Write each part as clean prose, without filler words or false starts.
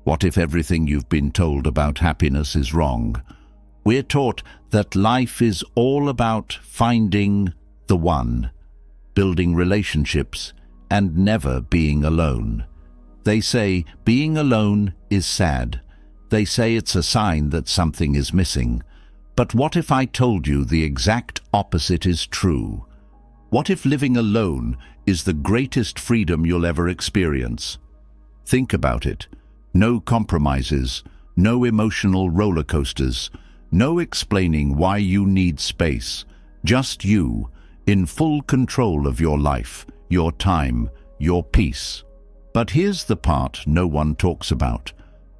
What if everything you've been told about happiness is wrong? We're taught that life is all about finding the one, building relationships, and never being alone. They say being alone is sad. They say it's a sign that something is missing. But what if I told you the exact opposite is true? What if living alone is the greatest freedom you'll ever experience? Think about it. No compromises, no emotional roller coasters, no explaining why you need space. Just you, in full control of your life, your time, your peace. But here's the part no one talks about.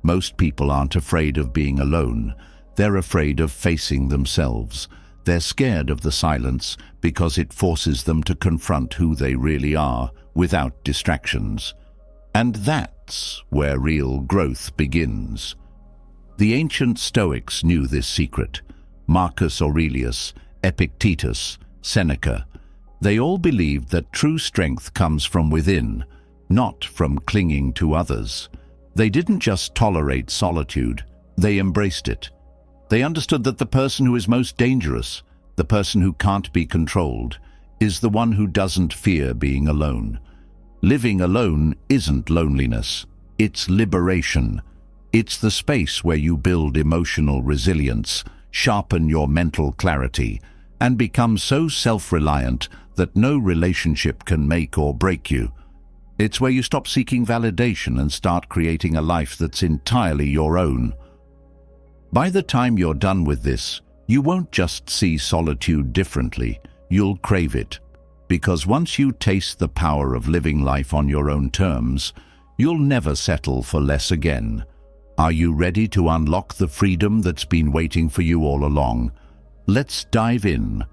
Most people aren't afraid of being alone. They're afraid of facing themselves. They're scared of the silence because it forces them to confront who they really are without distractions. And that's where real growth begins. The ancient Stoics knew this secret. Marcus Aurelius, Epictetus, Seneca. They all believed that true strength comes from within, not from clinging to others. They didn't just tolerate solitude, they embraced it. They understood that the person who is most dangerous, the person who can't be controlled, is the one who doesn't fear being alone. Living alone isn't loneliness, it's liberation. It's the space where you build emotional resilience, sharpen your mental clarity, and become so self-reliant that no relationship can make or break you. It's where you stop seeking validation and start creating a life that's entirely your own. By the time you're done with this, you won't just see solitude differently, you'll crave it. Because once you taste the power of living life on your own terms, you'll never settle for less again. Are you ready to unlock the freedom that's been waiting for you all along? Let's dive in.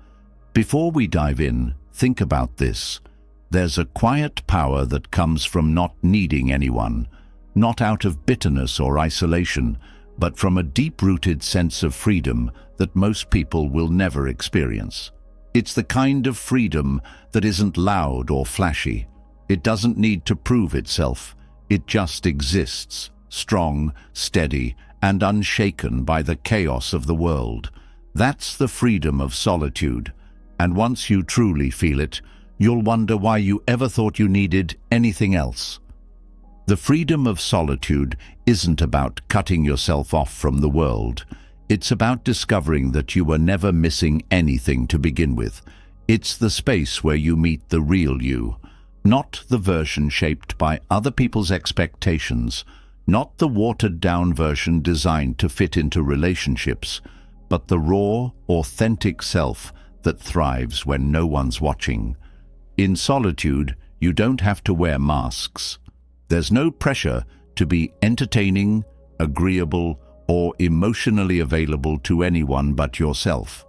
Before we dive in, think about this. There's a quiet power that comes from not needing anyone, not out of bitterness or isolation, but from a deep-rooted sense of freedom that most people will never experience. It's the kind of freedom that isn't loud or flashy. It doesn't need to prove itself. It just exists, strong, steady, and unshaken by the chaos of the world. That's the freedom of solitude. And once you truly feel it, you'll wonder why you ever thought you needed anything else. The freedom of solitude isn't about cutting yourself off from the world. It's about discovering that you were never missing anything to begin with. It's the space where you meet the real you, not the version shaped by other people's expectations, not the watered-down version designed to fit into relationships, but the raw, authentic self that thrives when no one's watching. In solitude, you don't have to wear masks. There's no pressure to be entertaining, agreeable, or emotionally available to anyone but yourself.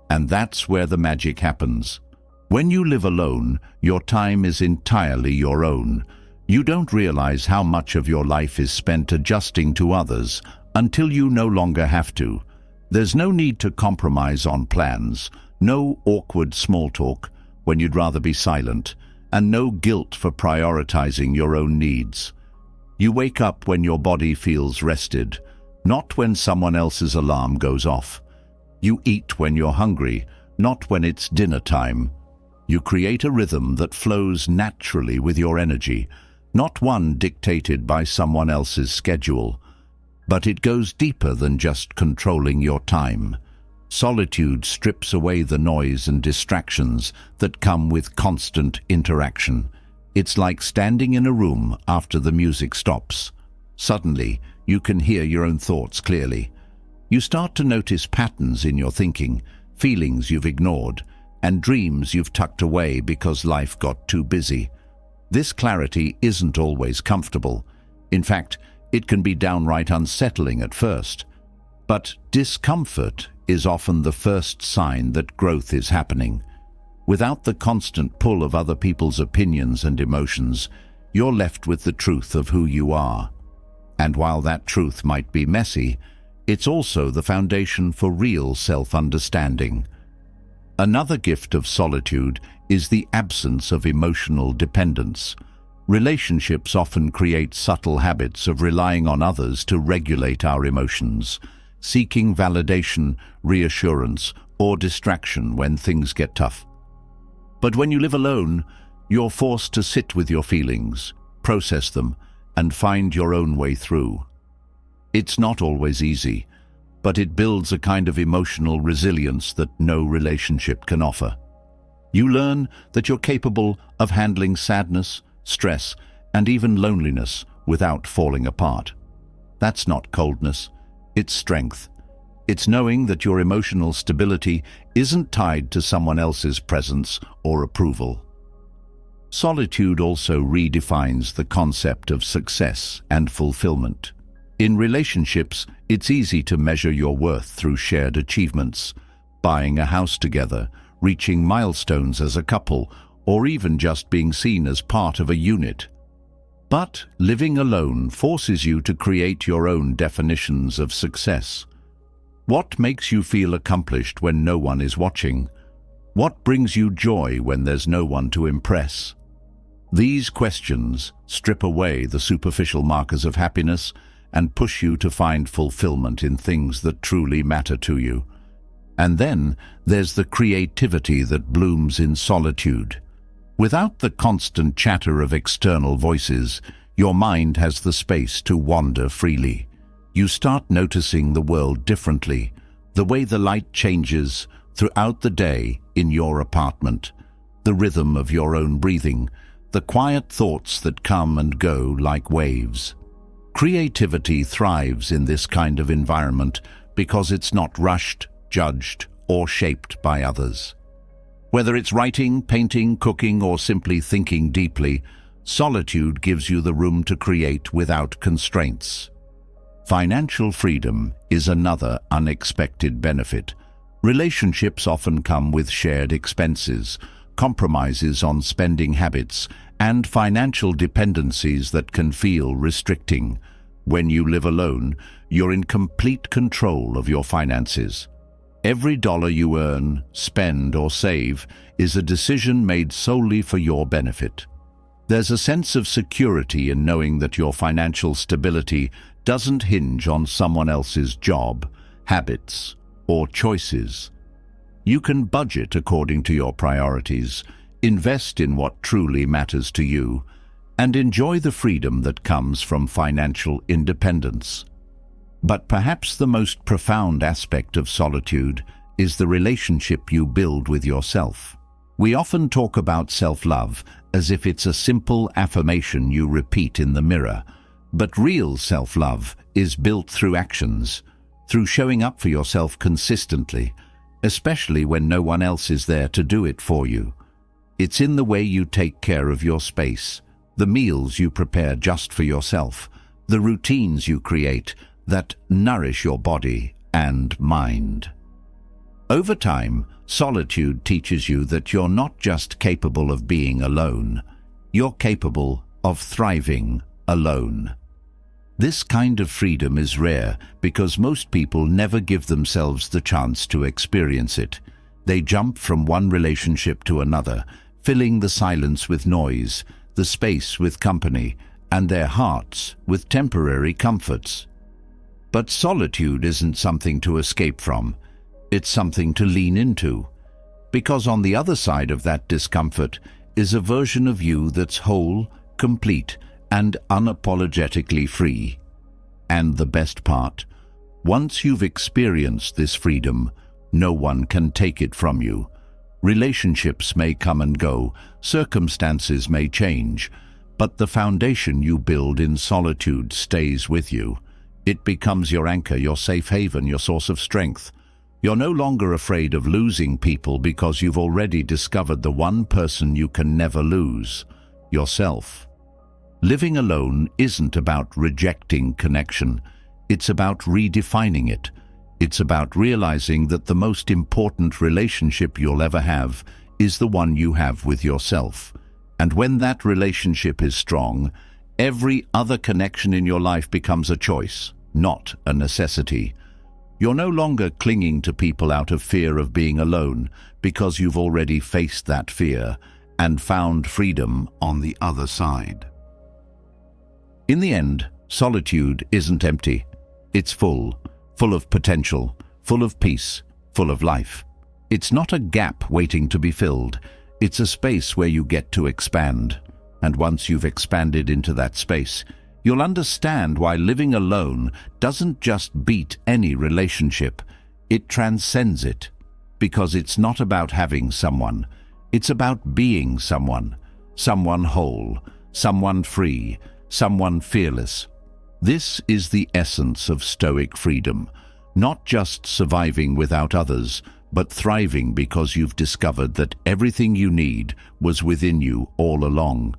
And that's where the magic happens. When you live alone, your time is entirely your own. You don't realize how much of your life is spent adjusting to others until you no longer have to. There's no need to compromise on plans, no awkward small talk when you'd rather be silent, and no guilt for prioritizing your own needs. You wake up when your body feels rested, not when someone else's alarm goes off. You eat when you're hungry, not when it's dinner time. You create a rhythm that flows naturally with your energy, not one dictated by someone else's schedule. But it goes deeper than just controlling your time. Solitude strips away the noise and distractions that come with constant interaction. It's like standing in a room after the music stops. Suddenly, you can hear your own thoughts clearly. You start to notice patterns in your thinking, feelings you've ignored, and dreams you've tucked away because life got too busy. This clarity isn't always comfortable. In fact, it can be downright unsettling at first. But discomfort is often the first sign that growth is happening. Without the constant pull of other people's opinions and emotions, you're left with the truth of who you are. And while that truth might be messy, it's also the foundation for real self-understanding. Another gift of solitude is the absence of emotional dependence. Relationships often create subtle habits of relying on others to regulate our emotions, seeking validation, reassurance, or distraction when things get tough. But when you live alone, you're forced to sit with your feelings, process them, and find your own way through. It's not always easy, but it builds a kind of emotional resilience that no relationship can offer. You learn that you're capable of handling sadness, stress, and even loneliness without falling apart. That's not coldness, it's strength. It's knowing that your emotional stability isn't tied to someone else's presence or approval. Solitude also redefines the concept of success and fulfillment. In relationships, it's easy to measure your worth through shared achievements, buying a house together, reaching milestones as a couple, or even just being seen as part of a unit. But living alone forces you to create your own definitions of success. What makes you feel accomplished when no one is watching? What brings you joy when there's no one to impress? These questions strip away the superficial markers of happiness and push you to find fulfillment in things that truly matter to you. And then there's the creativity that blooms in solitude. Without the constant chatter of external voices, your mind has the space to wander freely. You start noticing the world differently, the way the light changes throughout the day in your apartment, the rhythm of your own breathing, the quiet thoughts that come and go like waves. Creativity thrives in this kind of environment because it's not rushed, judged, or shaped by others. Whether it's writing, painting, cooking, or simply thinking deeply, solitude gives you the room to create without constraints. Financial freedom is another unexpected benefit. Relationships often come with shared expenses, compromises on spending habits, and financial dependencies that can feel restricting. When you live alone, you're in complete control of your finances. Every dollar you earn, spend, or save is a decision made solely for your benefit. There's a sense of security in knowing that your financial stability doesn't hinge on someone else's job, habits, or choices. You can budget according to your priorities, invest in what truly matters to you, and enjoy the freedom that comes from financial independence. But perhaps the most profound aspect of solitude is the relationship you build with yourself. We often talk about self-love as if it's a simple affirmation you repeat in the mirror, but real self-love is built through actions, through showing up for yourself consistently, especially when no one else is there to do it for you. It's in the way you take care of your space, the meals you prepare just for yourself, the routines you create that nourish your body and mind. Over time, solitude teaches you that you're not just capable of being alone, you're capable of thriving alone. This kind of freedom is rare because most people never give themselves the chance to experience it. They jump from one relationship to another, filling the silence with noise, the space with company, and their hearts with temporary comforts. But solitude isn't something to escape from. It's something to lean into. Because on the other side of that discomfort is a version of you that's whole, complete, and unapologetically free. And the best part, once you've experienced this freedom, no one can take it from you. Relationships may come and go, circumstances may change, but the foundation you build in solitude stays with you. It becomes your anchor, your safe haven, your source of strength. You're no longer afraid of losing people because you've already discovered the one person you can never lose, yourself. Living alone isn't about rejecting connection. It's about redefining it. It's about realizing that the most important relationship you'll ever have is the one you have with yourself. And when that relationship is strong, every other connection in your life becomes a choice, not a necessity. You're no longer clinging to people out of fear of being alone because you've already faced that fear and found freedom on the other side. In the end, solitude isn't empty. It's full of potential, full of peace, full of life. It's not a gap waiting to be filled. It's a space where you get to expand. And once you've expanded into that space, you'll understand why living alone doesn't just beat any relationship. It transcends it. Because it's not about having someone. It's about being someone. Someone whole, someone free, someone fearless. This is the essence of Stoic freedom. Not just surviving without others, but thriving because you've discovered that everything you need was within you all along.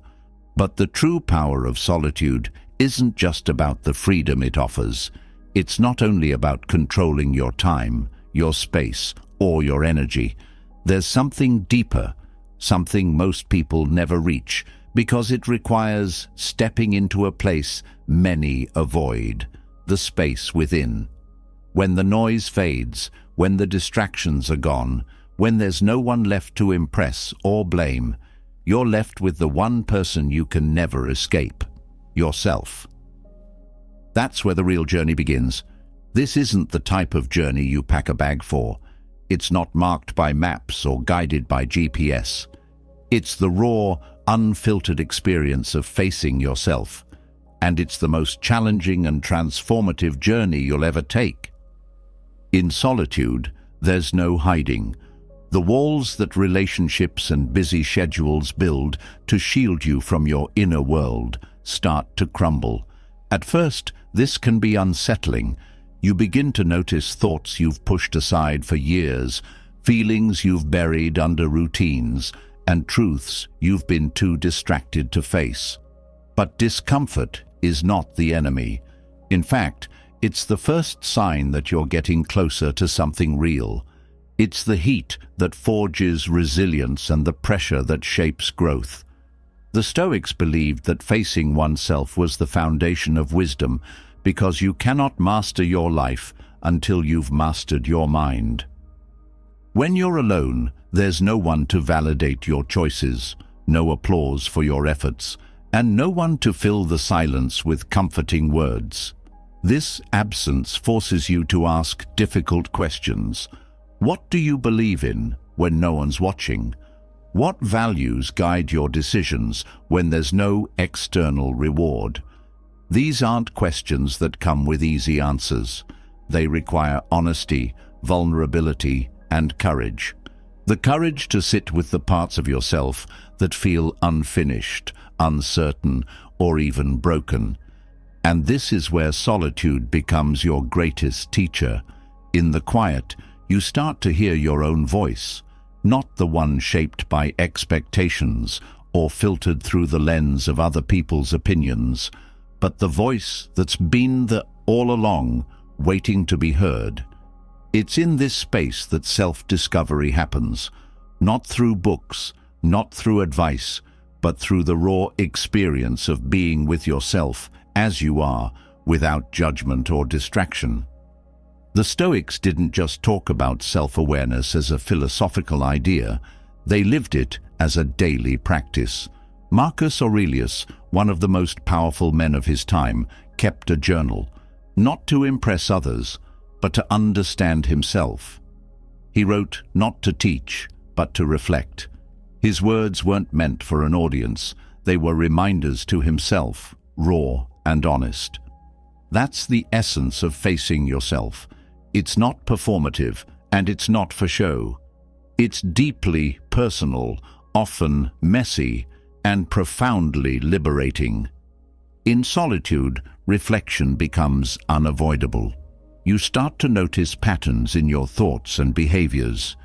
But the true power of solitude isn't just about the freedom it offers. It's not only about controlling your time, your space, or your energy. There's something deeper, something most people never reach, because it requires stepping into a place many avoid, the space within. When the noise fades, when the distractions are gone, when there's no one left to impress or blame, you're left with the one person you can never escape, yourself. That's where the real journey begins. This isn't the type of journey you pack a bag for. It's not marked by maps or guided by GPS. It's the raw, unfiltered experience of facing yourself. And it's the most challenging and transformative journey you'll ever take. In solitude, there's no hiding. The walls that relationships and busy schedules build to shield you from your inner world start to crumble. At first, this can be unsettling. You begin to notice thoughts you've pushed aside for years, feelings you've buried under routines, and truths you've been too distracted to face. But discomfort is not the enemy. In fact, it's the first sign that you're getting closer to something real. It's the heat that forges resilience and the pressure that shapes growth. The Stoics believed that facing oneself was the foundation of wisdom, because you cannot master your life until you've mastered your mind. When you're alone, there's no one to validate your choices, no applause for your efforts, and no one to fill the silence with comforting words. This absence forces you to ask difficult questions. What do you believe in when no one's watching? What values guide your decisions when there's no external reward? These aren't questions that come with easy answers. They require honesty, vulnerability, and courage. The courage to sit with the parts of yourself that feel unfinished, uncertain, or even broken. And this is where solitude becomes your greatest teacher. In the quiet, you start to hear your own voice, not the one shaped by expectations or filtered through the lens of other people's opinions, but the voice that's been there all along, waiting to be heard. It's in this space that self-discovery happens, not through books, not through advice, but through the raw experience of being with yourself as you are, without judgment or distraction. The Stoics didn't just talk about self-awareness as a philosophical idea, they lived it as a daily practice. Marcus Aurelius, one of the most powerful men of his time, kept a journal, not to impress others, but to understand himself. He wrote not to teach, but to reflect. His words weren't meant for an audience, they were reminders to himself, raw and honest. That's the essence of facing yourself. It's not performative, and it's not for show. It's deeply personal, often messy, and profoundly liberating. In solitude, reflection becomes unavoidable. You start to notice patterns in your thoughts and behaviors.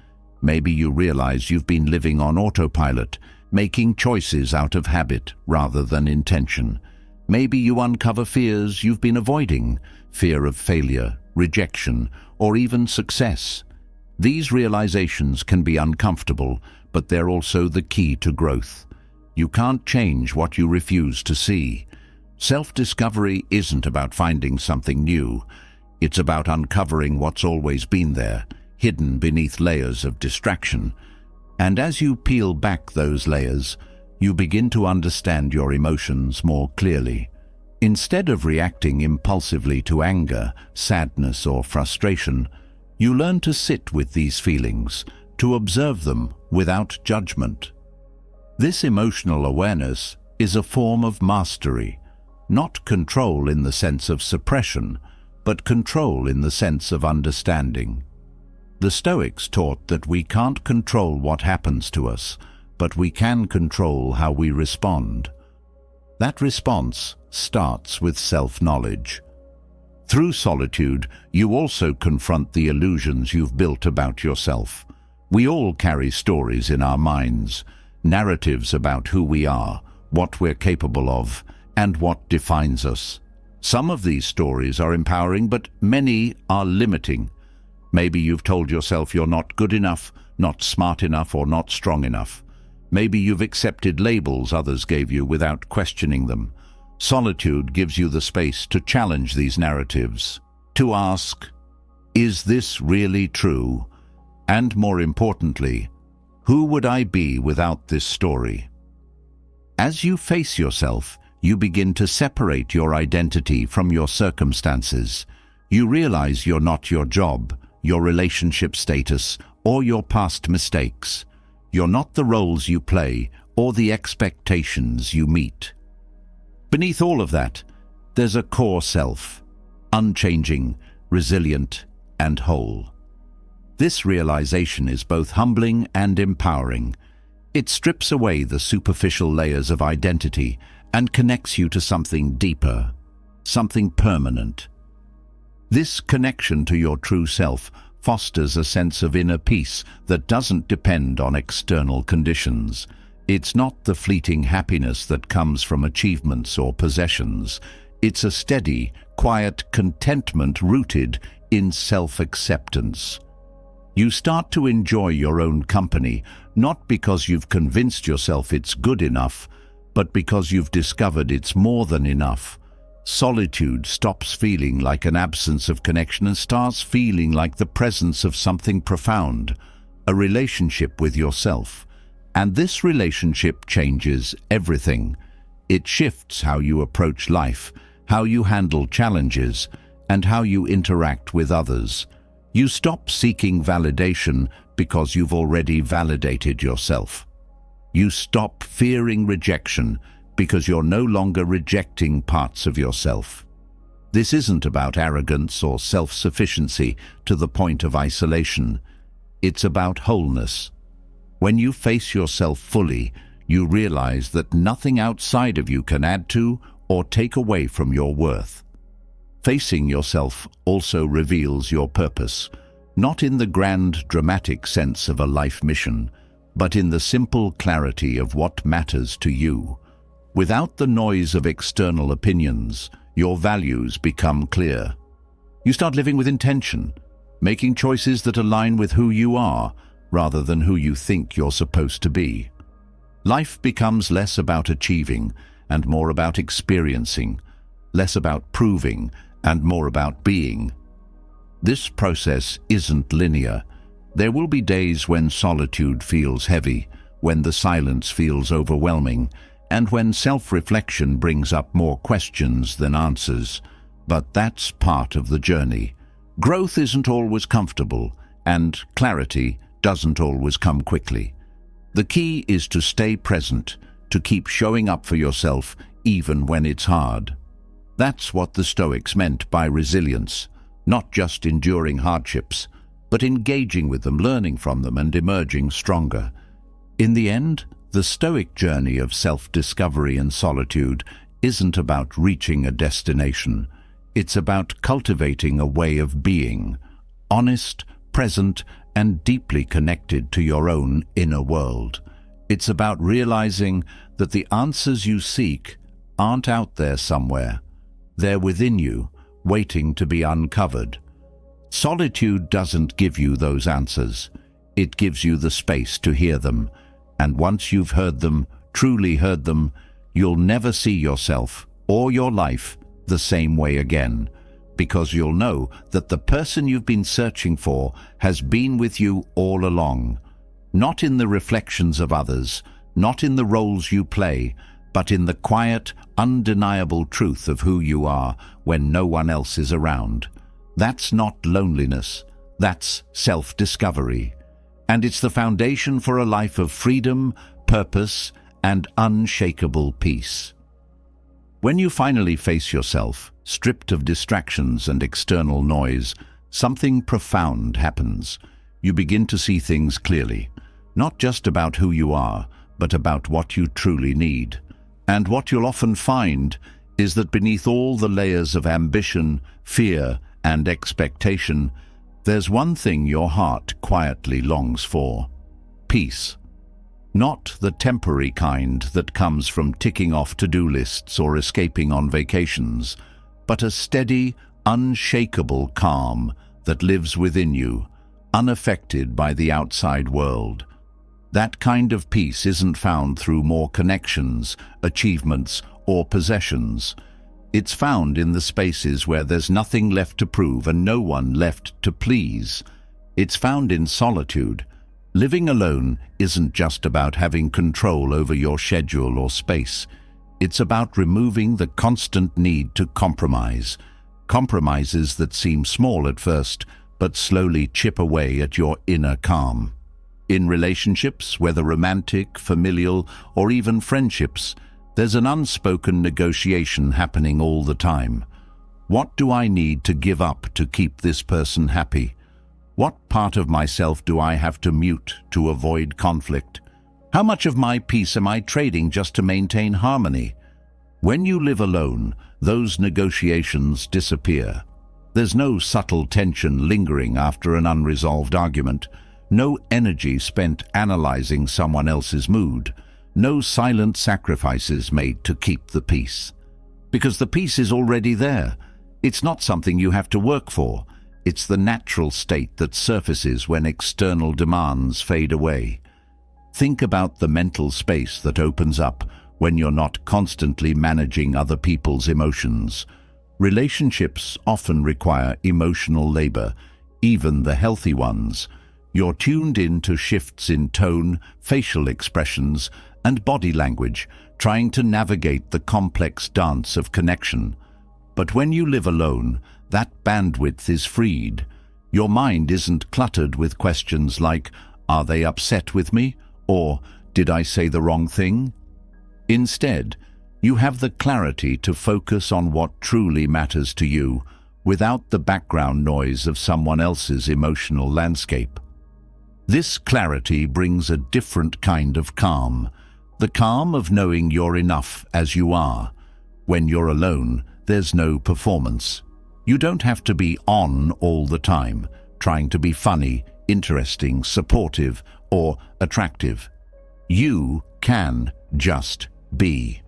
Maybe you realize you've been living on autopilot, making choices out of habit rather than intention. Maybe you uncover fears you've been avoiding, fear of failure, rejection, or even success. These realizations can be uncomfortable, but they're also the key to growth. You can't change what you refuse to see. Self-discovery isn't about finding something new. It's about uncovering what's always been there, hidden beneath layers of distraction. And as you peel back those layers, you begin to understand your emotions more clearly. Instead of reacting impulsively to anger, sadness, or frustration, you learn to sit with these feelings, to observe them without judgment. This emotional awareness is a form of mastery, not control in the sense of suppression, but control in the sense of understanding. The Stoics taught that we can't control what happens to us, but we can control how we respond. That response starts with self-knowledge. Through solitude, you also confront the illusions you've built about yourself. We all carry stories in our minds, narratives about who we are, what we're capable of, and what defines us. Some of these stories are empowering, but many are limiting. Maybe you've told yourself you're not good enough, not smart enough, or not strong enough. Maybe you've accepted labels others gave you without questioning them. Solitude gives you the space to challenge these narratives, to ask, is this really true? And more importantly, who would I be without this story? As you face yourself, you begin to separate your identity from your circumstances. You realize you're not your job, your relationship status, or your past mistakes. You're not the roles you play or the expectations you meet. Beneath all of that, there's a core self, unchanging, resilient, and whole. This realization is both humbling and empowering. It strips away the superficial layers of identity and connects you to something deeper, something permanent. This connection to your true self fosters a sense of inner peace that doesn't depend on external conditions. It's not the fleeting happiness that comes from achievements or possessions. It's a steady, quiet contentment rooted in self-acceptance. You start to enjoy your own company, not because you've convinced yourself it's good enough, but because you've discovered it's more than enough. Solitude stops feeling like an absence of connection and starts feeling like the presence of something profound, a relationship with yourself. And this relationship changes everything. It shifts how you approach life, how you handle challenges, and how you interact with others. You stop seeking validation because you've already validated yourself. You stop fearing rejection because you're no longer rejecting parts of yourself. This isn't about arrogance or self-sufficiency to the point of isolation. It's about wholeness. When you face yourself fully, you realize that nothing outside of you can add to or take away from your worth. Facing yourself also reveals your purpose, not in the grand, dramatic sense of a life mission, but in the simple clarity of what matters to you. Without the noise of external opinions, your values become clear. You start living with intention, making choices that align with who you are, rather than who you think you're supposed to be. Life becomes less about achieving and more about experiencing, less about proving and more about being. This process isn't linear. There will be days when solitude feels heavy, when the silence feels overwhelming, and when self-reflection brings up more questions than answers. But that's part of the journey. Growth isn't always comfortable, and clarity doesn't always come quickly. The key is to stay present, to keep showing up for yourself even when it's hard. That's what the Stoics meant by resilience, not just enduring hardships, but engaging with them, learning from them, and emerging stronger. In the end, the Stoic journey of self-discovery and solitude isn't about reaching a destination. It's about cultivating a way of being, honest, present, and deeply connected to your own inner world. It's about realizing that the answers you seek aren't out there somewhere. They're within you, waiting to be uncovered. Solitude doesn't give you those answers. It gives you the space to hear them. And once you've heard them, truly heard them, you'll never see yourself or your life the same way again, because you'll know that the person you've been searching for has been with you all along. Not in the reflections of others, not in the roles you play, but in the quiet, undeniable truth of who you are when no one else is around. That's not loneliness, that's self-discovery. And it's the foundation for a life of freedom, purpose, and unshakable peace. When you finally face yourself, stripped of distractions and external noise, something profound happens. You begin to see things clearly, not just about who you are, but about what you truly need. And what you'll often find is that beneath all the layers of ambition, fear, and expectation, there's one thing your heart quietly longs for: peace. Not the temporary kind that comes from ticking off to-do lists or escaping on vacations, but a steady, unshakable calm that lives within you, unaffected by the outside world. That kind of peace isn't found through more connections, achievements, or possessions. It's found in the spaces where there's nothing left to prove and no one left to please. It's found in solitude. Living alone isn't just about having control over your schedule or space. It's about removing the constant need to compromise. Compromises that seem small at first, but slowly chip away at your inner calm. In relationships, whether romantic, familial, or even friendships, there's an unspoken negotiation happening all the time. What do I need to give up to keep this person happy? What part of myself do I have to mute to avoid conflict? How much of my peace am I trading just to maintain harmony? When you live alone, those negotiations disappear. There's no subtle tension lingering after an unresolved argument, no energy spent analyzing someone else's mood, no silent sacrifices made to keep the peace. Because the peace is already there. It's not something you have to work for. It's the natural state that surfaces when external demands fade away. Think about the mental space that opens up when you're not constantly managing other people's emotions. Relationships often require emotional labor, even the healthy ones. You're tuned in to shifts in tone, facial expressions, and body language, trying to navigate the complex dance of connection. But when you live alone, that bandwidth is freed. Your mind isn't cluttered with questions like, "Are they upset with me?" or "Did I say the wrong thing?" Instead, you have the clarity to focus on what truly matters to you, without the background noise of someone else's emotional landscape. This clarity brings a different kind of calm, the calm of knowing you're enough as you are. When you're alone, there's no performance. You don't have to be on all the time, trying to be funny, interesting, supportive, or attractive. You can just be.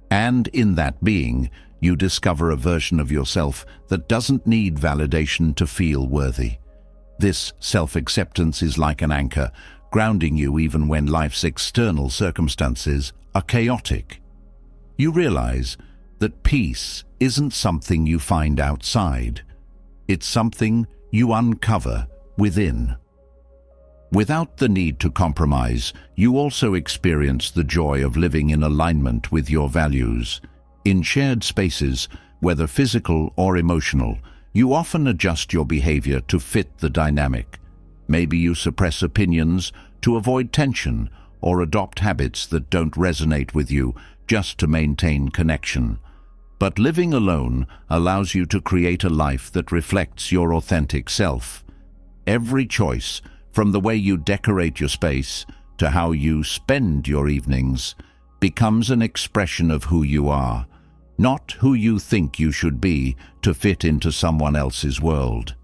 And in that being, you discover a version of yourself that doesn't need validation to feel worthy. This self-acceptance is like an anchor, grounding you even when life's external circumstances are chaotic. You realize that peace isn't something you find outside. It's something you uncover within. Without the need to compromise, you also experience the joy of living in alignment with your values. In shared spaces, whether physical or emotional, you often adjust your behavior to fit the dynamic. Maybe you suppress opinions to avoid tension or adopt habits that don't resonate with you just to maintain connection. But living alone allows you to create a life that reflects your authentic self. Every choice, from the way you decorate your space to how you spend your evenings, becomes an expression of who you are, not who you think you should be to fit into someone else's world.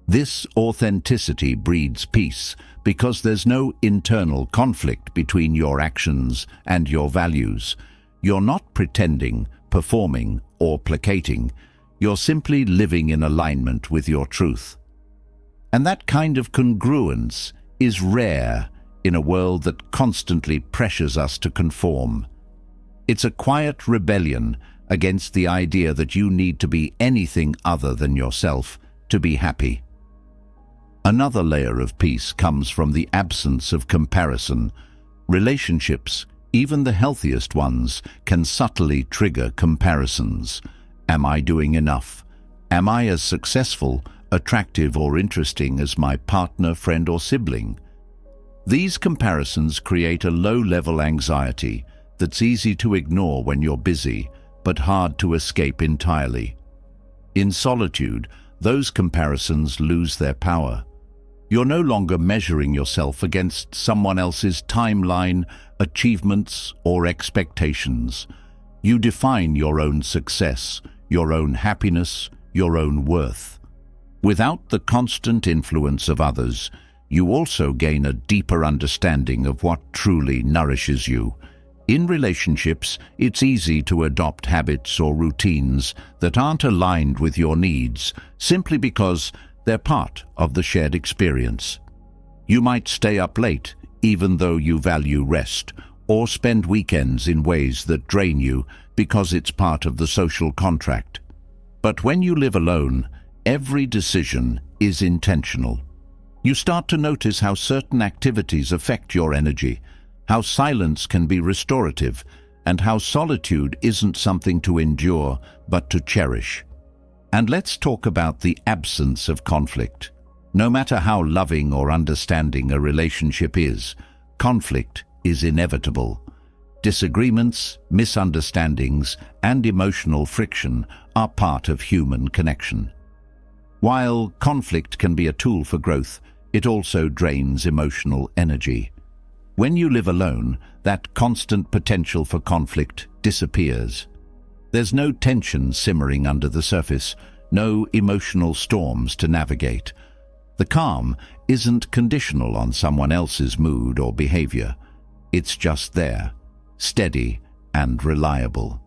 This authenticity breeds peace because there's no internal conflict between your actions and your values. You're not pretending, performing, or placating. You're simply living in alignment with your truth. And that kind of congruence is rare in a world that constantly pressures us to conform. It's a quiet rebellion against the idea that you need to be anything other than yourself to be happy. Another layer of peace comes from the absence of comparison. Relationships Even the healthiest ones can subtly trigger comparisons. Am I doing enough? Am I as successful, attractive or interesting as my partner, friend or sibling? These comparisons create a low-level anxiety that's easy to ignore when you're busy, but hard to escape entirely. In solitude, those comparisons lose their power. You're no longer measuring yourself against someone else's timeline, achievements, or expectations. You define your own success, your own happiness, your own worth. Without the constant influence of others, you also gain a deeper understanding of what truly nourishes you. In relationships, it's easy to adopt habits or routines that aren't aligned with your needs simply because they're part of the shared experience. You might stay up late even though you value rest, or spend weekends in ways that drain you because it's part of the social contract. But when you live alone, every decision is intentional. You start to notice how certain activities affect your energy, how silence can be restorative, and how solitude isn't something to endure but to cherish. And let's talk about the absence of conflict. No matter how loving or understanding a relationship is, conflict is inevitable. Disagreements, misunderstandings, and emotional friction are part of human connection. While conflict can be a tool for growth, it also drains emotional energy. When you live alone, that constant potential for conflict disappears. There's no tension simmering under the surface, no emotional storms to navigate. The calm isn't conditional on someone else's mood or behavior. It's just there, steady and reliable.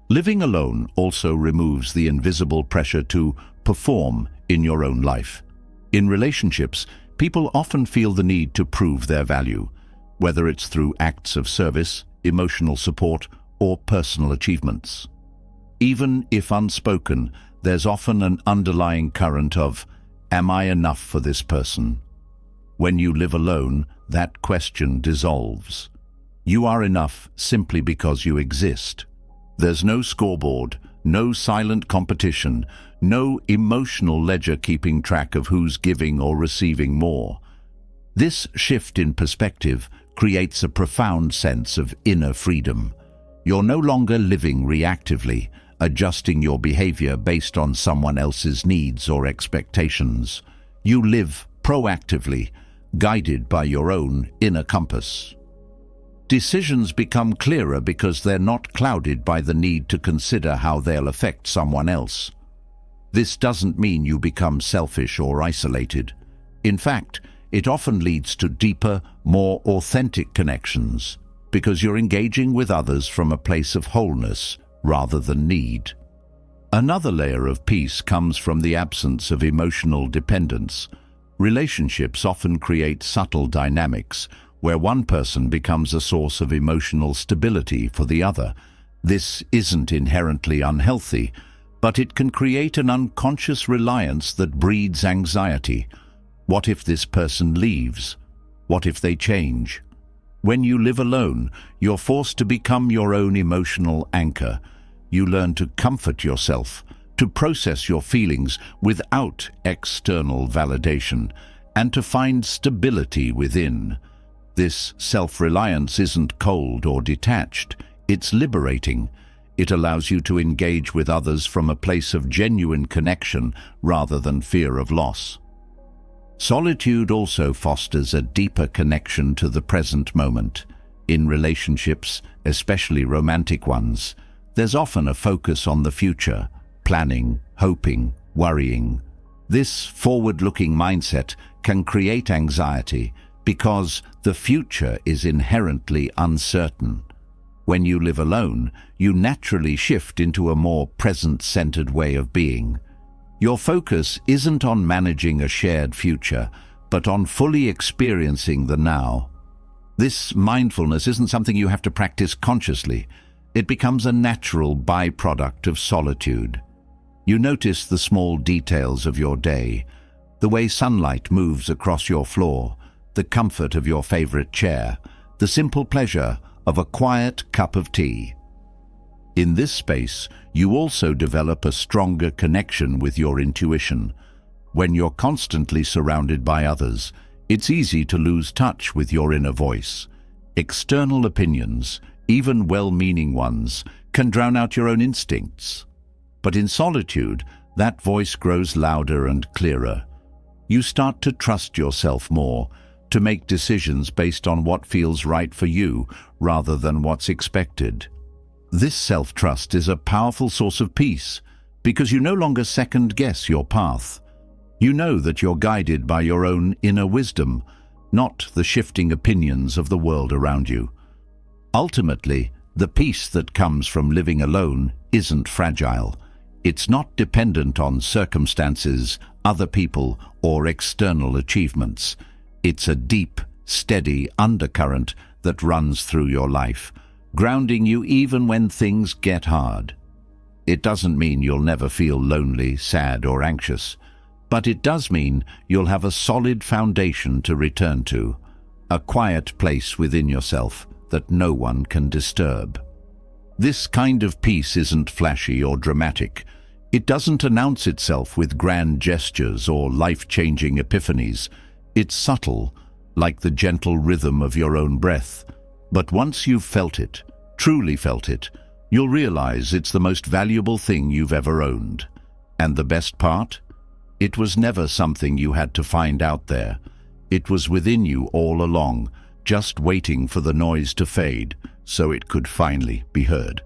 Living alone also removes the invisible pressure to perform in your own life. In relationships, people often feel the need to prove their value, whether it's through acts of service, emotional support, or personal achievements. Even if unspoken, there's often an underlying current of, am I enough for this person? When you live alone, that question dissolves. You are enough simply because you exist. There's no scoreboard, no silent competition, no emotional ledger keeping track of who's giving or receiving more. This shift in perspective creates a profound sense of inner freedom. You're no longer living reactively, adjusting your behavior based on someone else's needs or expectations. You live proactively, guided by your own inner compass. Decisions become clearer because they're not clouded by the need to consider how they'll affect someone else. This doesn't mean you become selfish or isolated. In fact, it often leads to deeper, more authentic connections, because you're engaging with others from a place of wholeness rather than need. Another layer of peace comes from the absence of emotional dependence. Relationships often create subtle dynamics where one person becomes a source of emotional stability for the other. This isn't inherently unhealthy, but it can create an unconscious reliance that breeds anxiety. What if this person leaves? What if they change? When you live alone, you're forced to become your own emotional anchor. You learn to comfort yourself, to process your feelings without external validation, and to find stability within. This self-reliance isn't cold or detached, it's liberating. It allows you to engage with others from a place of genuine connection rather than fear of loss. Solitude also fosters a deeper connection to the present moment. In relationships, especially romantic ones, there's often a focus on the future, planning, hoping, worrying. This forward-looking mindset can create anxiety because the future is inherently uncertain. When you live alone, you naturally shift into a more present-centered way of being. Your focus isn't on managing a shared future, but on fully experiencing the now. This mindfulness isn't something you have to practice consciously. It becomes a natural byproduct of solitude. You notice the small details of your day, the way sunlight moves across your floor, the comfort of your favorite chair, the simple pleasure of a quiet cup of tea. In this space, you also develop a stronger connection with your intuition. When you're constantly surrounded by others, it's easy to lose touch with your inner voice. External opinions, even well-meaning ones, can drown out your own instincts. But in solitude, that voice grows louder and clearer. You start to trust yourself more, to make decisions based on what feels right for you rather than what's expected. This self-trust is a powerful source of peace because you no longer second-guess your path. You know that you're guided by your own inner wisdom, not the shifting opinions of the world around you. Ultimately, the peace that comes from living alone isn't fragile. It's not dependent on circumstances, other people, or external achievements. It's a deep, steady undercurrent that runs through your life, grounding you even when things get hard. It doesn't mean you'll never feel lonely, sad, or anxious, but it does mean you'll have a solid foundation to return to, a quiet place within yourself that no one can disturb. This kind of peace isn't flashy or dramatic. It doesn't announce itself with grand gestures or life-changing epiphanies. It's subtle, like the gentle rhythm of your own breath. But once you've felt it, truly felt it, you'll realize it's the most valuable thing you've ever owned. And the best part? It was never something you had to find out there. It was within you all along, just waiting for the noise to fade so it could finally be heard.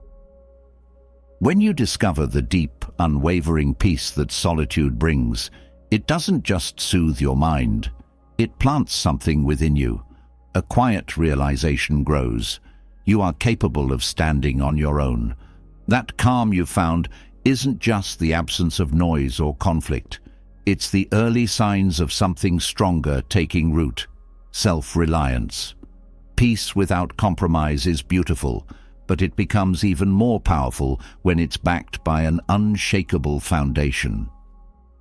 When you discover the deep, unwavering peace that solitude brings, it doesn't just soothe your mind. It plants something within you. A quiet realization grows. You are capable of standing on your own. That calm you've found isn't just the absence of noise or conflict. It's the early signs of something stronger taking root: self-reliance. Peace without compromise is beautiful, but it becomes even more powerful when it's backed by an unshakable foundation.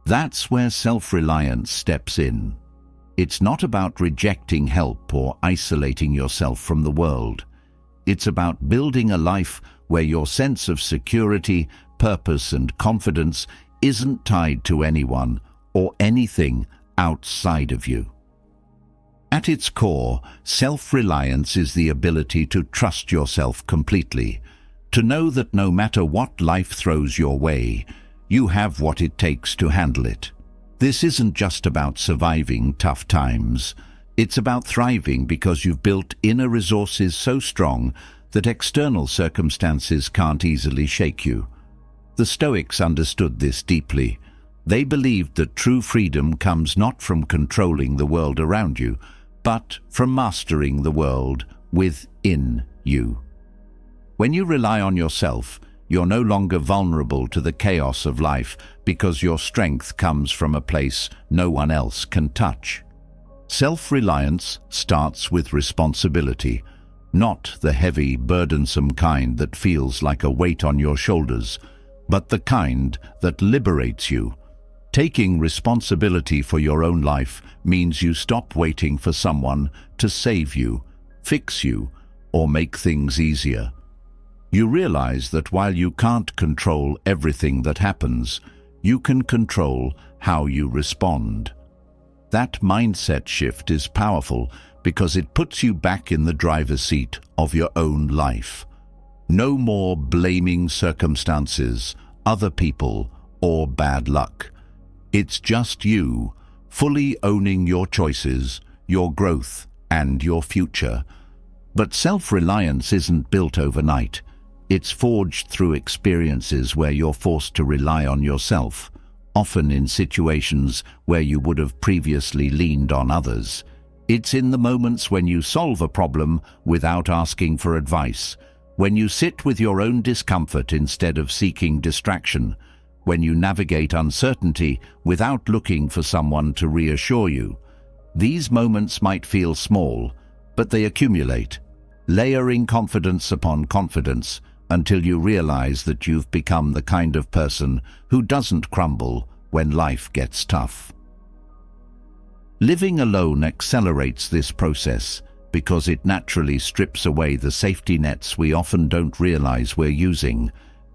That's where self-reliance steps in. It's not about rejecting help or isolating yourself from the world. It's about building a life where your sense of security, purpose, and confidence isn't tied to anyone or anything outside of you. At its core, self-reliance is the ability to trust yourself completely, to know that no matter what life throws your way, you have what it takes to handle it. This isn't just about surviving tough times. It's about thriving because you've built inner resources so strong that external circumstances can't easily shake you. The Stoics understood this deeply. They believed that true freedom comes not from controlling the world around you, but from mastering the world within you. When you rely on yourself, you're no longer vulnerable to the chaos of life because your strength comes from a place no one else can touch. Self-reliance starts with responsibility, not the heavy, burdensome kind that feels like a weight on your shoulders, but the kind that liberates you. Taking responsibility for your own life means you stop waiting for someone to save you, fix you, or make things easier. You realize that while you can't control everything that happens, you can control how you respond. That mindset shift is powerful because it puts you back in the driver's seat of your own life. No more blaming circumstances, other people, or bad luck. It's just you, fully owning your choices, your growth, and your future. But self-reliance isn't built overnight. It's forged through experiences where you're forced to rely on yourself, often in situations where you would have previously leaned on others. It's in the moments when you solve a problem without asking for advice, when you sit with your own discomfort instead of seeking distraction, when you navigate uncertainty without looking for someone to reassure you. These moments might feel small, but they accumulate, layering confidence upon confidence until you realize that you've become the kind of person who doesn't crumble when life gets tough. Living alone accelerates this process because it naturally strips away the safety nets we often don't realize we're using.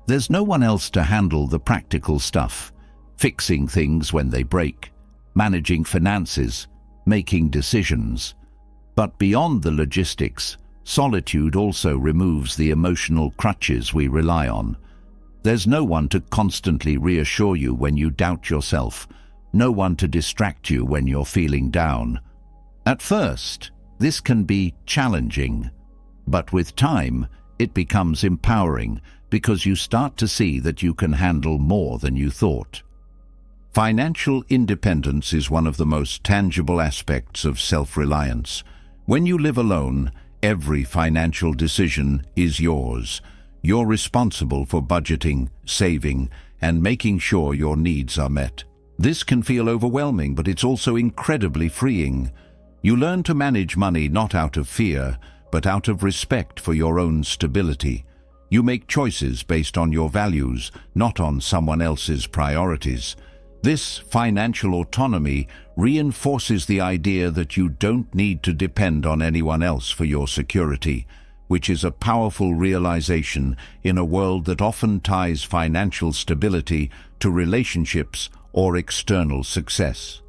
There's no one else to handle the practical stuff, fixing things when they break, managing finances, making decisions. But beyond the logistics, solitude also removes the emotional crutches we rely on. There's no one to constantly reassure you when you doubt yourself, no one to distract you when you're feeling down. At first, this can be challenging, but with time, it becomes empowering because you start to see that you can handle more than you thought. Financial independence is one of the most tangible aspects of self-reliance. When you live alone, every financial decision is yours. You're responsible for budgeting, saving, and making sure your needs are met. This can feel overwhelming, but it's also incredibly freeing. You learn to manage money not out of fear, but out of respect for your own stability. You make choices based on your values, not on someone else's priorities. This financial autonomy reinforces the idea that you don't need to depend on anyone else for your security, which is a powerful realization in a world that often ties financial stability to relationships or external success.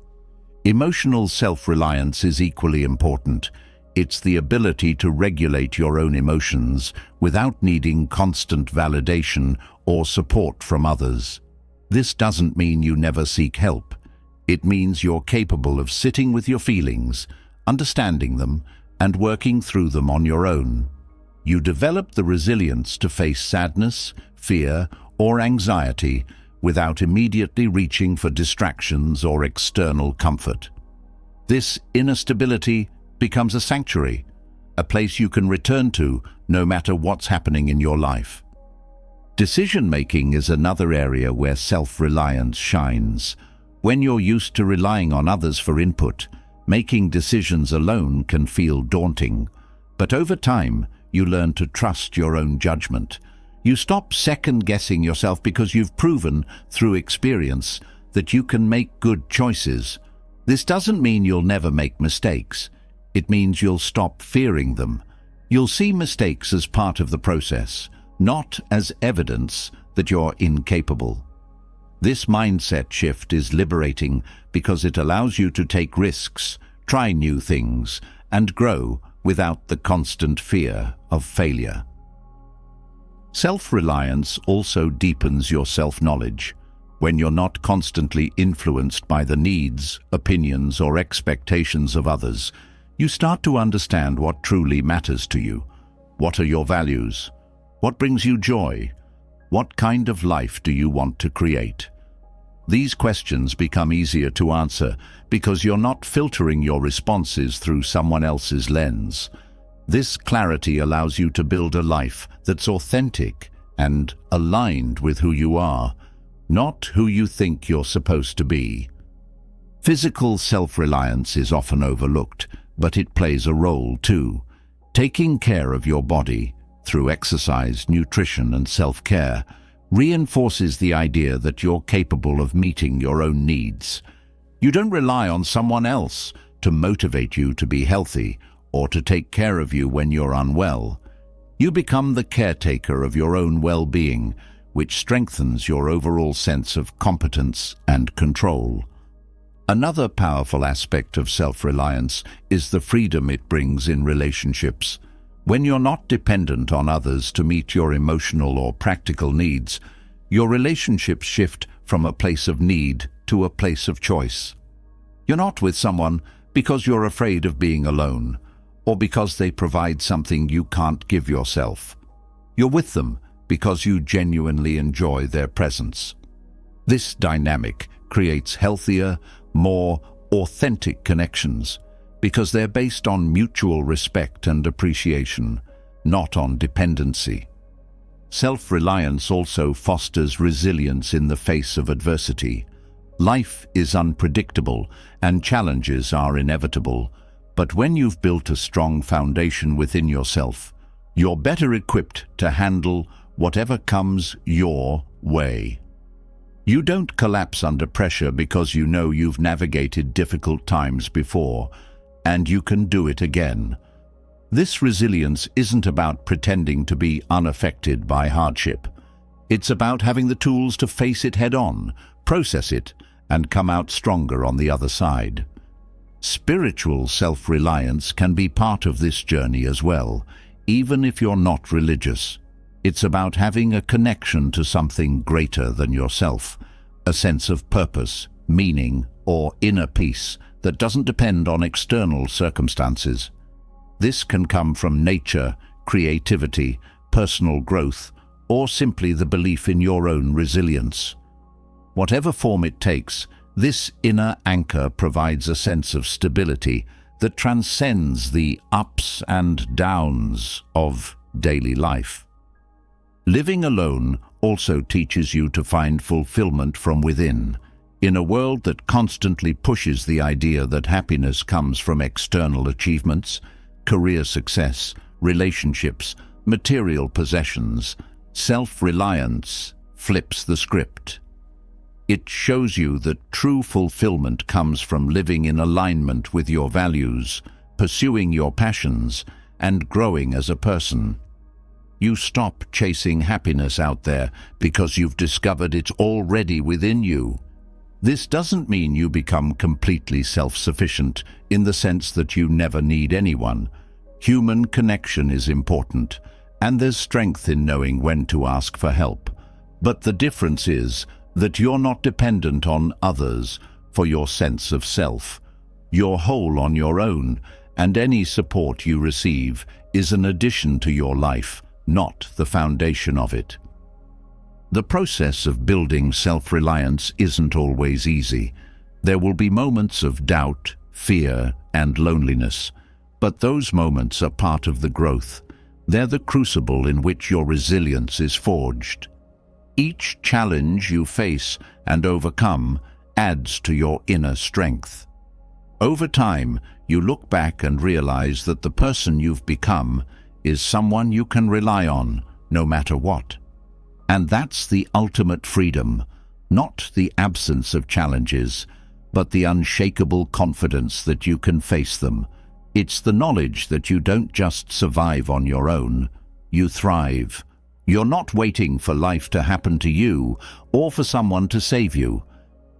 Emotional self-reliance is equally important. It's the ability to regulate your own emotions without needing constant validation or support from others. This doesn't mean you never seek help. It means you're capable of sitting with your feelings, understanding them, and working through them on your own. You develop the resilience to face sadness, fear, or anxiety without immediately reaching for distractions or external comfort. This inner stability becomes a sanctuary, a place you can return to no matter what's happening in your life. Decision-making is another area where self-reliance shines. When you're used to relying on others for input, making decisions alone can feel daunting. But over time, you learn to trust your own judgment. You stop second-guessing yourself because you've proven through experience that you can make good choices. This doesn't mean you'll never make mistakes. It means you'll stop fearing them. You'll see mistakes as part of the process, not as evidence that you're incapable. This mindset shift is liberating because it allows you to take risks, try new things, and grow without the constant fear of failure. Self-reliance also deepens your self-knowledge. When you're not constantly influenced by the needs, opinions, or expectations of others, you start to understand what truly matters to you. What are your values? What brings you joy? What kind of life do you want to create? These questions become easier to answer because you're not filtering your responses through someone else's lens. This clarity allows you to build a life that's authentic and aligned with who you are, not who you think you're supposed to be. Physical self-reliance is often overlooked, but it plays a role too. Taking care of your body through exercise, nutrition, and self-care reinforces the idea that you're capable of meeting your own needs. You don't rely on someone else to motivate you to be healthy or to take care of you when you're unwell. You become the caretaker of your own well-being, which strengthens your overall sense of competence and control. Another powerful aspect of self-reliance is the freedom it brings in relationships. When you're not dependent on others to meet your emotional or practical needs, your relationships shift from a place of need to a place of choice. You're not with someone because you're afraid of being alone, or because they provide something you can't give yourself. You're with them because you genuinely enjoy their presence. This dynamic creates healthier, more authentic connections because they're based on mutual respect and appreciation, not on dependency. Self-reliance also fosters resilience in the face of adversity. Life is unpredictable and challenges are inevitable, but when you've built a strong foundation within yourself, you're better equipped to handle whatever comes your way. You don't collapse under pressure because you know you've navigated difficult times before, and you can do it again. This resilience isn't about pretending to be unaffected by hardship. It's about having the tools to face it head-on, process it, and come out stronger on the other side. Spiritual self-reliance can be part of this journey as well, even if you're not religious. It's about having a connection to something greater than yourself, a sense of purpose, meaning, or inner peace that doesn't depend on external circumstances. This can come from nature, creativity, personal growth, or simply the belief in your own resilience. Whatever form it takes, this inner anchor provides a sense of stability that transcends the ups and downs of daily life. Living alone also teaches you to find fulfillment from within. In a world that constantly pushes the idea that happiness comes from external achievements, career success, relationships, material possessions, self-reliance flips the script. It shows you that true fulfillment comes from living in alignment with your values, pursuing your passions, and growing as a person. You stop chasing happiness out there because you've discovered it's already within you. This doesn't mean you become completely self-sufficient in the sense that you never need anyone. Human connection is important, and there's strength in knowing when to ask for help. But the difference is that you're not dependent on others for your sense of self. You're whole on your own, and any support you receive is an addition to your life, not the foundation of it. The process of building self-reliance isn't always easy. There will be moments of doubt, fear, and loneliness, but those moments are part of the growth. They're the crucible in which your resilience is forged. Each challenge you face and overcome adds to your inner strength. Over time, you look back and realize that the person you've become is someone you can rely on, no matter what. And that's the ultimate freedom, not the absence of challenges, but the unshakable confidence that you can face them. It's the knowledge that you don't just survive on your own, you thrive. You're not waiting for life to happen to you or for someone to save you.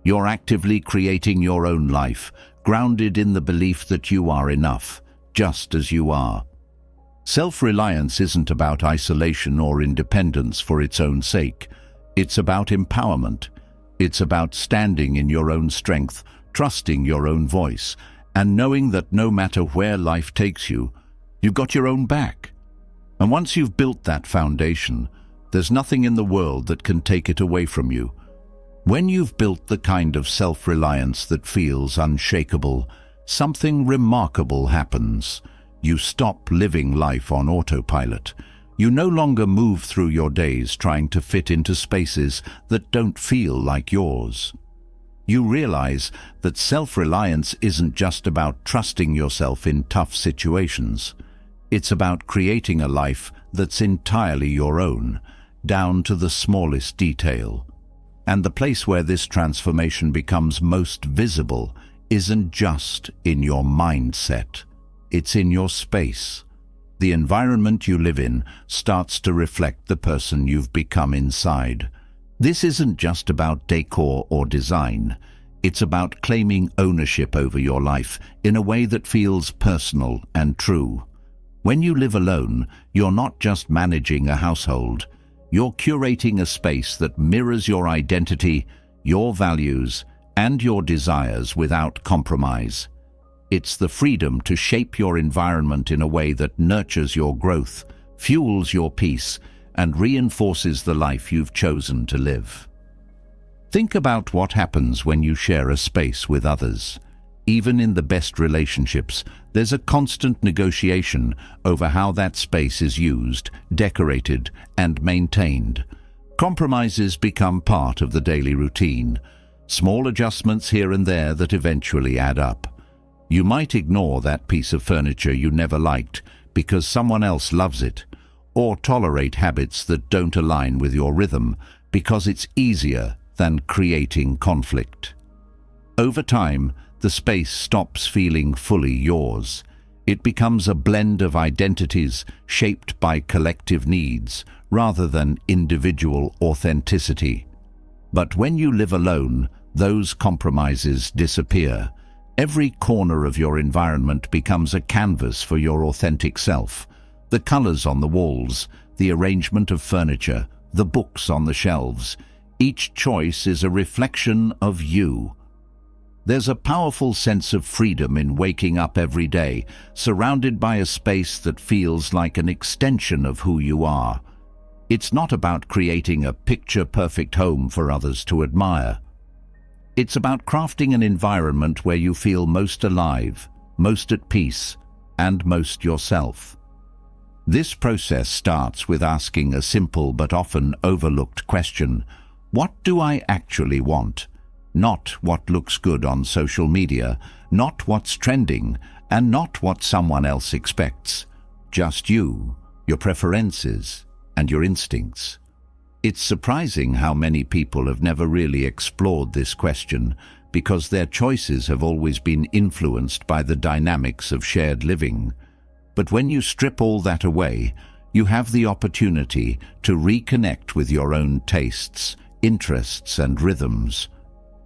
You're actively creating your own life, grounded in the belief that you are enough, just as you are. Self-reliance isn't about isolation or independence for its own sake. It's about empowerment. It's about standing in your own strength, trusting your own voice, and knowing that no matter where life takes you, you've got your own back. And once you've built that foundation, there's nothing in the world that can take it away from you. When you've built the kind of self-reliance that feels unshakable, something remarkable happens. You stop living life on autopilot. You no longer move through your days trying to fit into spaces that don't feel like yours. You realize that self-reliance isn't just about trusting yourself in tough situations. It's about creating a life that's entirely your own, down to the smallest detail. And the place where this transformation becomes most visible isn't just in your mindset. It's in your space. The environment you live in starts to reflect the person you've become inside. This isn't just about decor or design. It's about claiming ownership over your life in a way that feels personal and true. When you live alone, you're not just managing a household. You're curating a space that mirrors your identity, your values, and your desires without compromise. It's the freedom to shape your environment in a way that nurtures your growth, fuels your peace, and reinforces the life you've chosen to live. Think about what happens when you share a space with others. Even in the best relationships, there's a constant negotiation over how that space is used, decorated, and maintained. Compromises become part of the daily routine, small adjustments here and there that eventually add up. You might ignore that piece of furniture you never liked because someone else loves it, or tolerate habits that don't align with your rhythm because it's easier than creating conflict. Over time, the space stops feeling fully yours. It becomes a blend of identities shaped by collective needs rather than individual authenticity. But when you live alone, those compromises disappear. Every corner of your environment becomes a canvas for your authentic self. The colors on the walls, the arrangement of furniture, the books on the shelves, each choice is a reflection of you. There's a powerful sense of freedom in waking up every day, surrounded by a space that feels like an extension of who you are. It's not about creating a picture-perfect home for others to admire. It's about crafting an environment where you feel most alive, most at peace, and most yourself. This process starts with asking a simple but often overlooked question: what do I actually want? Not what looks good on social media, not what's trending, and not what someone else expects. Just you, your preferences, and your instincts. It's surprising how many people have never really explored this question because their choices have always been influenced by the dynamics of shared living. But when you strip all that away, you have the opportunity to reconnect with your own tastes, interests, and rhythms.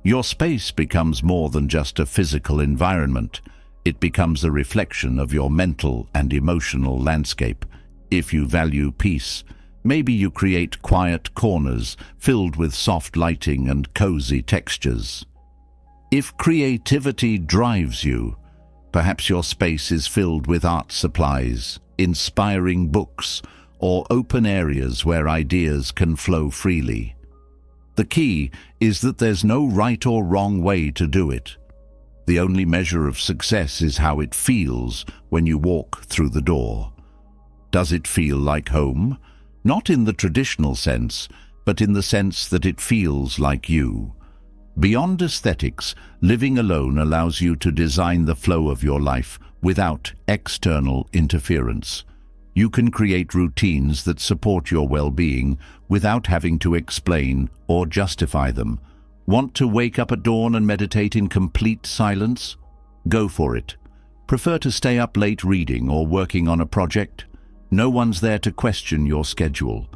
Your space becomes more than just a physical environment. It becomes a reflection of your mental and emotional landscape. If you value peace, maybe you create quiet corners filled with soft lighting and cozy textures. If creativity drives you, perhaps your space is filled with art supplies, inspiring books, or open areas where ideas can flow freely. The key is that there's no right or wrong way to do it. The only measure of success is how it feels when you walk through the door. Does it feel like home? Not in the traditional sense, but in the sense that it feels like you. Beyond aesthetics, living alone allows you to design the flow of your life without external interference. You can create routines that support your well-being without having to explain or justify them. Want to wake up at dawn and meditate in complete silence? Go for it. Prefer to stay up late reading or working on a project? No one's there to question your schedule.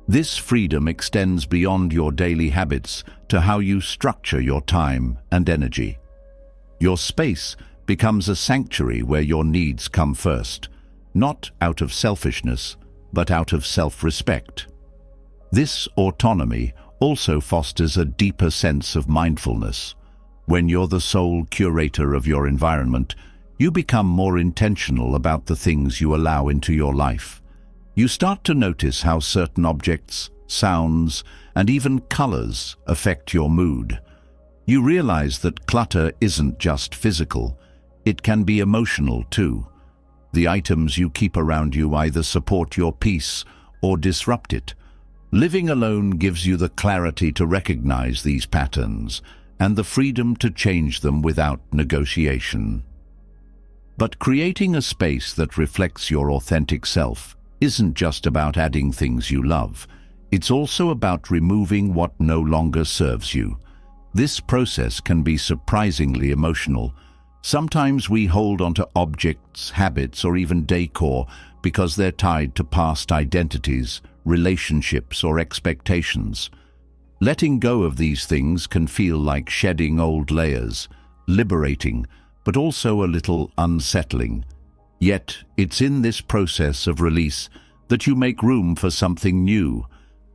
This freedom extends beyond your daily habits to how you structure your time and energy. Your space becomes a sanctuary where your needs come first, not out of selfishness, but out of self-respect. This autonomy also fosters a deeper sense of mindfulness. When you're the sole curator of your environment, you become more intentional about the things you allow into your life. You start to notice how certain objects, sounds, and even colors affect your mood. You realize that clutter isn't just physical, it can be emotional too. The items you keep around you either support your peace or disrupt it. Living alone gives you the clarity to recognize these patterns and the freedom to change them without negotiation. But creating a space that reflects your authentic self isn't just about adding things you love. It's also about removing what no longer serves you. This process can be surprisingly emotional. Sometimes we hold onto objects, habits, or even decor because they're tied to past identities, relationships, or expectations. Letting go of these things can feel like shedding old layers, liberating, but also a little unsettling. Yet, it's in this process of release that you make room for something new,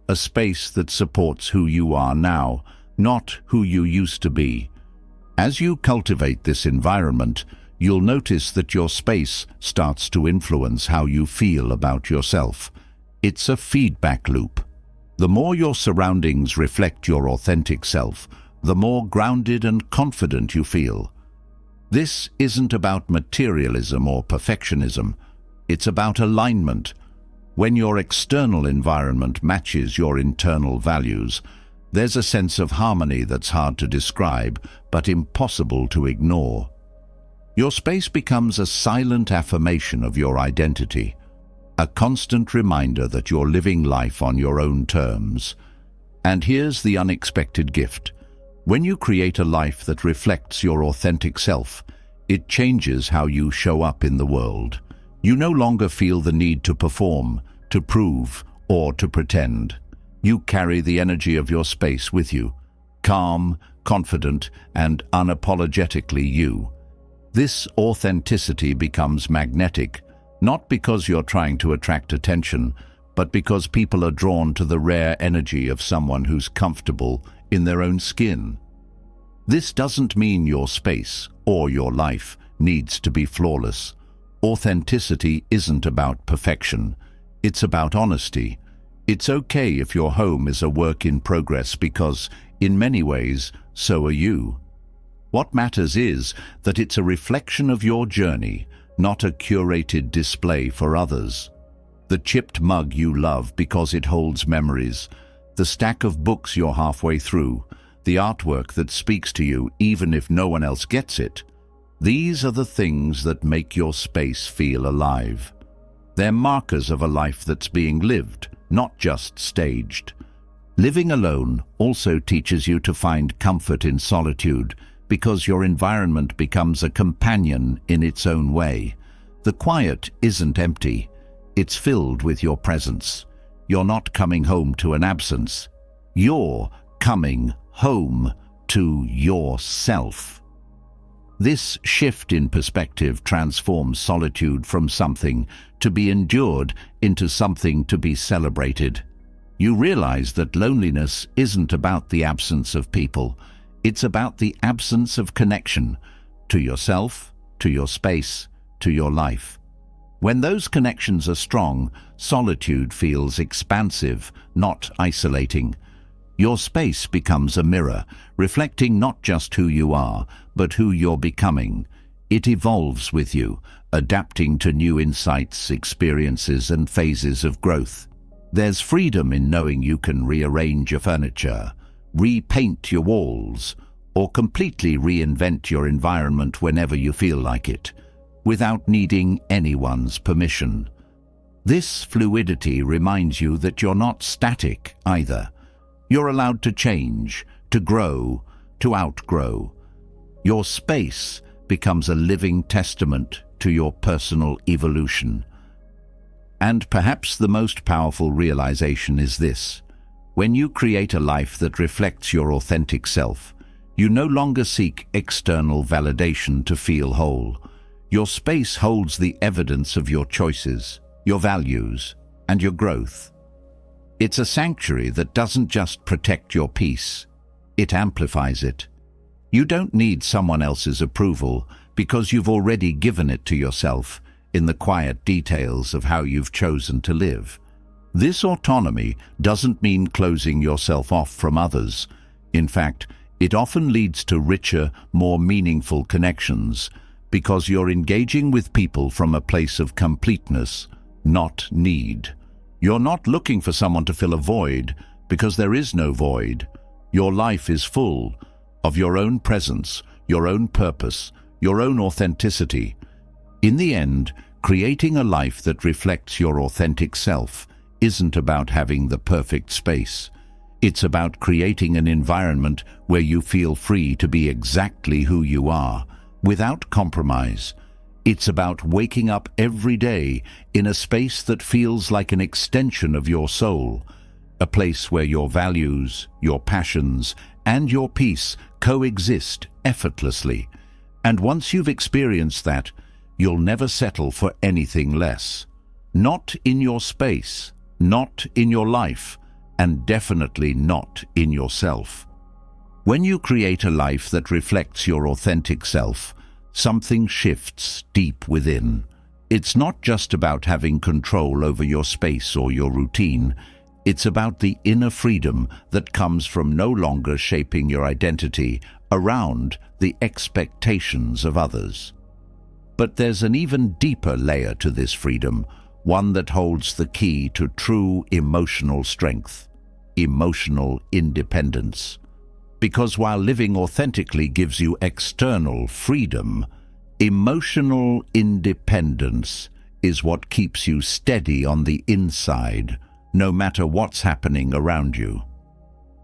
a space that supports who you are now, not who you used to be. As you cultivate this environment, you'll notice that your space starts to influence how you feel about yourself. It's a feedback loop. The more your surroundings reflect your authentic self, the more grounded and confident you feel. This isn't about materialism or perfectionism. It's about alignment. When your external environment matches your internal values, there's a sense of harmony that's hard to describe, but impossible to ignore. Your space becomes a silent affirmation of your identity, a constant reminder that you're living life on your own terms. And here's the unexpected gift. When you create a life that reflects your authentic self, It changes how you show up in the world. You no longer feel the need to perform, to prove, or to pretend. You carry the energy of your space with you, calm, confident, and unapologetically you. This authenticity becomes magnetic, not because you're trying to attract attention, but because people are drawn to the rare energy of someone who's comfortable in their own skin. This doesn't mean your space or your life needs to be flawless. Authenticity isn't about perfection. It's about honesty. It's okay if your home is a work in progress because, in many ways, so are you. What matters is that it's a reflection of your journey, not a curated display for others. The chipped mug you love because it holds memories, the stack of books you're halfway through, the artwork that speaks to you even if no one else gets it. These are the things that make your space feel alive. They're markers of a life that's being lived, not just staged. Living alone also teaches you to find comfort in solitude because your environment becomes a companion in its own way. The quiet isn't empty. It's filled with your presence. You're not coming home to an absence. You're coming home to yourself. This shift in perspective transforms solitude from something to be endured into something to be celebrated. You realize that loneliness isn't about the absence of people. It's about the absence of connection to yourself, to your space, to your life. When those connections are strong, solitude feels expansive, not isolating. Your space becomes a mirror, reflecting not just who you are, but who you're becoming. It evolves with you, adapting to new insights, experiences, and phases of growth. There's freedom in knowing you can rearrange your furniture, repaint your walls, or completely reinvent your environment whenever you feel like it, without needing anyone's permission. This fluidity reminds you that you're not static either. You're allowed to change, to grow, to outgrow. Your space becomes a living testament to your personal evolution. And perhaps the most powerful realization is this: when you create a life that reflects your authentic self, you no longer seek external validation to feel whole. Your space holds the evidence of your choices, your values, and your growth. It's a sanctuary that doesn't just protect your peace, it amplifies it. You don't need someone else's approval because you've already given it to yourself in the quiet details of how you've chosen to live. This autonomy doesn't mean closing yourself off from others. In fact, it often leads to richer, more meaningful connections because you're engaging with people from a place of completeness, not need. You're not looking for someone to fill a void because there is no void. Your life is full of your own presence, your own purpose, your own authenticity. In the end, creating a life that reflects your authentic self isn't about having the perfect space. It's about creating an environment where you feel free to be exactly who you are, without compromise. It's about waking up every day in a space that feels like an extension of your soul, a place where your values, your passions, and your peace coexist effortlessly. And once you've experienced that, you'll never settle for anything less. Not in your space, not in your life, and definitely not in yourself. When you create a life that reflects your authentic self, something shifts deep within. It's not just about having control over your space or your routine. It's about the inner freedom that comes from no longer shaping your identity around the expectations of others. But there's an even deeper layer to this freedom, one that holds the key to true emotional strength, emotional independence. Because while living authentically gives you external freedom, emotional independence is what keeps you steady on the inside, no matter what's happening around you.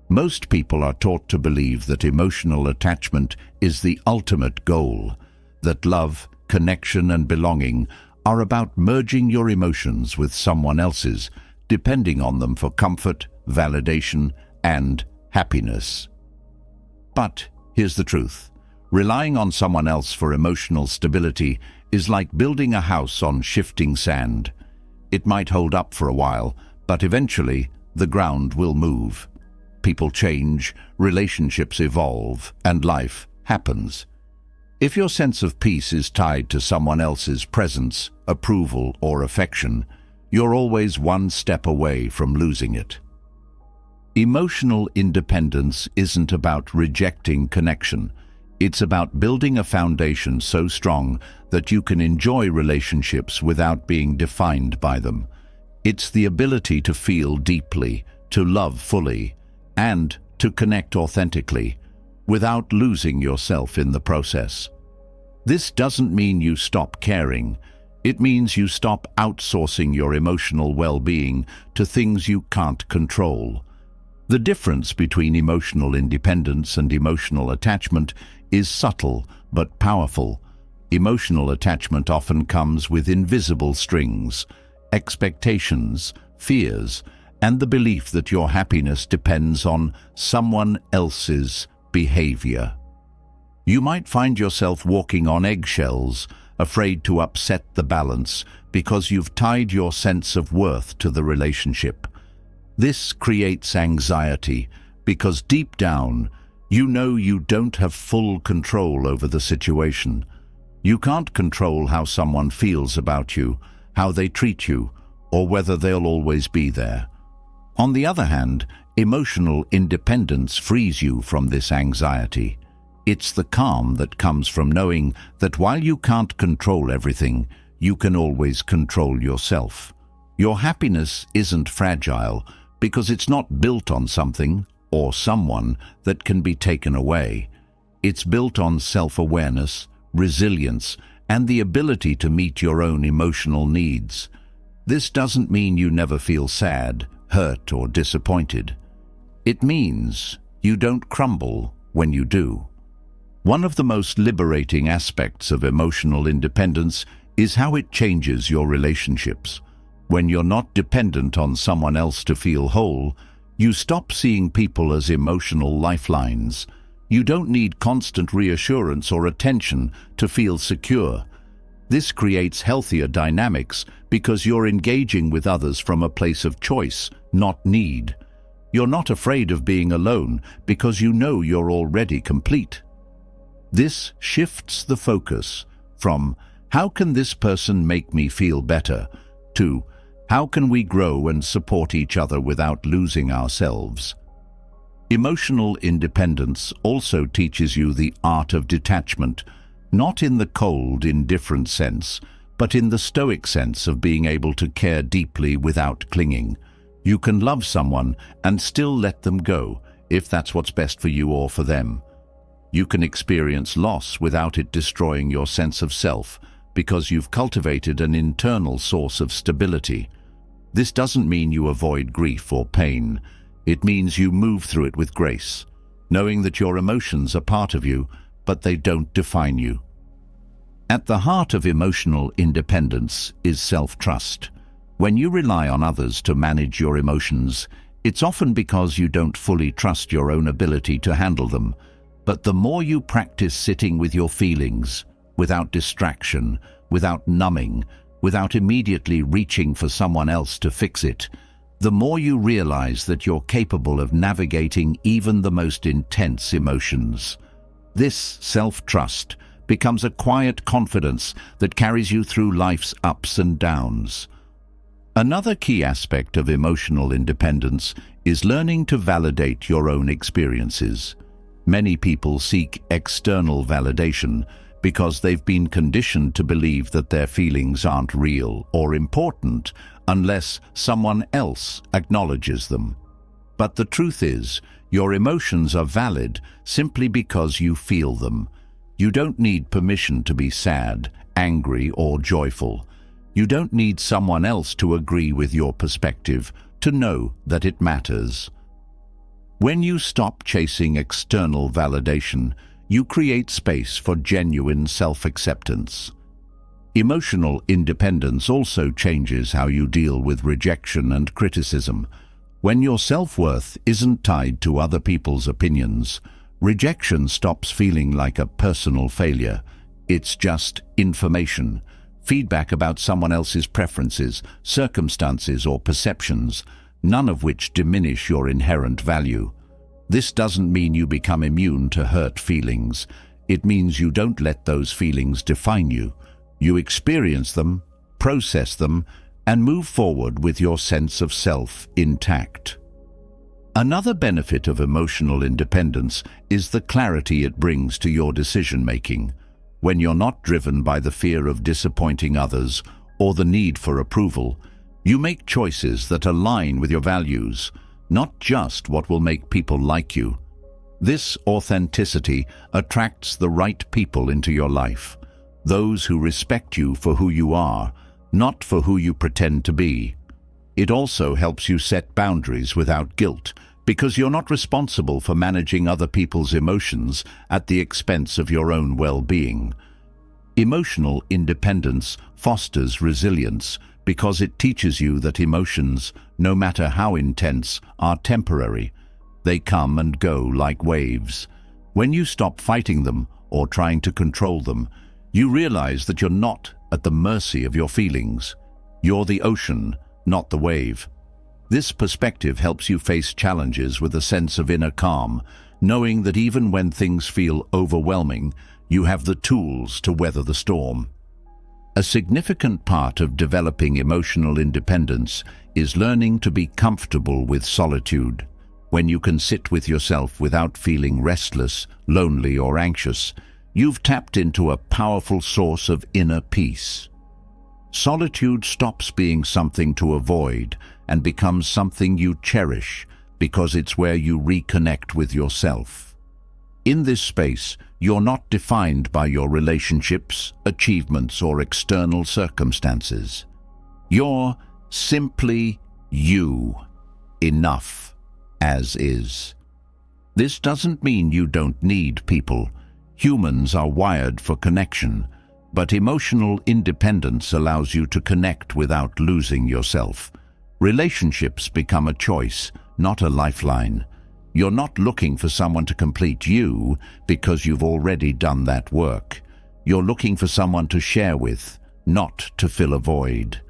Most people are taught to believe that emotional attachment is the ultimate goal. that love, connection, and belonging are about merging your emotions with someone else's, depending on them for comfort, validation, and happiness. But here's the truth. Relying on someone else for emotional stability is like building a house on shifting sand. It might hold up for a while, but eventually the ground will move. People change, relationships evolve, and life happens. If your sense of peace is tied to someone else's presence, approval, or affection, you're always one step away from losing it. Emotional independence isn't about rejecting connection. It's about building a foundation so strong that you can enjoy relationships without being defined by them. It's the ability to feel deeply, to love fully, and to connect authentically, without losing yourself in the process. This doesn't mean you stop caring. It means you stop outsourcing your emotional well-being to things you can't control. The difference between emotional independence and emotional attachment is subtle but powerful. Emotional attachment often comes with invisible strings, expectations, fears, and the belief that your happiness depends on someone else's behavior. You might find yourself walking on eggshells, afraid to upset the balance because you've tied your sense of worth to the relationship. This creates anxiety because deep down, you know you don't have full control over the situation. You can't control how someone feels about you, how they treat you, or whether they'll always be there. On the other hand, emotional independence frees you from this anxiety. It's the calm that comes from knowing that while you can't control everything, you can always control yourself. Your happiness isn't fragile because it's not built on something or someone that can be taken away. It's built on self-awareness, resilience, and the ability to meet your own emotional needs. This doesn't mean you never feel sad, hurt, or disappointed. It means you don't crumble when you do. One of the most liberating aspects of emotional independence is how it changes your relationships. When you're not dependent on someone else to feel whole, you stop seeing people as emotional lifelines. You don't need constant reassurance or attention to feel secure. This creates healthier dynamics because you're engaging with others from a place of choice, not need. You're not afraid of being alone because you know you're already complete. This shifts the focus from "how can this person make me feel better" to "how can we grow and support each other without losing ourselves?" Emotional independence also teaches you the art of detachment, not in the cold, indifferent sense, but in the Stoic sense of being able to care deeply without clinging. You can love someone and still let them go, if that's what's best for you or for them. You can experience loss without it destroying your sense of self, because you've cultivated an internal source of stability. This doesn't mean you avoid grief or pain. It means you move through it with grace, knowing that your emotions are part of you, but they don't define you. At the heart of emotional independence is self-trust. When you rely on others to manage your emotions, it's often because you don't fully trust your own ability to handle them. But the more you practice sitting with your feelings, without distraction, without numbing, without immediately reaching for someone else to fix it, the more you realize that you're capable of navigating even the most intense emotions. This self-trust becomes a quiet confidence that carries you through life's ups and downs. Another key aspect of emotional independence is learning to validate your own experiences. Many people seek external validation because they've been conditioned to believe that their feelings aren't real or important unless someone else acknowledges them. But the truth is, your emotions are valid simply because you feel them. You don't need permission to be sad, angry, or joyful. You don't need someone else to agree with your perspective to know that it matters. When you stop chasing external validation, you create space for genuine self-acceptance. Emotional independence also changes how you deal with rejection and criticism. When your self-worth isn't tied to other people's opinions, rejection stops feeling like a personal failure. It's just information, feedback about someone else's preferences, circumstances, or perceptions, none of which diminish your inherent value. This doesn't mean you become immune to hurt feelings. It means you don't let those feelings define you. You experience them, process them, and move forward with your sense of self intact. Another benefit of emotional independence is the clarity it brings to your decision-making. When you're not driven by the fear of disappointing others or the need for approval, you make choices that align with your values, not just what will make people like you. This authenticity attracts the right people into your life, those who respect you for who you are, not for who you pretend to be. It also helps you set boundaries without guilt, because you're not responsible for managing other people's emotions at the expense of your own well-being. Emotional independence fosters resilience because it teaches you that emotions, no matter how intense, are temporary. They come and go like waves. When you stop fighting them or trying to control them, you realize that you're not at the mercy of your feelings. You're the ocean, not the wave. This perspective helps you face challenges with a sense of inner calm, knowing that even when things feel overwhelming, you have the tools to weather the storm. A significant part of developing emotional independence is learning to be comfortable with solitude. When you can sit with yourself without feeling restless, lonely, or anxious, you've tapped into a powerful source of inner peace. Solitude stops being something to avoid and becomes something you cherish because it's where you reconnect with yourself. In this space, you're not defined by your relationships, achievements, or external circumstances. You're simply you, enough as is. This doesn't mean you don't need people. Humans are wired for connection, but emotional independence allows you to connect without losing yourself. Relationships become a choice, not a lifeline. You're not looking for someone to complete you because you've already done that work. You're looking for someone to share with, not to fill a void.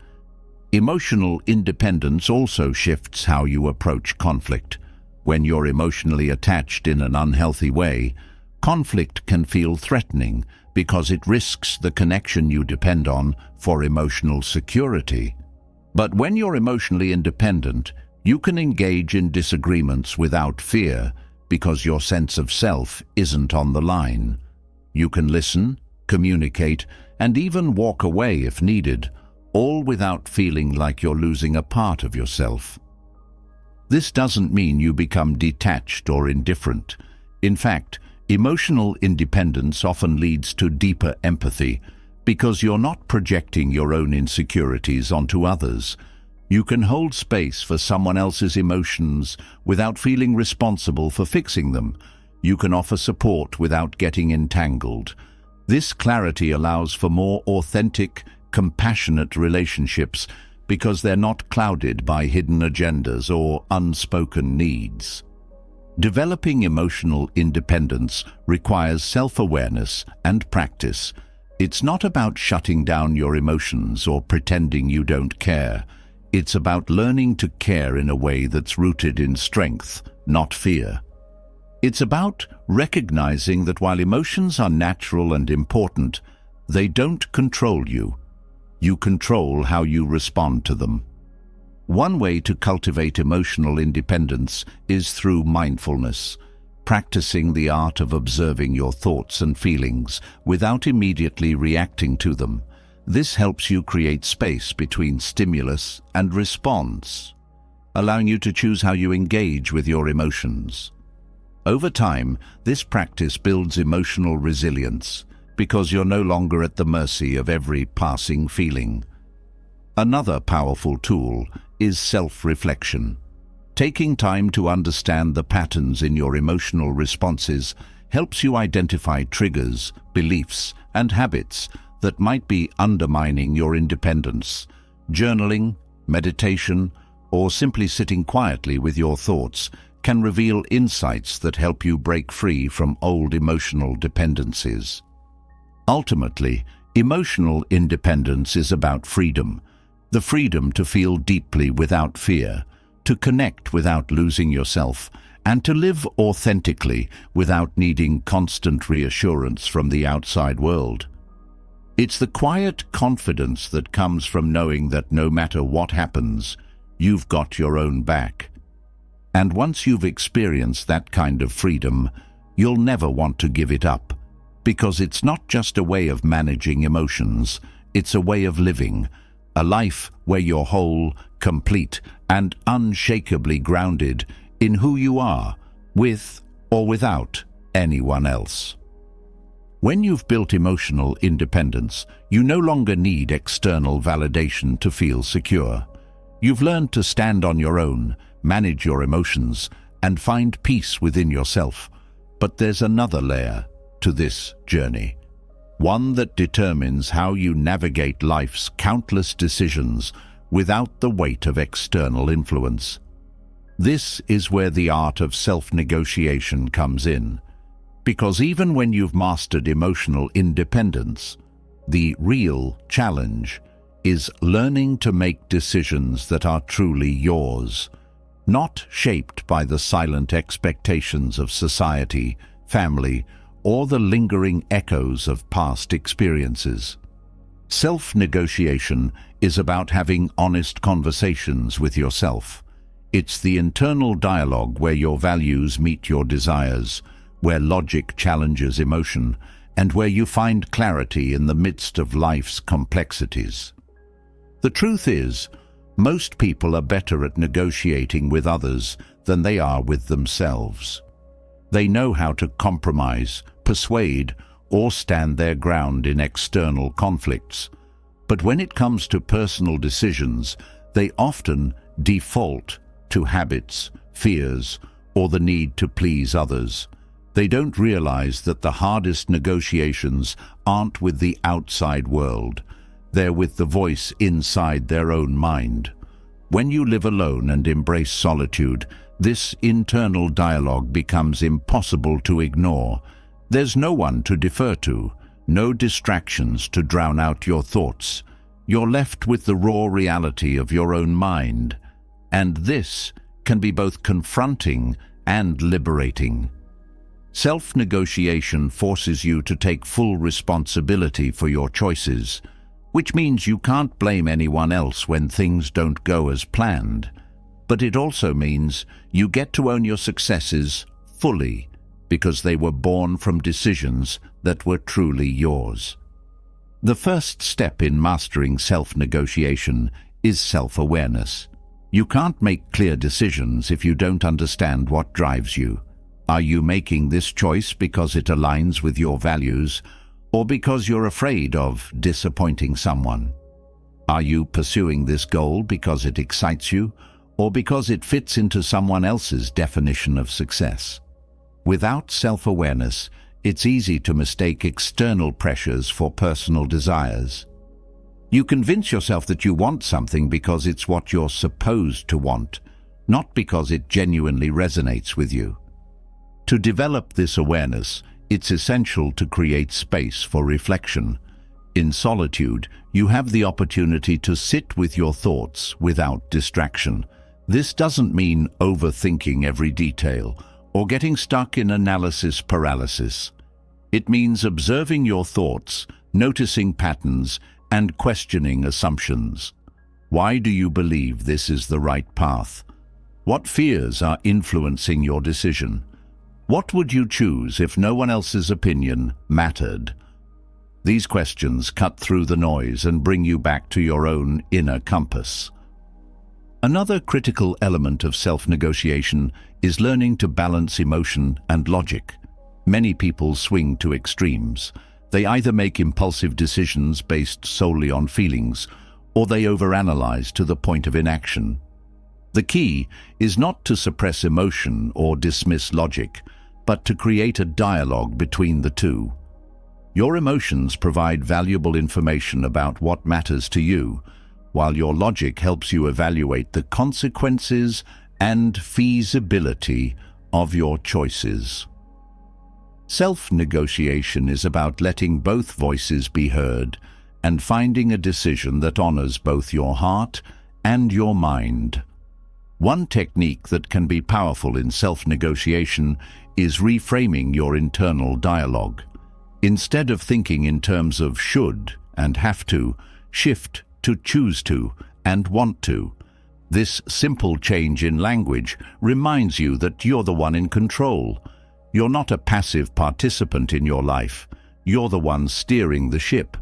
Emotional independence also shifts how you approach conflict. When you're emotionally attached in an unhealthy way, conflict can feel threatening because it risks the connection you depend on for emotional security. But when you're emotionally independent, you can engage in disagreements without fear because your sense of self isn't on the line. You can listen, communicate, and even walk away if needed, all without feeling like you're losing a part of yourself. This doesn't mean you become detached or indifferent. In fact, emotional independence often leads to deeper empathy because you're not projecting your own insecurities onto others. You can hold space for someone else's emotions without feeling responsible for fixing them. You can offer support without getting entangled. This clarity allows for more authentic, compassionate relationships because they're not clouded by hidden agendas or unspoken needs. Developing emotional independence requires self-awareness and practice. It's not about shutting down your emotions or pretending you don't care. It's about learning to care in a way that's rooted in strength, not fear. It's about recognizing that while emotions are natural and important, they don't control you. You control how you respond to them. One way to cultivate emotional independence is through mindfulness, practicing the art of observing your thoughts and feelings without immediately reacting to them. This helps you create space between stimulus and response, allowing you to choose how you engage with your emotions. Over time, this practice builds emotional resilience because you're no longer at the mercy of every passing feeling. Another powerful tool is self-reflection. Taking time to understand the patterns in your emotional responses helps you identify triggers, beliefs, and habits that might be undermining your independence. Journaling, meditation, or simply sitting quietly with your thoughts can reveal insights that help you break free from old emotional dependencies. Ultimately, emotional independence is about freedom. The freedom to feel deeply without fear, to connect without losing yourself, and to live authentically without needing constant reassurance from the outside world. It's the quiet confidence that comes from knowing that no matter what happens, you've got your own back. And once you've experienced that kind of freedom, you'll never want to give it up, because it's not just a way of managing emotions, it's a way of living, a life where you're whole, complete, and unshakably grounded in who you are, with or without anyone else. When you've built emotional independence, you no longer need external validation to feel secure. You've learned to stand on your own, manage your emotions, and find peace within yourself. But there's another layer to this journey, one that determines how you navigate life's countless decisions without the weight of external influence. This is where the art of self-negotiation comes in, because even when you've mastered emotional independence, the real challenge is learning to make decisions that are truly yours, not shaped by the silent expectations of society, family, or the lingering echoes of past experiences. Self-negotiation is about having honest conversations with yourself. It's the internal dialogue where your values meet your desires, where logic challenges emotion, and where you find clarity in the midst of life's complexities. The truth is, most people are better at negotiating with others than they are with themselves. They know how to compromise, persuade, or stand their ground in external conflicts. But when it comes to personal decisions, they often default to habits, fears, or the need to please others. They don't realize that the hardest negotiations aren't with the outside world. They're with the voice inside their own mind. When you live alone and embrace solitude, this internal dialogue becomes impossible to ignore. There's no one to defer to, no distractions to drown out your thoughts. You're left with the raw reality of your own mind. And this can be both confronting and liberating. Self-negotiation forces you to take full responsibility for your choices, which means you can't blame anyone else when things don't go as planned. But it also means you get to own your successes fully, because they were born from decisions that were truly yours. The first step in mastering self-negotiation is self-awareness. You can't make clear decisions if you don't understand what drives you. Are you making this choice because it aligns with your values, or because you're afraid of disappointing someone? Are you pursuing this goal because it excites you, or because it fits into someone else's definition of success? Without self-awareness, it's easy to mistake external pressures for personal desires. You convince yourself that you want something because it's what you're supposed to want, not because it genuinely resonates with you. To develop this awareness, it's essential to create space for reflection. In solitude, you have the opportunity to sit with your thoughts without distraction. This doesn't mean overthinking every detail or getting stuck in analysis paralysis. It means observing your thoughts, noticing patterns, and questioning assumptions. Why do you believe this is the right path? What fears are influencing your decision? What would you choose if no one else's opinion mattered? These questions cut through the noise and bring you back to your own inner compass. Another critical element of self-negotiation is learning to balance emotion and logic. Many people swing to extremes. They either make impulsive decisions based solely on feelings, or they overanalyze to the point of inaction. The key is not to suppress emotion or dismiss logic, but to create a dialogue between the two. Your emotions provide valuable information about what matters to you, while your logic helps you evaluate the consequences and feasibility of your choices. Self-negotiation is about letting both voices be heard and finding a decision that honors both your heart and your mind. One technique that can be powerful in self-negotiation is reframing your internal dialogue. Instead of thinking in terms of should and have to, shift to choose to and want to. This simple change in language reminds you that you're the one in control. You're not a passive participant in your life. You're the one steering the ship.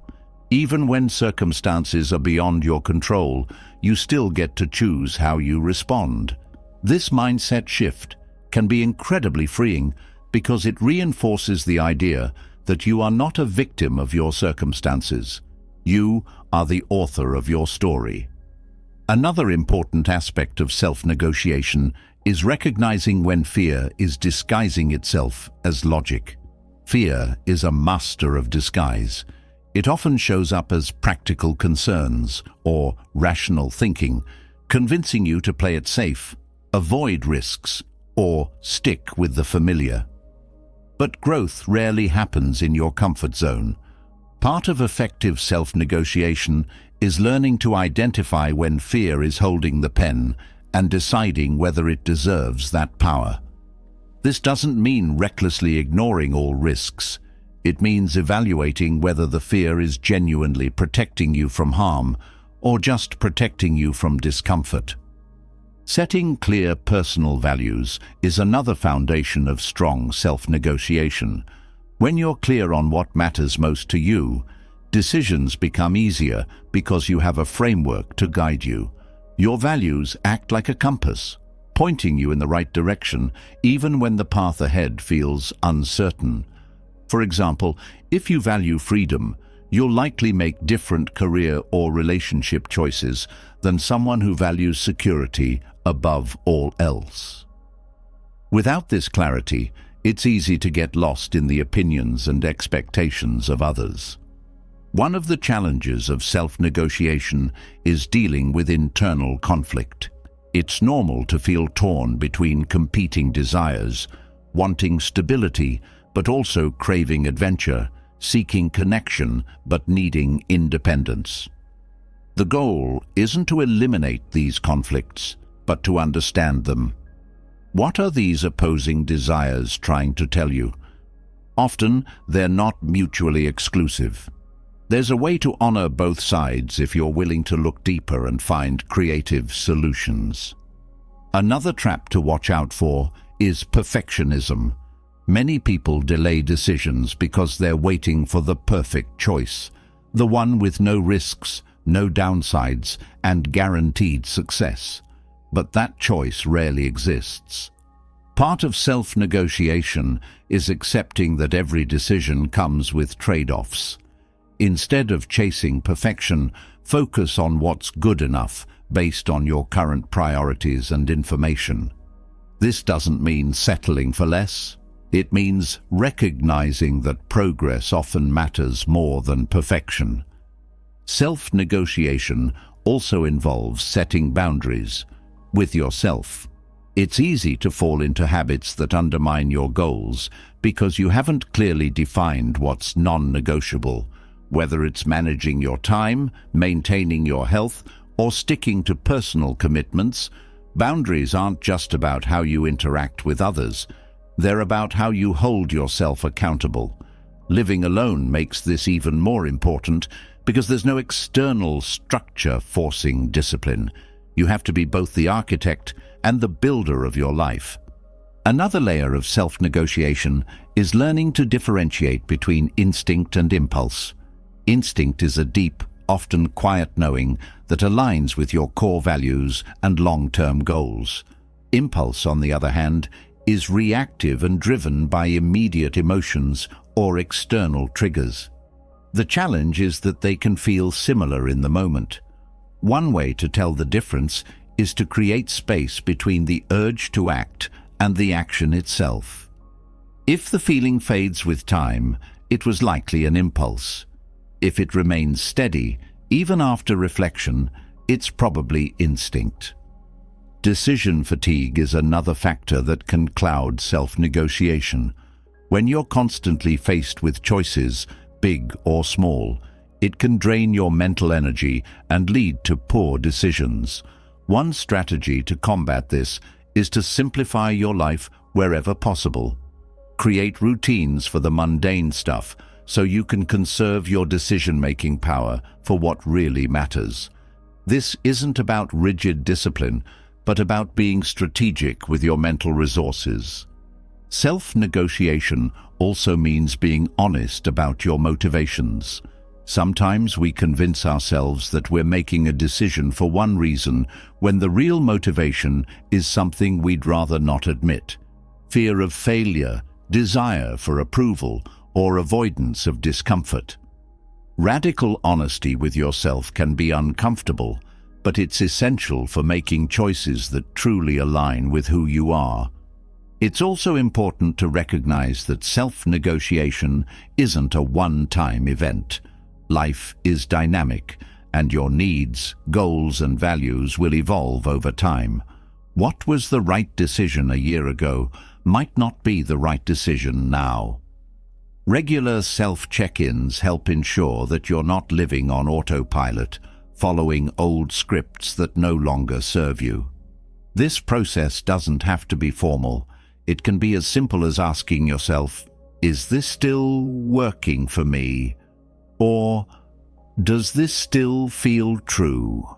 Even when circumstances are beyond your control, you still get to choose how you respond. This mindset shift can be incredibly freeing because it reinforces the idea that you are not a victim of your circumstances. You are the author of your story. Another important aspect of self-negotiation is recognizing when fear is disguising itself as logic. Fear is a master of disguise. It often shows up as practical concerns or rational thinking, convincing you to play it safe, avoid risks, or stick with the familiar. But growth rarely happens in your comfort zone. Part of effective self-negotiation is learning to identify when fear is holding the pen and deciding whether it deserves that power. This doesn't mean recklessly ignoring all risks. It means evaluating whether the fear is genuinely protecting you from harm or just protecting you from discomfort. Setting clear personal values is another foundation of strong self-negotiation. When you're clear on what matters most to you, decisions become easier because you have a framework to guide you. Your values act like a compass, pointing you in the right direction even when the path ahead feels uncertain. For example, if you value freedom, you'll likely make different career or relationship choices than someone who values security above all else. Without this clarity, it's easy to get lost in the opinions and expectations of others. One of the challenges of self-negotiation is dealing with internal conflict. It's normal to feel torn between competing desires, wanting stability but also craving adventure, seeking connection but needing independence. The goal isn't to eliminate these conflicts, but to understand them. What are these opposing desires trying to tell you? Often, they're not mutually exclusive. There's a way to honor both sides if you're willing to look deeper and find creative solutions. Another trap to watch out for is perfectionism. Many people delay decisions because they're waiting for the perfect choice, the one with no risks, no downsides, and guaranteed success. But that choice rarely exists. Part of self-negotiation is accepting that every decision comes with trade-offs. Instead of chasing perfection, focus on what's good enough based on your current priorities and information. This doesn't mean settling for less. It means recognizing that progress often matters more than perfection. Self-negotiation also involves setting boundaries with yourself. It's easy to fall into habits that undermine your goals because you haven't clearly defined what's non-negotiable, whether it's managing your time, maintaining your health, or sticking to personal commitments. Boundaries aren't just about how you interact with others. They're about how you hold yourself accountable. Living alone makes this even more important because there's no external structure forcing discipline. You have to be both the architect and the builder of your life. Another layer of self-negotiation is learning to differentiate between instinct and impulse. Instinct is a deep, often quiet knowing that aligns with your core values and long-term goals. Impulse, on the other hand, is reactive and driven by immediate emotions or external triggers. The challenge is that they can feel similar in the moment. One way to tell the difference is to create space between the urge to act and the action itself. If the feeling fades with time, it was likely an impulse. If it remains steady, even after reflection, it's probably instinct. Decision fatigue is another factor that can cloud self-negotiation. When you're constantly faced with choices, big or small, it can drain your mental energy and lead to poor decisions. One strategy to combat this is to simplify your life wherever possible. Create routines for the mundane stuff so you can conserve your decision-making power for what really matters. This isn't about rigid discipline, but about being strategic with your mental resources. Self-negotiation also means being honest about your motivations. Sometimes we convince ourselves that we're making a decision for one reason when the real motivation is something we'd rather not admit. Fear of failure, desire for approval, or avoidance of discomfort. Radical honesty with yourself can be uncomfortable, but it's essential for making choices that truly align with who you are. It's also important to recognize that self-negotiation isn't a one-time event. Life is dynamic, and your needs, goals, and values will evolve over time. What was the right decision a year ago might not be the right decision now. Regular self-check-ins help ensure that you're not living on autopilot, following old scripts that no longer serve you. This process doesn't have to be formal. It can be as simple as asking yourself, is this still working for me? Or, does this still feel true?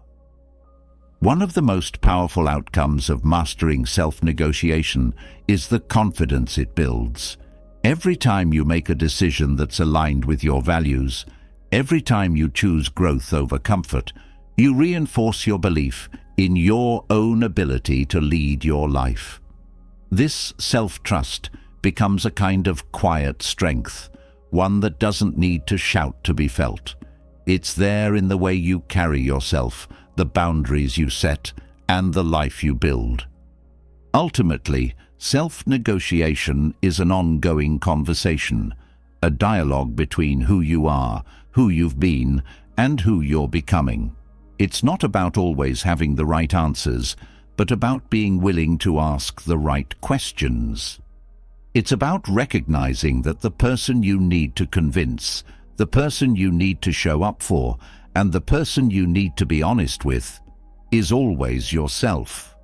One of the most powerful outcomes of mastering self-negotiation is the confidence it builds. Every time you make a decision that's aligned with your values, every time you choose growth over comfort, you reinforce your belief in your own ability to lead your life. This self-trust becomes a kind of quiet strength, one that doesn't need to shout to be felt. It's there in the way you carry yourself, the boundaries you set, and the life you build. Ultimately, self-negotiation is an ongoing conversation, a dialogue between who you are, who you've been, and who you're becoming. It's not about always having the right answers, but about being willing to ask the right questions. It's about recognizing that the person you need to convince, the person you need to show up for, and the person you need to be honest with is always yourself.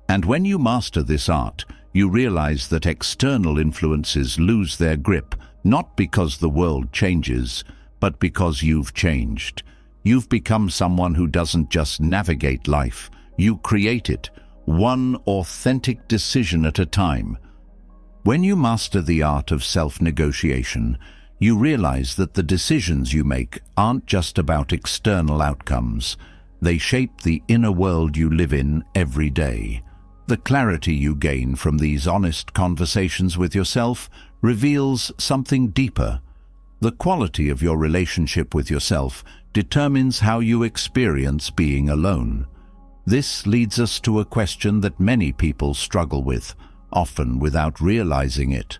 And when you master this art, you realize that external influences lose their grip, not because the world changes, but because you've changed. You've become someone who doesn't just navigate life, you create it, one authentic decision at a time. When you master the art of self-negotiation, you realize that the decisions you make aren't just about external outcomes. They shape the inner world you live in every day. The clarity you gain from these honest conversations with yourself reveals something deeper. The quality of your relationship with yourself determines how you experience being alone. This leads us to a question that many people struggle with, often without realizing it.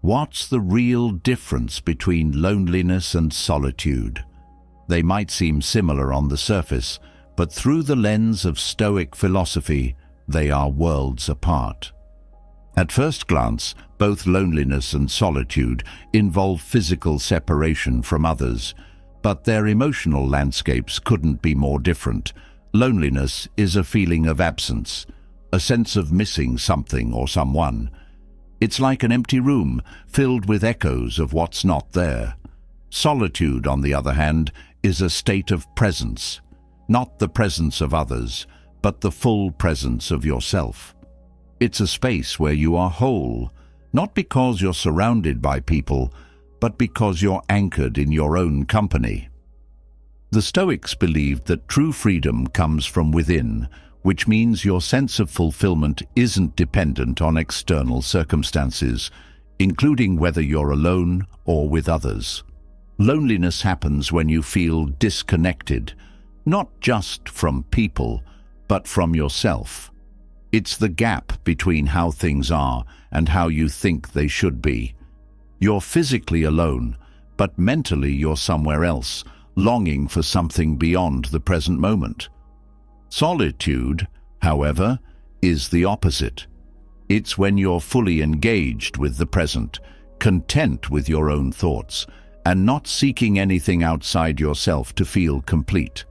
What's the real difference between loneliness and solitude? They might seem similar on the surface, but through the lens of Stoic philosophy, they are worlds apart. At first glance, both loneliness and solitude involve physical separation from others, but their emotional landscapes couldn't be more different. Loneliness is a feeling of absence, a sense of missing something or someone. It's like an empty room filled with echoes of what's not there. Solitude, on the other hand, is a state of presence, not the presence of others, but the full presence of yourself. It's a space where you are whole, not because you're surrounded by people, but because you're anchored in your own company. The Stoics believed that true freedom comes from within, which means your sense of fulfillment isn't dependent on external circumstances, including whether you're alone or with others. Loneliness happens when you feel disconnected, not just from people, but from yourself. It's the gap between how things are and how you think they should be. You're physically alone, but mentally you're somewhere else, longing for something beyond the present moment. Solitude, however, is the opposite. It's when you're fully engaged with the present, content with your own thoughts, and not seeking anything outside yourself to feel complete.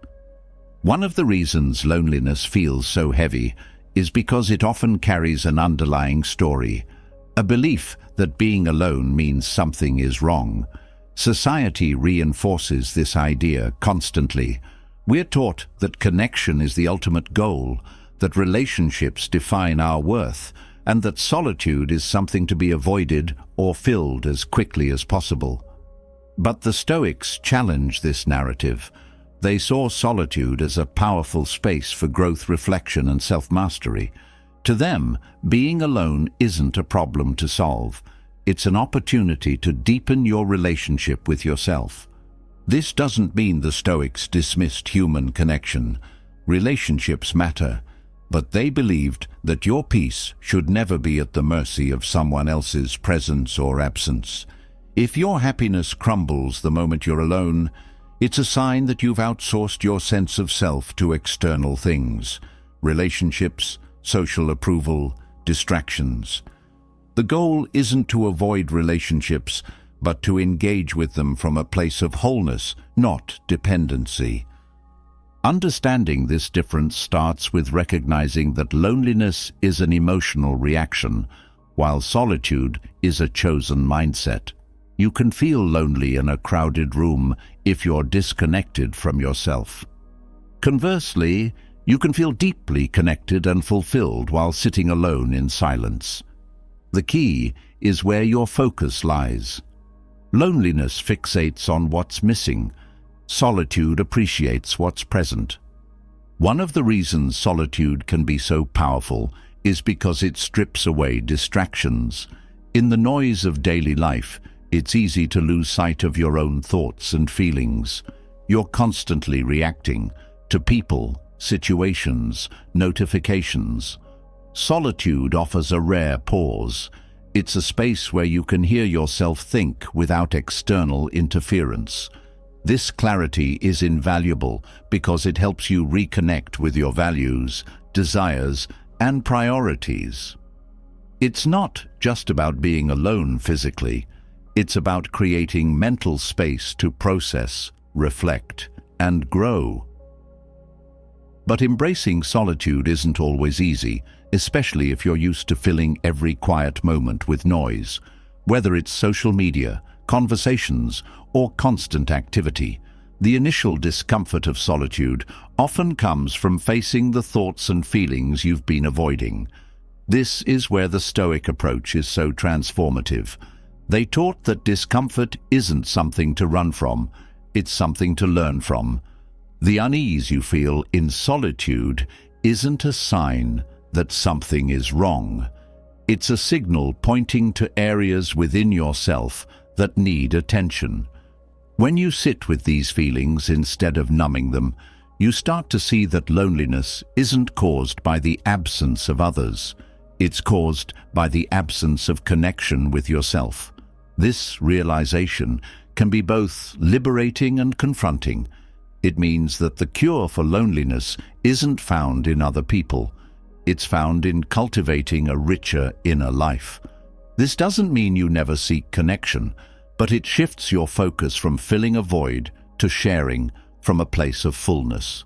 One of the reasons loneliness feels so heavy is because it often carries an underlying story, a belief that being alone means something is wrong. Society reinforces this idea constantly. We're taught that connection is the ultimate goal, that relationships define our worth, and that solitude is something to be avoided or filled as quickly as possible. But the Stoics challenged this narrative. They saw solitude as a powerful space for growth, reflection, and self-mastery. To them, being alone isn't a problem to solve. It's an opportunity to deepen your relationship with yourself. This doesn't mean the Stoics dismissed human connection. Relationships matter, but they believed that your peace should never be at the mercy of someone else's presence or absence. If your happiness crumbles the moment you're alone, it's a sign that you've outsourced your sense of self to external things, relationships, social approval, distractions. The goal isn't to avoid relationships, but to engage with them from a place of wholeness, not dependency. Understanding this difference starts with recognizing that loneliness is an emotional reaction, while solitude is a chosen mindset. You can feel lonely in a crowded room if you're disconnected from yourself. Conversely, you can feel deeply connected and fulfilled while sitting alone in silence. The key is where your focus lies. Loneliness fixates on what's missing. Solitude appreciates what's present. One of the reasons solitude can be so powerful is because it strips away distractions. In the noise of daily life, it's easy to lose sight of your own thoughts and feelings. You're constantly reacting to people, situations, notifications. Solitude offers a rare pause. It's a space where you can hear yourself think without external interference. This clarity is invaluable because it helps you reconnect with your values, desires, and priorities. It's not just about being alone physically. It's about creating mental space to process, reflect, and grow. But embracing solitude isn't always easy, especially if you're used to filling every quiet moment with noise. Whether it's social media, conversations, or constant activity, the initial discomfort of solitude often comes from facing the thoughts and feelings you've been avoiding. This is where the Stoic approach is so transformative. They taught that discomfort isn't something to run from, it's something to learn from. The unease you feel in solitude isn't a sign that something is wrong. It's a signal pointing to areas within yourself that need attention. When you sit with these feelings instead of numbing them, you start to see that loneliness isn't caused by the absence of others. It's caused by the absence of connection with yourself. This realization can be both liberating and confronting. It means that the cure for loneliness isn't found in other people. It's found in cultivating a richer inner life. This doesn't mean you never seek connection, but it shifts your focus from filling a void to sharing from a place of fullness.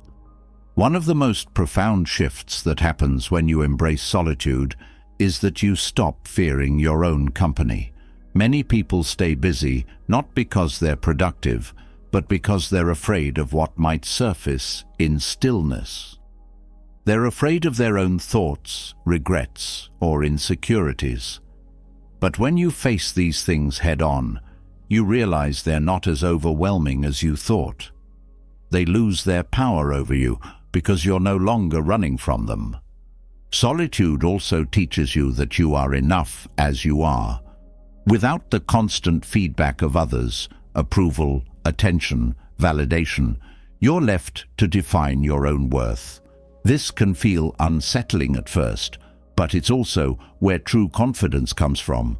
One of the most profound shifts that happens when you embrace solitude is that you stop fearing your own company. Many people stay busy not because they're productive, but because they're afraid of what might surface in stillness. They're afraid of their own thoughts, regrets, or insecurities. But when you face these things head-on, you realize they're not as overwhelming as you thought. They lose their power over you because you're no longer running from them. Solitude also teaches you that you are enough as you are. Without the constant feedback of others, approval, attention, validation, you're left to define your own worth. This can feel unsettling at first, But it's also where true confidence comes from.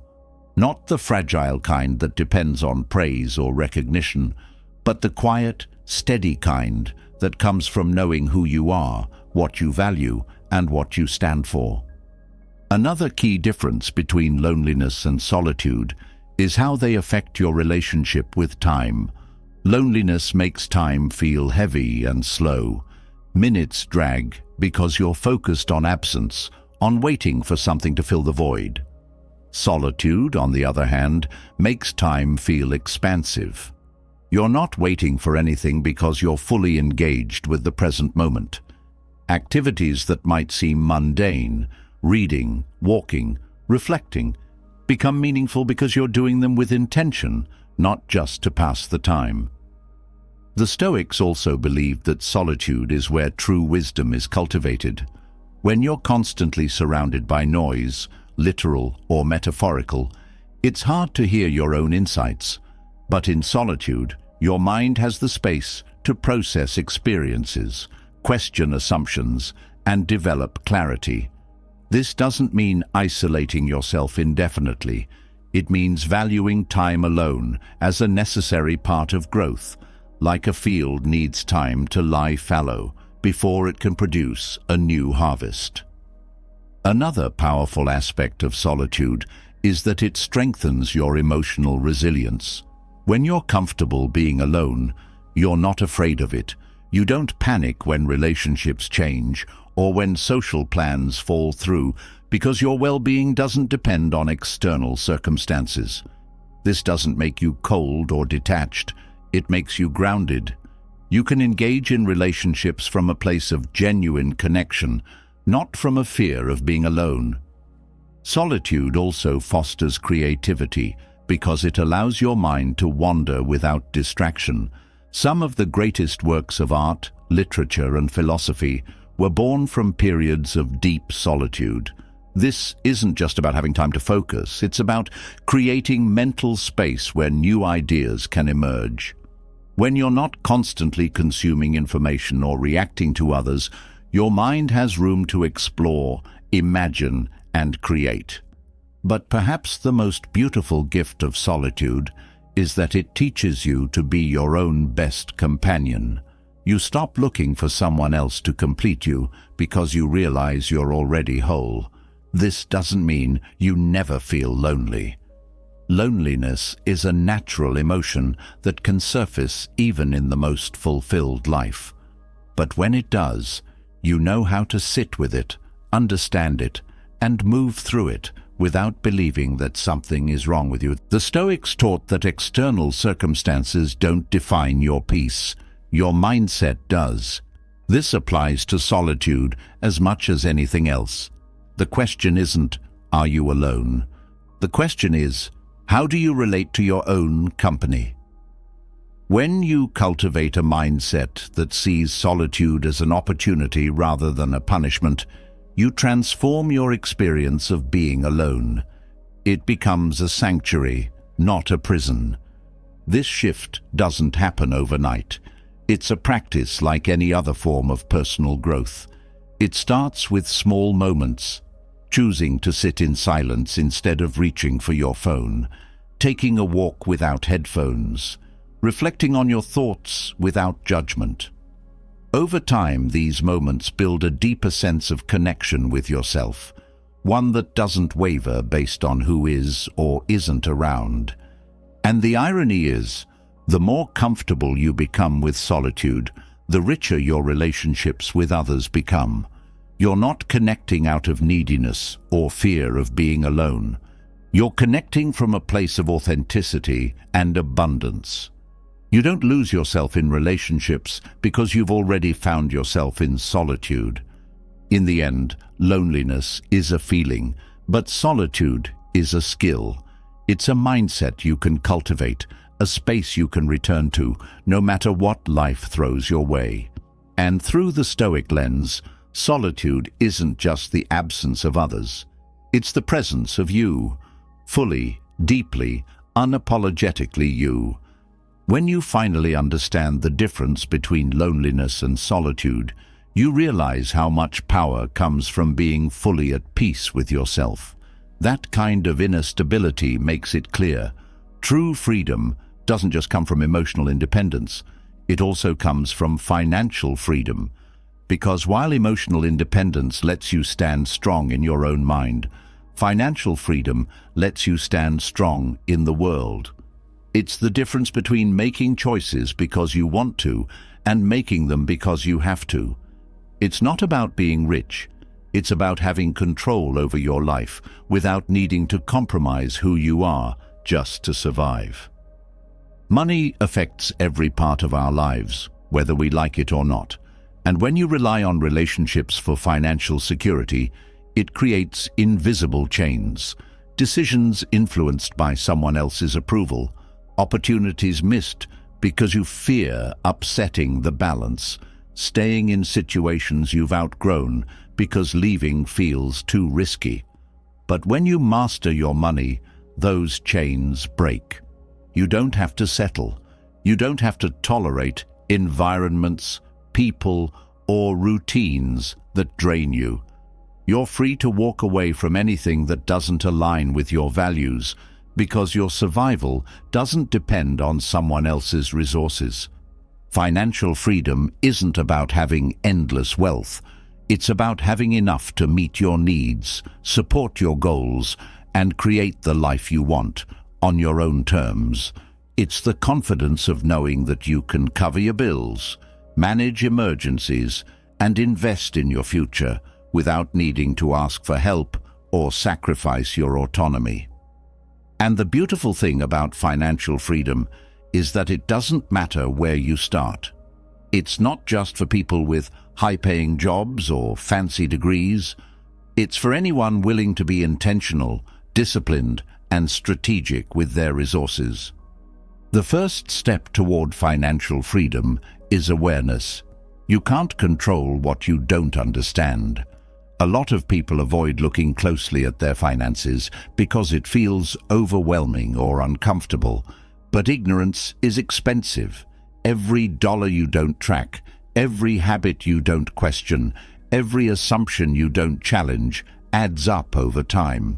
Not the fragile kind that depends on praise or recognition, but the quiet, steady kind that comes from knowing who you are, what you value, and what you stand for. Another key difference between loneliness and solitude is how they affect your relationship with time. Loneliness makes time feel heavy and slow. Minutes drag because you're focused on absence, on waiting for something to fill the void. Solitude, on the other hand, makes time feel expansive. You're not waiting for anything because you're fully engaged with the present moment. Activities that might seem mundane, reading, walking, reflecting, become meaningful because you're doing them with intention, not just to pass the time. The Stoics also believed that solitude is where true wisdom is cultivated. When you're constantly surrounded by noise, literal or metaphorical, it's hard to hear your own insights. But in solitude, your mind has the space to process experiences, question assumptions, and develop clarity. This doesn't mean isolating yourself indefinitely. It means valuing time alone as a necessary part of growth, like a field needs time to lie fallow before it can produce a new harvest. Another powerful aspect of solitude is that it strengthens your emotional resilience. When you're comfortable being alone, you're not afraid of it. You don't panic when relationships change or when social plans fall through because your well-being doesn't depend on external circumstances. This doesn't make you cold or detached. It makes you grounded. You can engage in relationships from a place of genuine connection, not from a fear of being alone. Solitude also fosters creativity because it allows your mind to wander without distraction. Some of the greatest works of art, literature, and philosophy were born from periods of deep solitude. This isn't just about having time to focus, it's about creating mental space where new ideas can emerge. When you're not constantly consuming information or reacting to others, your mind has room to explore, imagine, and create. But perhaps the most beautiful gift of solitude is that it teaches you to be your own best companion. You stop looking for someone else to complete you because you realize you're already whole. This doesn't mean you never feel lonely. Loneliness is a natural emotion that can surface even in the most fulfilled life. But when it does, you know how to sit with it, understand it, and move through it without believing that something is wrong with you. The Stoics taught that external circumstances don't define your peace. Your mindset does. This applies to solitude as much as anything else. The question isn't, are you alone? The question is, how do you relate to your own company? When you cultivate a mindset that sees solitude as an opportunity rather than a punishment, you transform your experience of being alone. It becomes a sanctuary, not a prison. This shift doesn't happen overnight. It's a practice like any other form of personal growth. It starts with small moments, choosing to sit in silence instead of reaching for your phone, taking a walk without headphones, reflecting on your thoughts without judgment. Over time, these moments build a deeper sense of connection with yourself, one that doesn't waver based on who is or isn't around. And the irony is, the more comfortable you become with solitude, the richer your relationships with others become. You're not connecting out of neediness or fear of being alone. You're connecting from a place of authenticity and abundance. You don't lose yourself in relationships because you've already found yourself in solitude. In the end, loneliness is a feeling, but solitude is a skill. It's a mindset you can cultivate, a space you can return to, no matter what life throws your way. And through the Stoic lens, solitude isn't just the absence of others. It's the presence of you, fully, deeply, unapologetically you. When you finally understand the difference between loneliness and solitude, You realize how much power comes from being fully at peace with yourself. That kind of inner stability makes it clear. True freedom doesn't just come from emotional independence, it also comes from financial freedom. Because while emotional independence lets you stand strong in your own mind, financial freedom lets you stand strong in the world. It's the difference between making choices because you want to and making them because you have to. It's not about being rich. It's about having control over your life without needing to compromise who you are just to survive. Money affects every part of our lives, whether we like it or not. And when you rely on relationships for financial security, it creates invisible chains. Decisions influenced by someone else's approval, opportunities missed because you fear upsetting the balance, staying in situations you've outgrown because leaving feels too risky. But when you master your money, those chains break. You don't have to settle. You don't have to tolerate environments, people, or routines that drain you. You're free to walk away from anything that doesn't align with your values, because your survival doesn't depend on someone else's resources. Financial freedom isn't about having endless wealth. It's about having enough to meet your needs, support your goals, and create the life you want on your own terms. It's the confidence of knowing that you can cover your bills, manage emergencies, and invest in your future without needing to ask for help or sacrifice your autonomy. And the beautiful thing about financial freedom is that it doesn't matter where you start. It's not just for people with high-paying jobs or fancy degrees. It's for anyone willing to be intentional, disciplined, and strategic with their resources. The first step toward financial freedom is awareness. You can't control what you don't understand. A lot of people avoid looking closely at their finances because it feels overwhelming or uncomfortable. But ignorance is expensive. Every dollar you don't track, every habit you don't question, every assumption you don't challenge adds up over time.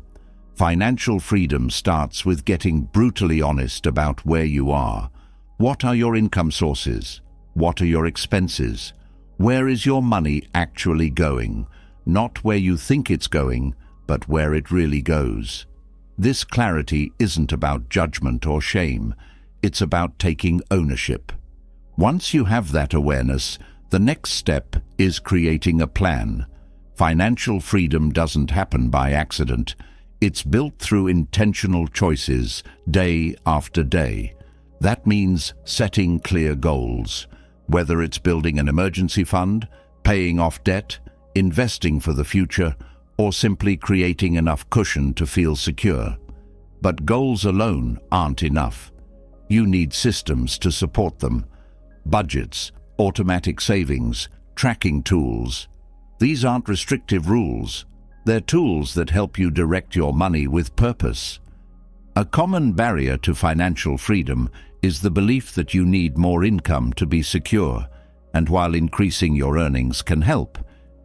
Financial freedom starts with getting brutally honest about where you are. What are your income sources? What are your expenses? Where is your money actually going? Not where you think it's going, but where it really goes. This clarity isn't about judgment or shame. It's about taking ownership. Once you have that awareness, the next step is creating a plan. Financial freedom doesn't happen by accident. It's built through intentional choices, day after day. That means setting clear goals, whether it's building an emergency fund, paying off debt, investing for the future, or simply creating enough cushion to feel secure. But goals alone aren't enough. You need systems to support them. Budgets, automatic savings, tracking tools. These aren't restrictive rules. They're tools that help you direct your money with purpose. A common barrier to financial freedom is the belief that you need more income to be secure, and while increasing your earnings can help,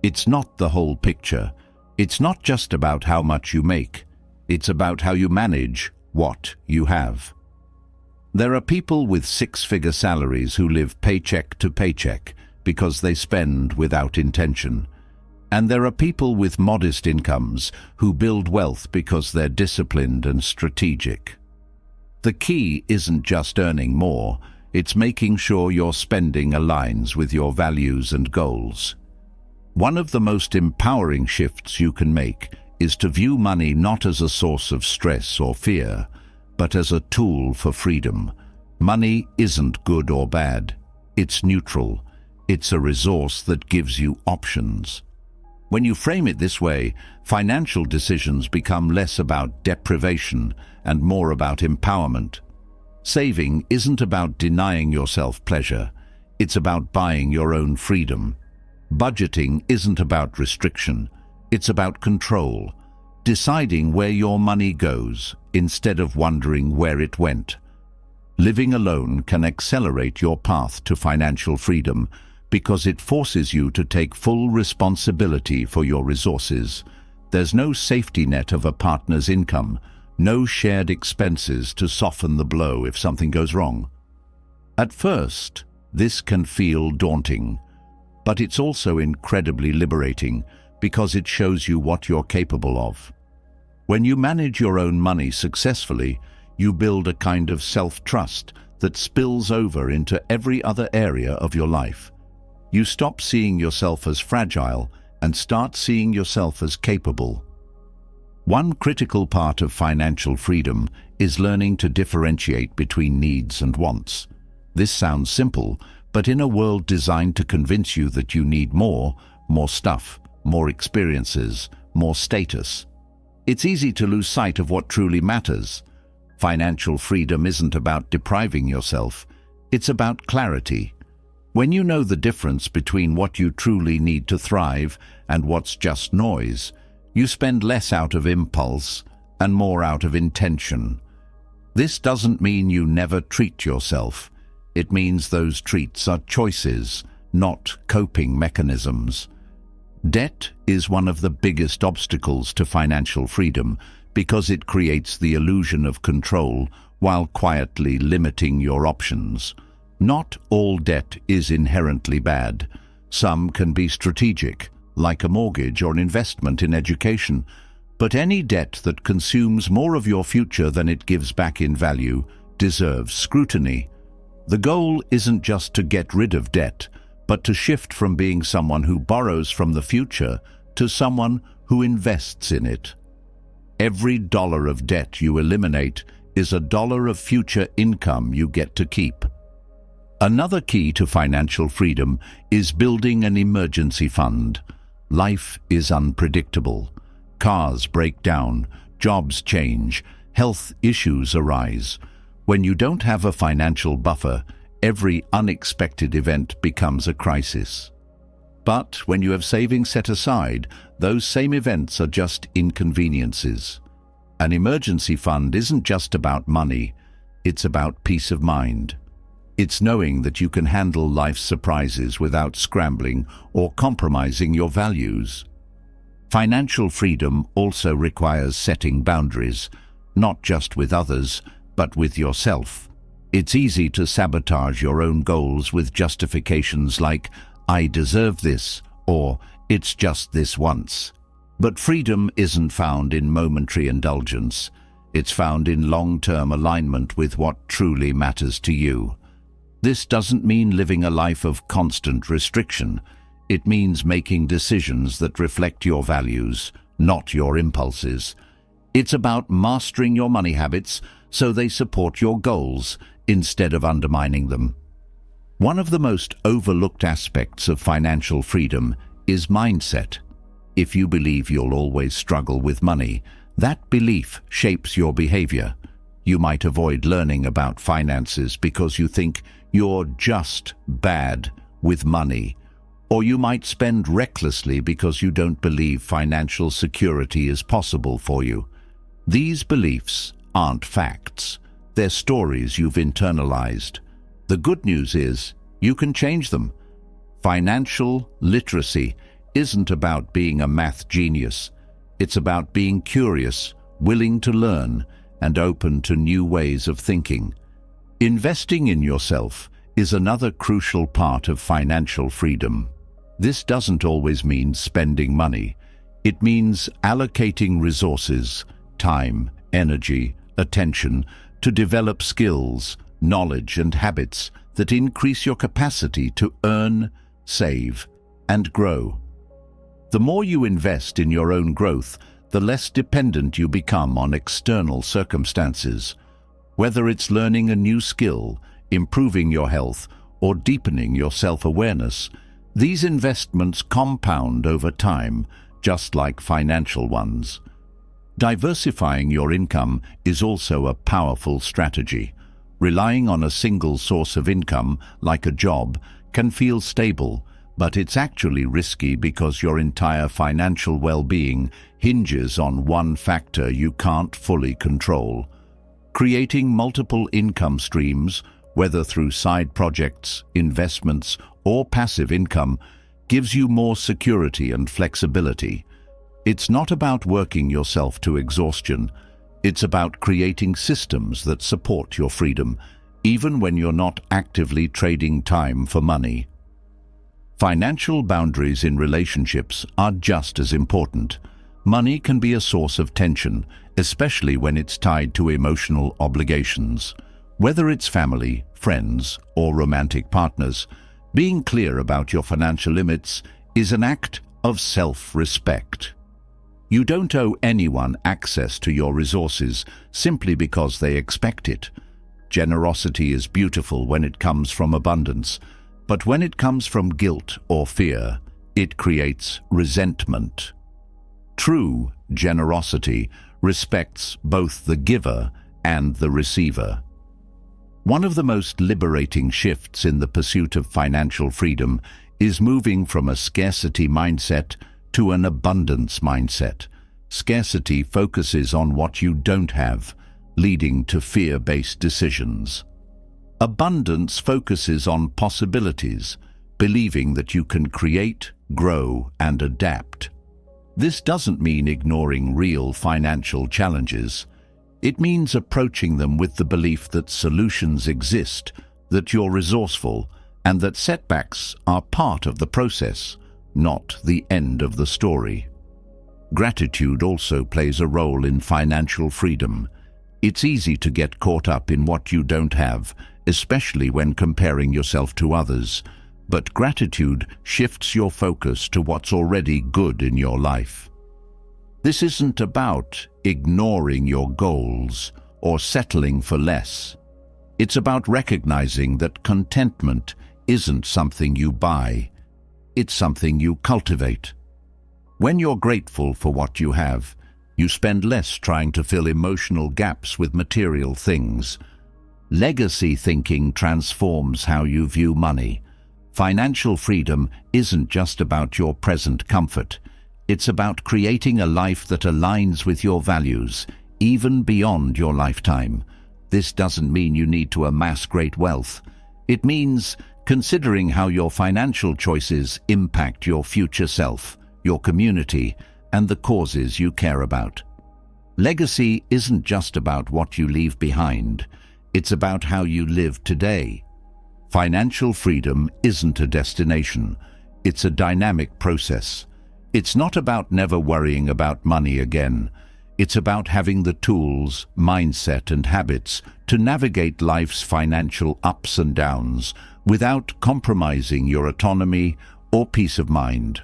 it's not the whole picture. It's not just about how much you make. It's about how you manage what you have. There are people with six-figure salaries who live paycheck to paycheck because they spend without intention. And there are people with modest incomes who build wealth because they're disciplined and strategic. The key isn't just earning more, it's making sure your spending aligns with your values and goals. One of the most empowering shifts you can make is to view money not as a source of stress or fear, but as a tool for freedom. Money isn't good or bad. It's neutral. It's a resource that gives you options. When you frame it this way, financial decisions become less about deprivation and more about empowerment. Saving isn't about denying yourself pleasure. It's about buying your own freedom. Budgeting isn't about restriction. It's about control. Deciding where your money goes instead of wondering where it went. Living alone can accelerate your path to financial freedom because it forces you to take full responsibility for your resources. There's no safety net of a partner's income, no shared expenses to soften the blow if something goes wrong. At first, this can feel daunting, but it's also incredibly liberating because it shows you what you're capable of. When you manage your own money successfully, you build a kind of self-trust that spills over into every other area of your life. You stop seeing yourself as fragile and start seeing yourself as capable. One critical part of financial freedom is learning to differentiate between needs and wants. This sounds simple, but in a world designed to convince you that you need more stuff, more experiences, more status, it's easy to lose sight of what truly matters. Financial freedom isn't about depriving yourself, it's about clarity. When you know the difference between what you truly need to thrive and what's just noise, you spend less out of impulse and more out of intention. This doesn't mean you never treat yourself. It means those treats are choices, not coping mechanisms. Debt is one of the biggest obstacles to financial freedom because it creates the illusion of control while quietly limiting your options. Not all debt is inherently bad. Some can be strategic, like a mortgage or an investment in education, but any debt that consumes more of your future than it gives back in value deserves scrutiny. The goal isn't just to get rid of debt, but to shift from being someone who borrows from the future to someone who invests in it. Every dollar of debt you eliminate is a dollar of future income you get to keep. Another key to financial freedom is building an emergency fund. Life is unpredictable. Cars break down, jobs change, health issues arise. When you don't have a financial buffer, every unexpected event becomes a crisis. But when you have savings set aside, those same events are just inconveniences. An emergency fund isn't just about money, it's about peace of mind. It's knowing that you can handle life's surprises without scrambling or compromising your values. Financial freedom also requires setting boundaries, not just with others, but with yourself. It's easy to sabotage your own goals with justifications like, "I deserve this," or "it's just this once." But freedom isn't found in momentary indulgence. It's found in long-term alignment with what truly matters to you. This doesn't mean living a life of constant restriction. It means making decisions that reflect your values, not your impulses. It's about mastering your money habits so they support your goals instead of undermining them. One of the most overlooked aspects of financial freedom is mindset. If you believe you'll always struggle with money, that belief shapes your behavior. You might avoid learning about finances because you think you're just bad with money, or you might spend recklessly because you don't believe financial security is possible for you. These beliefs aren't facts. They're stories you've internalized. The good news is you can change them. Financial literacy isn't about being a math genius. It's about being curious, willing to learn, and open to new ways of thinking. Investing in yourself is another crucial part of financial freedom. This doesn't always mean spending money. It means allocating resources, time, energy, attention, to develop skills, knowledge, and habits that increase your capacity to earn, save, and grow. The more you invest in your own growth, the less dependent you become on external circumstances. Whether it's learning a new skill, improving your health, or deepening your self-awareness, these investments compound over time, just like financial ones. Diversifying your income is also a powerful strategy. Relying on a single source of income, like a job, can feel stable, but it's actually risky because your entire financial well-being hinges on one factor you can't fully control. Creating multiple income streams, whether through side projects, investments, or passive income gives you more security and flexibility. It's not about working yourself to exhaustion. It's about creating systems that support your freedom, even when you're not actively trading time for money. Financial boundaries in relationships are just as important. Money can be a source of tension, especially when it's tied to emotional obligations. Whether it's family, friends, or romantic partners, being clear about your financial limits is an act of self-respect. You don't owe anyone access to your resources simply because they expect it. Generosity is beautiful when it comes from abundance, but when it comes from guilt or fear, it creates resentment. True generosity respects both the giver and the receiver. One of the most liberating shifts in the pursuit of financial freedom is moving from a scarcity mindset to an abundance mindset. Scarcity focuses on what you don't have, leading to fear-based decisions. Abundance focuses on possibilities, believing that you can create, grow, and adapt. This doesn't mean ignoring real financial challenges. It means approaching them with the belief that solutions exist, that you're resourceful, and that setbacks are part of the process, not the end of the story. Gratitude also plays a role in financial freedom. It's easy to get caught up in what you don't have, especially when comparing yourself to others, but gratitude shifts your focus to what's already good in your life. This isn't about ignoring your goals or settling for less. It's about recognizing that contentment isn't something you buy, it's something you cultivate. When you're grateful for what you have, you spend less trying to fill emotional gaps with material things. Legacy thinking transforms how you view money. Financial freedom isn't just about your present comfort. It's about creating a life that aligns with your values, even beyond your lifetime. This doesn't mean you need to amass great wealth. It means considering how your financial choices impact your future self, your community, and the causes you care about. Legacy isn't just about what you leave behind. It's about how you live today. Financial freedom isn't a destination. It's a dynamic process. It's not about never worrying about money again. It's about having the tools, mindset, and habits to navigate life's financial ups and downs without compromising your autonomy or peace of mind.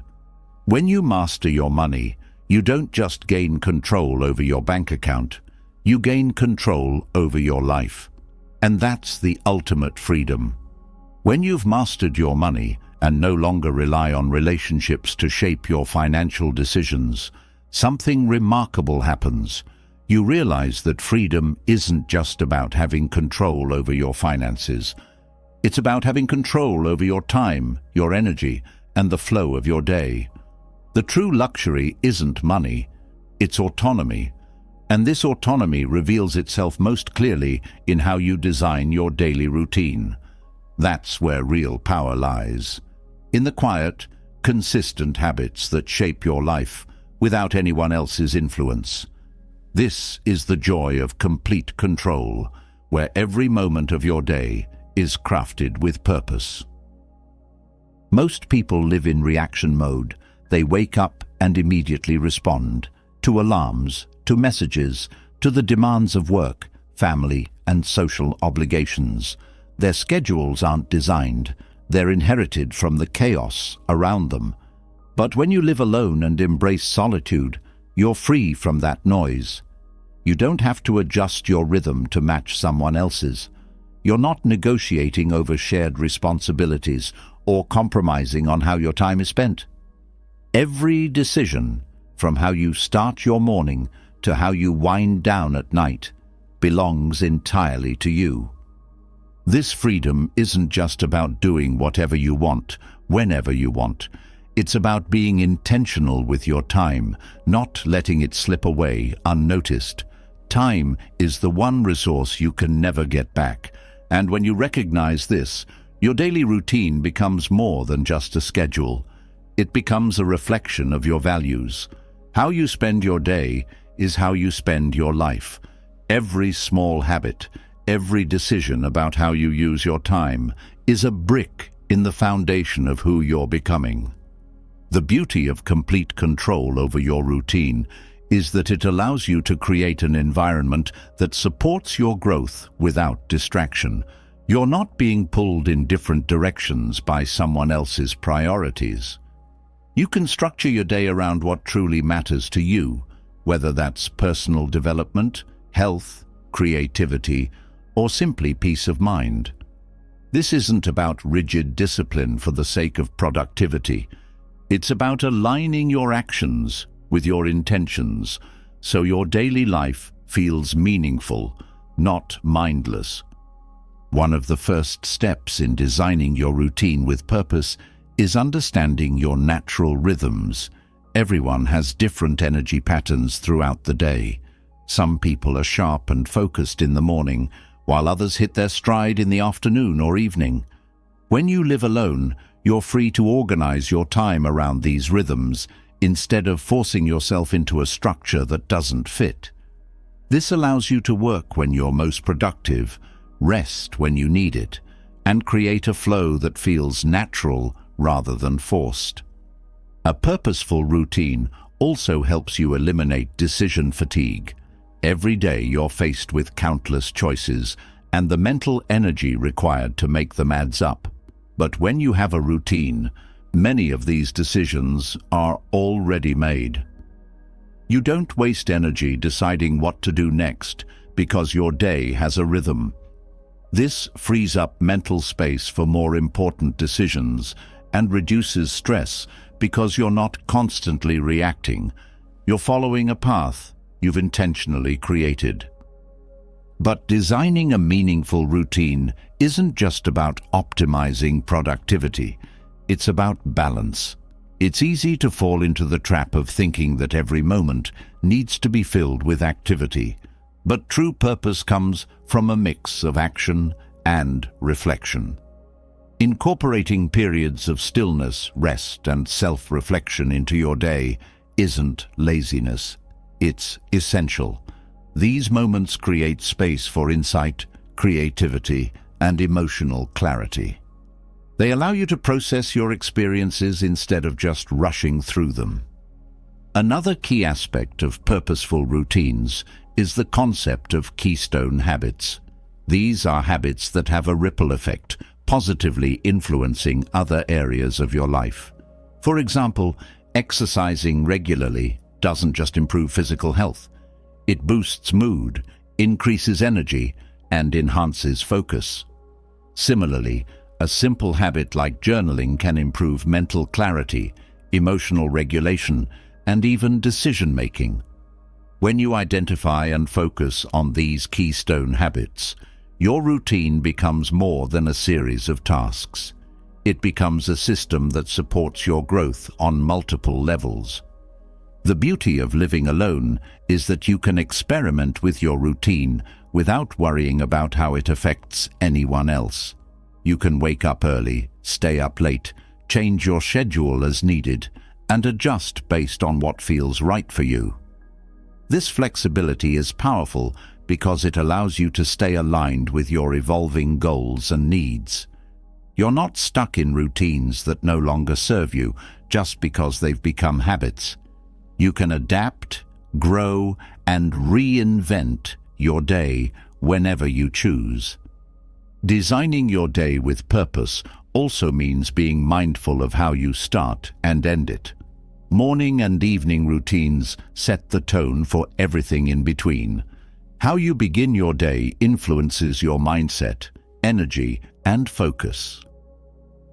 When you master your money, you don't just gain control over your bank account, you gain control over your life. And that's the ultimate freedom. When you've mastered your money and no longer rely on relationships to shape your financial decisions, something remarkable happens. You realize that freedom isn't just about having control over your finances. It's about having control over your time, your energy, and the flow of your day. The true luxury isn't money, it's autonomy. And this autonomy reveals itself most clearly in how you design your daily routine. That's where real power lies. In the quiet, consistent habits that shape your life without anyone else's influence. This is the joy of complete control, where every moment of your day is crafted with purpose. Most people live in reaction mode. They wake up and immediately respond to alarms, to messages, to the demands of work, family, and social obligations. Their schedules aren't designed, they're inherited from the chaos around them. But when you live alone and embrace solitude, you're free from that noise. You don't have to adjust your rhythm to match someone else's. You're not negotiating over shared responsibilities or compromising on how your time is spent. Every decision, from how you start your morning to how you wind down at night, belongs entirely to you. This freedom isn't just about doing whatever you want, whenever you want. It's about being intentional with your time, not letting it slip away unnoticed. Time is the one resource you can never get back, and when you recognize this, Your daily routine becomes more than just a schedule. It becomes a reflection of your values. How you spend your day is how you spend your life. Every small habit, every decision about how you use your time is a brick in the foundation of who you're becoming. The beauty of complete control over your routine is that it allows you to create an environment that supports your growth without distraction. You're not being pulled in different directions by someone else's priorities. You can structure your day around what truly matters to you, whether that's personal development, health, creativity, or simply peace of mind. This isn't about rigid discipline for the sake of productivity. It's about aligning your actions with your intentions so your daily life feels meaningful, not mindless. One of the first steps in designing your routine with purpose is understanding your natural rhythms. Everyone has different energy patterns throughout the day. Some people are sharp and focused in the morning, while others hit their stride in the afternoon or evening. When you live alone, you're free to organize your time around these rhythms instead of forcing yourself into a structure that doesn't fit. This allows you to work when you're most productive, rest when you need it, and create a flow that feels natural rather than forced. A purposeful routine also helps you eliminate decision fatigue. Every day you're faced with countless choices, and the mental energy required to make them adds up. But when you have a routine, many of these decisions are already made. You don't waste energy deciding what to do next because your day has a rhythm. This frees up mental space for more important decisions and reduces stress because you're not constantly reacting. You're following a path you've intentionally created. But designing a meaningful routine isn't just about optimizing productivity. It's about balance. It's easy to fall into the trap of thinking that every moment needs to be filled with activity. But true purpose comes from a mix of action and reflection. Incorporating periods of stillness, rest, and self-reflection into your day isn't laziness. It's essential. These moments create space for insight, creativity, and emotional clarity. They allow you to process your experiences instead of just rushing through them. Another key aspect of purposeful routines is the concept of keystone habits. These are habits that have a ripple effect, positively influencing other areas of your life. For example, exercising regularly doesn't just improve physical health. It boosts mood, increases energy, and enhances focus. Similarly, a simple habit like journaling can improve mental clarity, emotional regulation, and even decision-making. When you identify and focus on these keystone habits, your routine becomes more than a series of tasks. It becomes a system that supports your growth on multiple levels. The beauty of living alone is that you can experiment with your routine without worrying about how it affects anyone else. You can wake up early, stay up late, change your schedule as needed, and adjust based on what feels right for you. This flexibility is powerful because it allows you to stay aligned with your evolving goals and needs. You're not stuck in routines that no longer serve you just because they've become habits. You can adapt, grow, and reinvent your day whenever you choose. Designing your day with purpose also means being mindful of how you start and end it. Morning and evening routines set the tone for everything in between. How you begin your day influences your mindset, energy, and focus.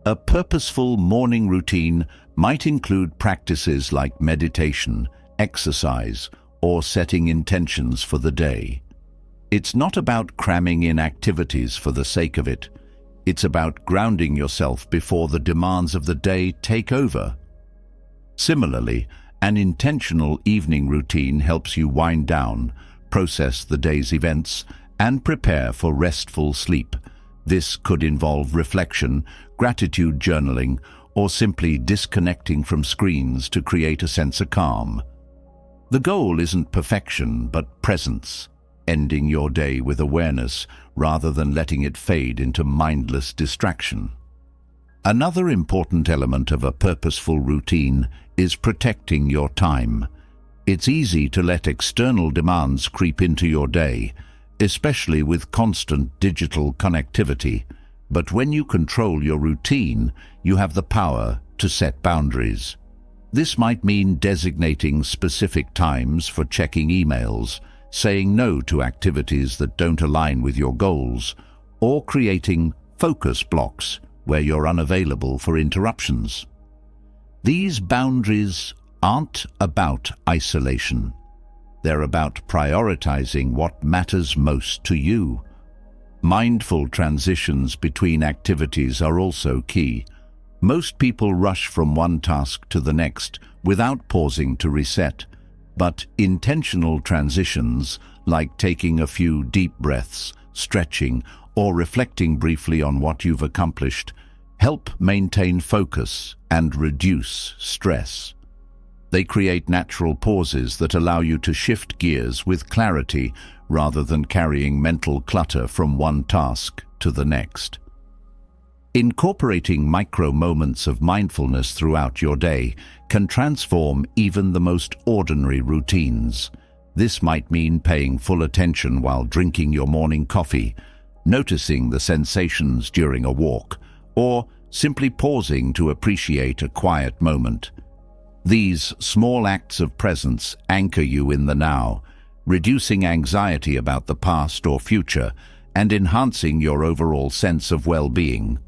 A purposeful morning routine might include practices like meditation, exercise, or setting intentions for the day. It's not about cramming in activities for the sake of it. It's about grounding yourself before the demands of the day take over. Similarly, an intentional evening routine helps you wind down, process the day's events, and prepare for restful sleep. This could involve reflection, gratitude journaling, or simply disconnecting from screens to create a sense of calm. The goal isn't perfection, but presence, ending your day with awareness rather than letting it fade into mindless distraction. Another important element of a purposeful routine is protecting your time. It's easy to let external demands creep into your day, especially with constant digital connectivity. But when you control your routine, you have the power to set boundaries. This might mean designating specific times for checking emails, saying no to activities that don't align with your goals, or creating focus blocks where you're unavailable for interruptions. These boundaries aren't about isolation. They're about prioritizing what matters most to you. Mindful transitions between activities are also key. Most people rush from one task to the next without pausing to reset, but intentional transitions, like taking a few deep breaths, stretching, or reflecting briefly on what you've accomplished, help maintain focus and reduce stress. They create natural pauses that allow you to shift gears with clarity rather than carrying mental clutter from one task to the next. Incorporating micro moments of mindfulness throughout your day can transform even the most ordinary routines. This might mean paying full attention while drinking your morning coffee, noticing the sensations during a walk, or simply pausing to appreciate a quiet moment. These small acts of presence anchor you in the now, reducing anxiety about the past or future and enhancing your overall sense of well-being.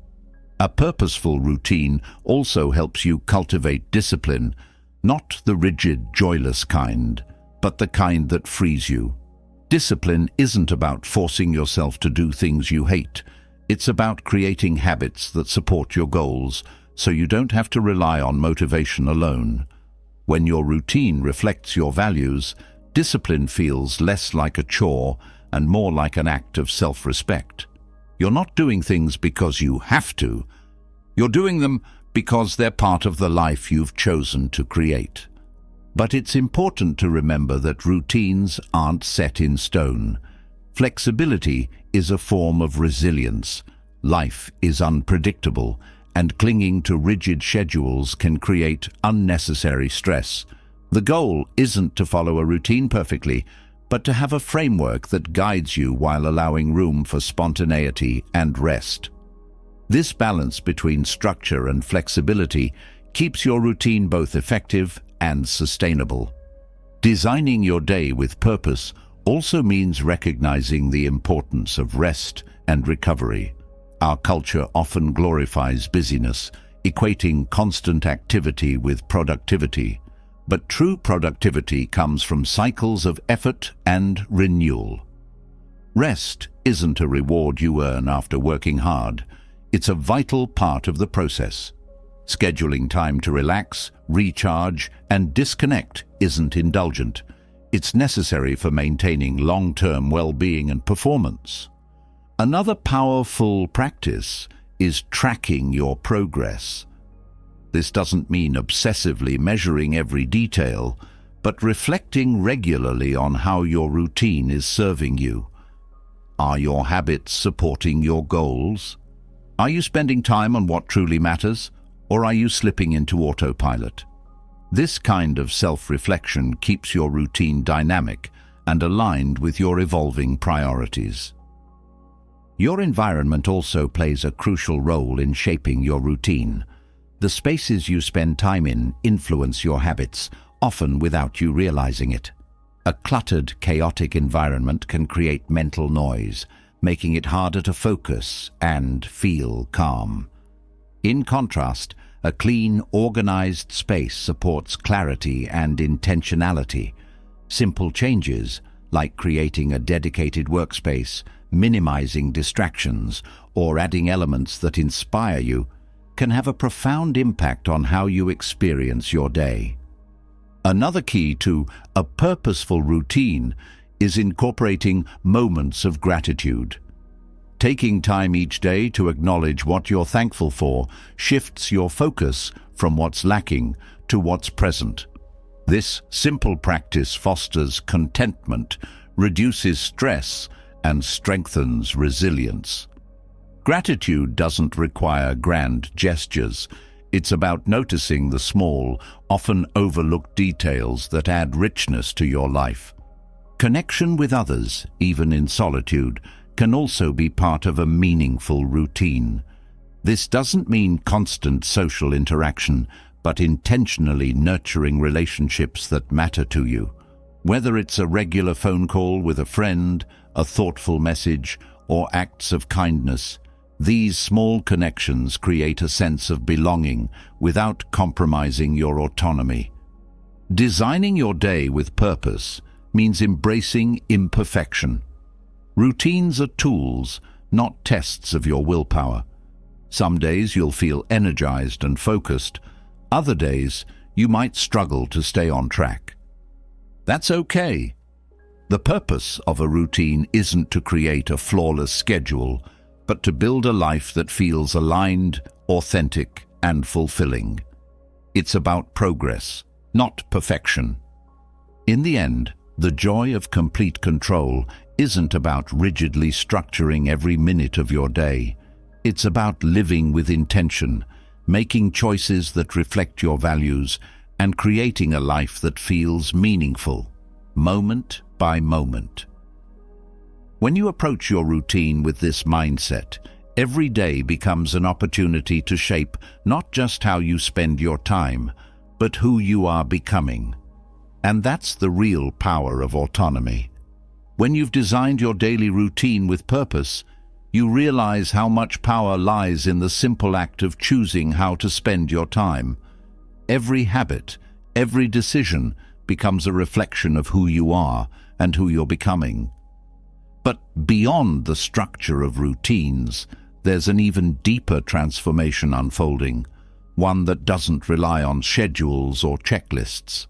A purposeful routine also helps you cultivate discipline, not the rigid, joyless kind, but the kind that frees you. Discipline isn't about forcing yourself to do things you hate. It's about creating habits that support your goals, so you don't have to rely on motivation alone. When your routine reflects your values, discipline feels less like a chore and more like an act of self-respect. You're not doing things because you have to. You're doing them because they're part of the life you've chosen to create. But it's important to remember that routines aren't set in stone. Flexibility is a form of resilience. Life is unpredictable, and clinging to rigid schedules can create unnecessary stress. The goal isn't to follow a routine perfectly, but to have a framework that guides you while allowing room for spontaneity and rest. This balance between structure and flexibility keeps your routine both effective and sustainable. Designing your day with purpose also means recognizing the importance of rest and recovery. Our culture often glorifies busyness, equating constant activity with productivity. But true productivity comes from cycles of effort and renewal. Rest isn't a reward you earn after working hard. It's a vital part of the process. Scheduling time to relax, recharge, and disconnect isn't indulgent. It's necessary for maintaining long-term well-being and performance. Another powerful practice is tracking your progress. This doesn't mean obsessively measuring every detail, but reflecting regularly on how your routine is serving you. Are your habits supporting your goals? Are you spending time on what truly matters, or are you slipping into autopilot? This kind of self-reflection keeps your routine dynamic and aligned with your evolving priorities. Your environment also plays a crucial role in shaping your routine. The spaces you spend time in influence your habits, often without you realizing it. A cluttered, chaotic environment can create mental noise, making it harder to focus and feel calm. In contrast, a clean, organized space supports clarity and intentionality. Simple changes, like creating a dedicated workspace, minimizing distractions, or adding elements that inspire you, can have a profound impact on how you experience your day. Another key to a purposeful routine is incorporating moments of gratitude. Taking time each day to acknowledge what you're thankful for shifts your focus from what's lacking to what's present. This simple practice fosters contentment, reduces stress, and strengthens resilience. Gratitude doesn't require grand gestures. It's about noticing the small, often overlooked details that add richness to your life. Connection with others, even in solitude, can also be part of a meaningful routine. This doesn't mean constant social interaction, but intentionally nurturing relationships that matter to you. Whether it's a regular phone call with a friend, a thoughtful message, or acts of kindness, these small connections create a sense of belonging without compromising your autonomy. Designing your day with purpose means embracing imperfection. Routines are tools, not tests of your willpower. Some days you'll feel energized and focused. Other days you might struggle to stay on track. That's okay. The purpose of a routine isn't to create a flawless schedule, but to build a life that feels aligned, authentic, and fulfilling. It's about progress, not perfection. In the end, the joy of complete control isn't about rigidly structuring every minute of your day. It's about living with intention, making choices that reflect your values, and creating a life that feels meaningful, moment by moment. When you approach your routine with this mindset, every day becomes an opportunity to shape not just how you spend your time, but who you are becoming. And that's the real power of autonomy. When you've designed your daily routine with purpose, you realize how much power lies in the simple act of choosing how to spend your time. Every habit, every decision becomes a reflection of who you are and who you're becoming. But beyond the structure of routines, there's an even deeper transformation unfolding, one that doesn't rely on schedules or checklists.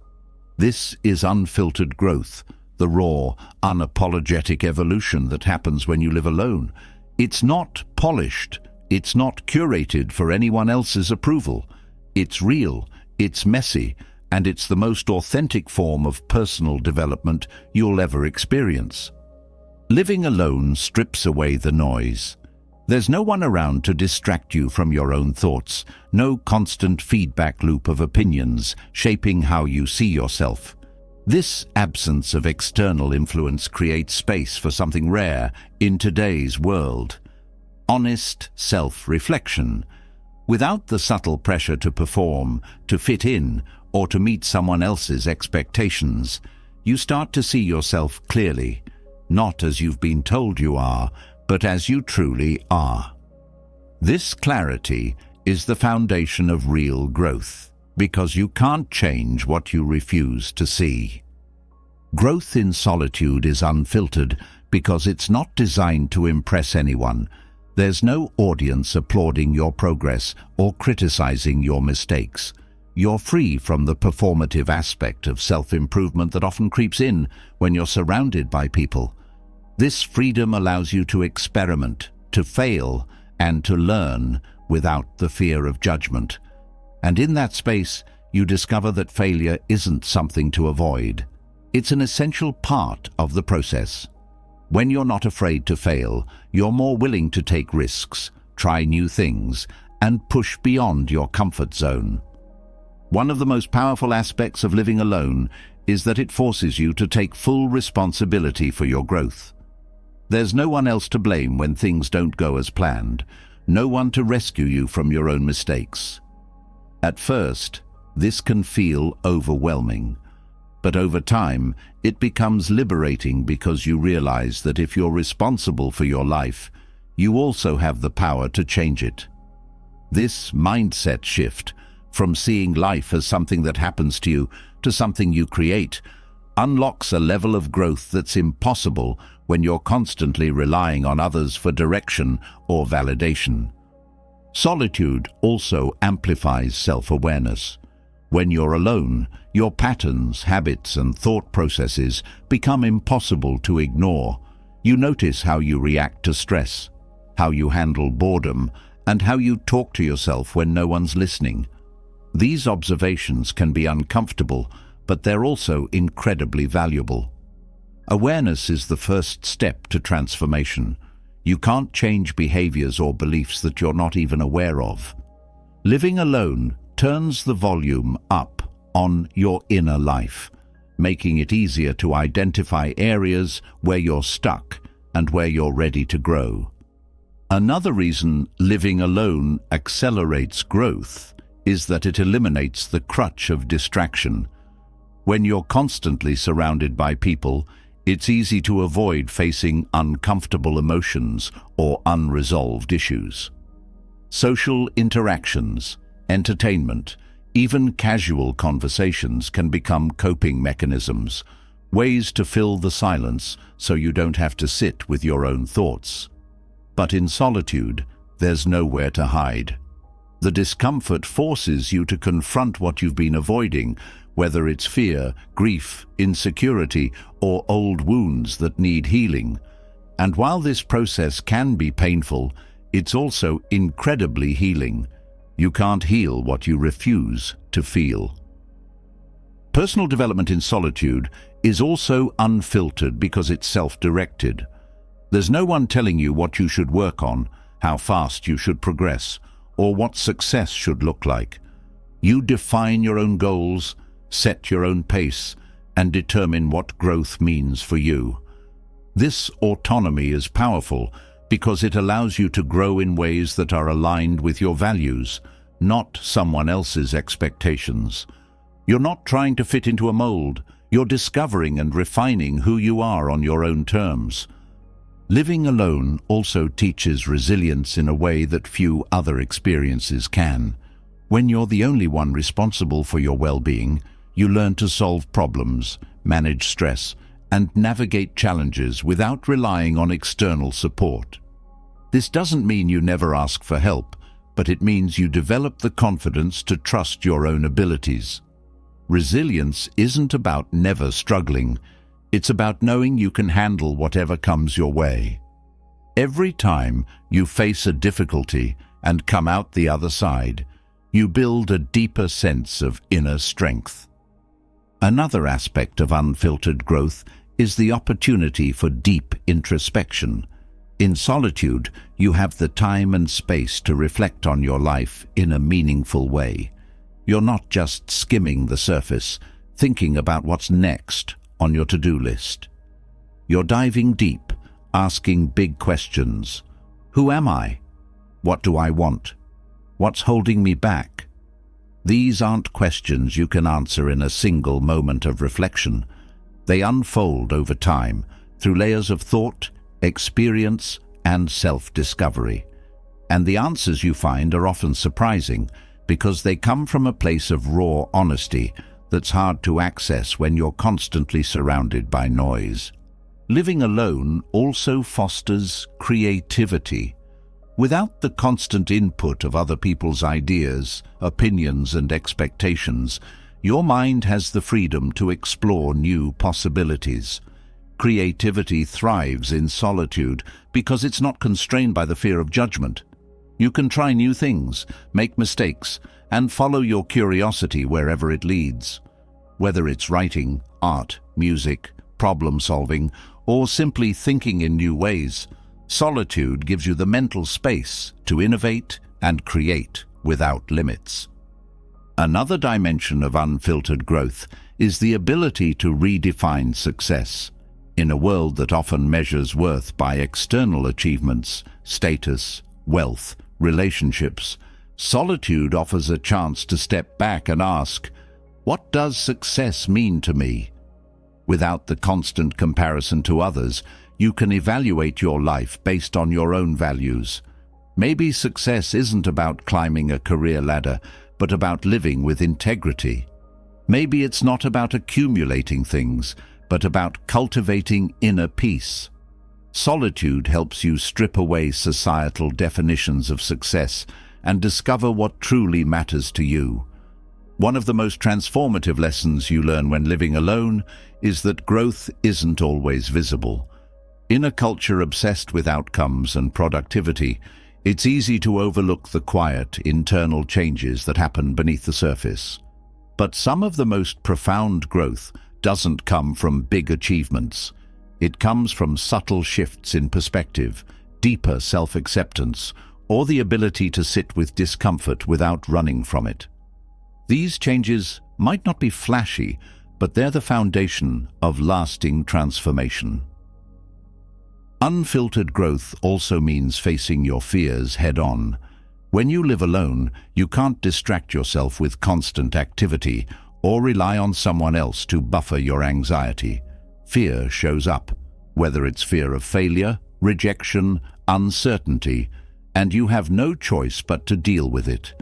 This is unfiltered growth, the raw, unapologetic evolution that happens when you live alone. It's not polished, it's not curated for anyone else's approval. It's real, it's messy, and it's the most authentic form of personal development you'll ever experience. Living alone strips away the noise. There's no one around to distract you from your own thoughts, no constant feedback loop of opinions shaping how you see yourself. This absence of external influence creates space for something rare in today's world: honest self-reflection. Without the subtle pressure to perform, to fit in, or to meet someone else's expectations, you start to see yourself clearly, not as you've been told you are, but as you truly are. This clarity is the foundation of real growth, because you can't change what you refuse to see. Growth in solitude is unfiltered because it's not designed to impress anyone. There's no audience applauding your progress or criticizing your mistakes. You're free from the performative aspect of self-improvement that often creeps in when you're surrounded by people. This freedom allows you to experiment, to fail, and to learn without the fear of judgment. And in that space, you discover that failure isn't something to avoid. It's an essential part of the process. When you're not afraid to fail, you're more willing to take risks, try new things, and push beyond your comfort zone. One of the most powerful aspects of living alone is that it forces you to take full responsibility for your growth. There's no one else to blame when things don't go as planned, no one to rescue you from your own mistakes. At first, this can feel overwhelming, but over time, it becomes liberating because you realize that if you're responsible for your life, you also have the power to change it. This mindset shift, from seeing life as something that happens to you to something you create, unlocks a level of growth that's impossible when you're constantly relying on others for direction or validation. Solitude also amplifies self-awareness. When you're alone, your patterns, habits, and thought processes become impossible to ignore. You notice how you react to stress, how you handle boredom, and how you talk to yourself when no one's listening. These observations can be uncomfortable, but they're also incredibly valuable. Awareness is the first step to transformation. You can't change behaviors or beliefs that you're not even aware of. Living alone turns the volume up on your inner life, making it easier to identify areas where you're stuck and where you're ready to grow. Another reason living alone accelerates growth is that it eliminates the crutch of distraction. When you're constantly surrounded by people, it's easy to avoid facing uncomfortable emotions or unresolved issues. Social interactions, entertainment, even casual conversations can become coping mechanisms, ways to fill the silence so you don't have to sit with your own thoughts. But in solitude, there's nowhere to hide. The discomfort forces you to confront what you've been avoiding, whether it's fear, grief, insecurity, or old wounds that need healing. And while this process can be painful, it's also incredibly healing. You can't heal what you refuse to feel. Personal development in solitude is also unfiltered because it's self-directed. There's no one telling you what you should work on, how fast you should progress, or what success should look like. You define your own goals, set your own pace, and determine what growth means for you. This autonomy is powerful because it allows you to grow in ways that are aligned with your values, not someone else's expectations. You're not trying to fit into a mold. You're discovering and refining who you are on your own terms. Living alone also teaches resilience in a way that few other experiences can. When you're the only one responsible for your well-being, you learn to solve problems, manage stress, and navigate challenges without relying on external support. This doesn't mean you never ask for help, but it means you develop the confidence to trust your own abilities. Resilience isn't about never struggling. It's about knowing you can handle whatever comes your way. Every time you face a difficulty and come out the other side, you build a deeper sense of inner strength. Another aspect of unfiltered growth is the opportunity for deep introspection. In solitude, you have the time and space to reflect on your life in a meaningful way. You're not just skimming the surface, thinking about what's next on your to-do list. You're diving deep, asking big questions. Who am I? What do I want? What's holding me back? These aren't questions you can answer in a single moment of reflection. They unfold over time through layers of thought, experience, and self-discovery. And the answers you find are often surprising because they come from a place of raw honesty that's hard to access when you're constantly surrounded by noise. Living alone also fosters creativity. Without the constant input of other people's ideas, opinions, and expectations, your mind has the freedom to explore new possibilities. Creativity thrives in solitude because it's not constrained by the fear of judgment. You can try new things, make mistakes, and follow your curiosity wherever it leads. Whether it's writing, art, music, problem-solving, or simply thinking in new ways, solitude gives you the mental space to innovate and create without limits. Another dimension of unfiltered growth is the ability to redefine success. In a world that often measures worth by external achievements, status, wealth, relationships, solitude offers a chance to step back and ask, what does success mean to me? Without the constant comparison to others, you can evaluate your life based on your own values. Maybe success isn't about climbing a career ladder, but about living with integrity. Maybe it's not about accumulating things, but about cultivating inner peace. Solitude helps you strip away societal definitions of success and discover what truly matters to you. One of the most transformative lessons you learn when living alone is that growth isn't always visible. In a culture obsessed with outcomes and productivity, it's easy to overlook the quiet, internal changes that happen beneath the surface. But some of the most profound growth doesn't come from big achievements. It comes from subtle shifts in perspective, deeper self-acceptance, or the ability to sit with discomfort without running from it. These changes might not be flashy, but they're the foundation of lasting transformation. Unfiltered growth also means facing your fears head-on. When you live alone, you can't distract yourself with constant activity or rely on someone else to buffer your anxiety. Fear shows up, whether it's fear of failure, rejection, uncertainty, and you have no choice but to deal with it.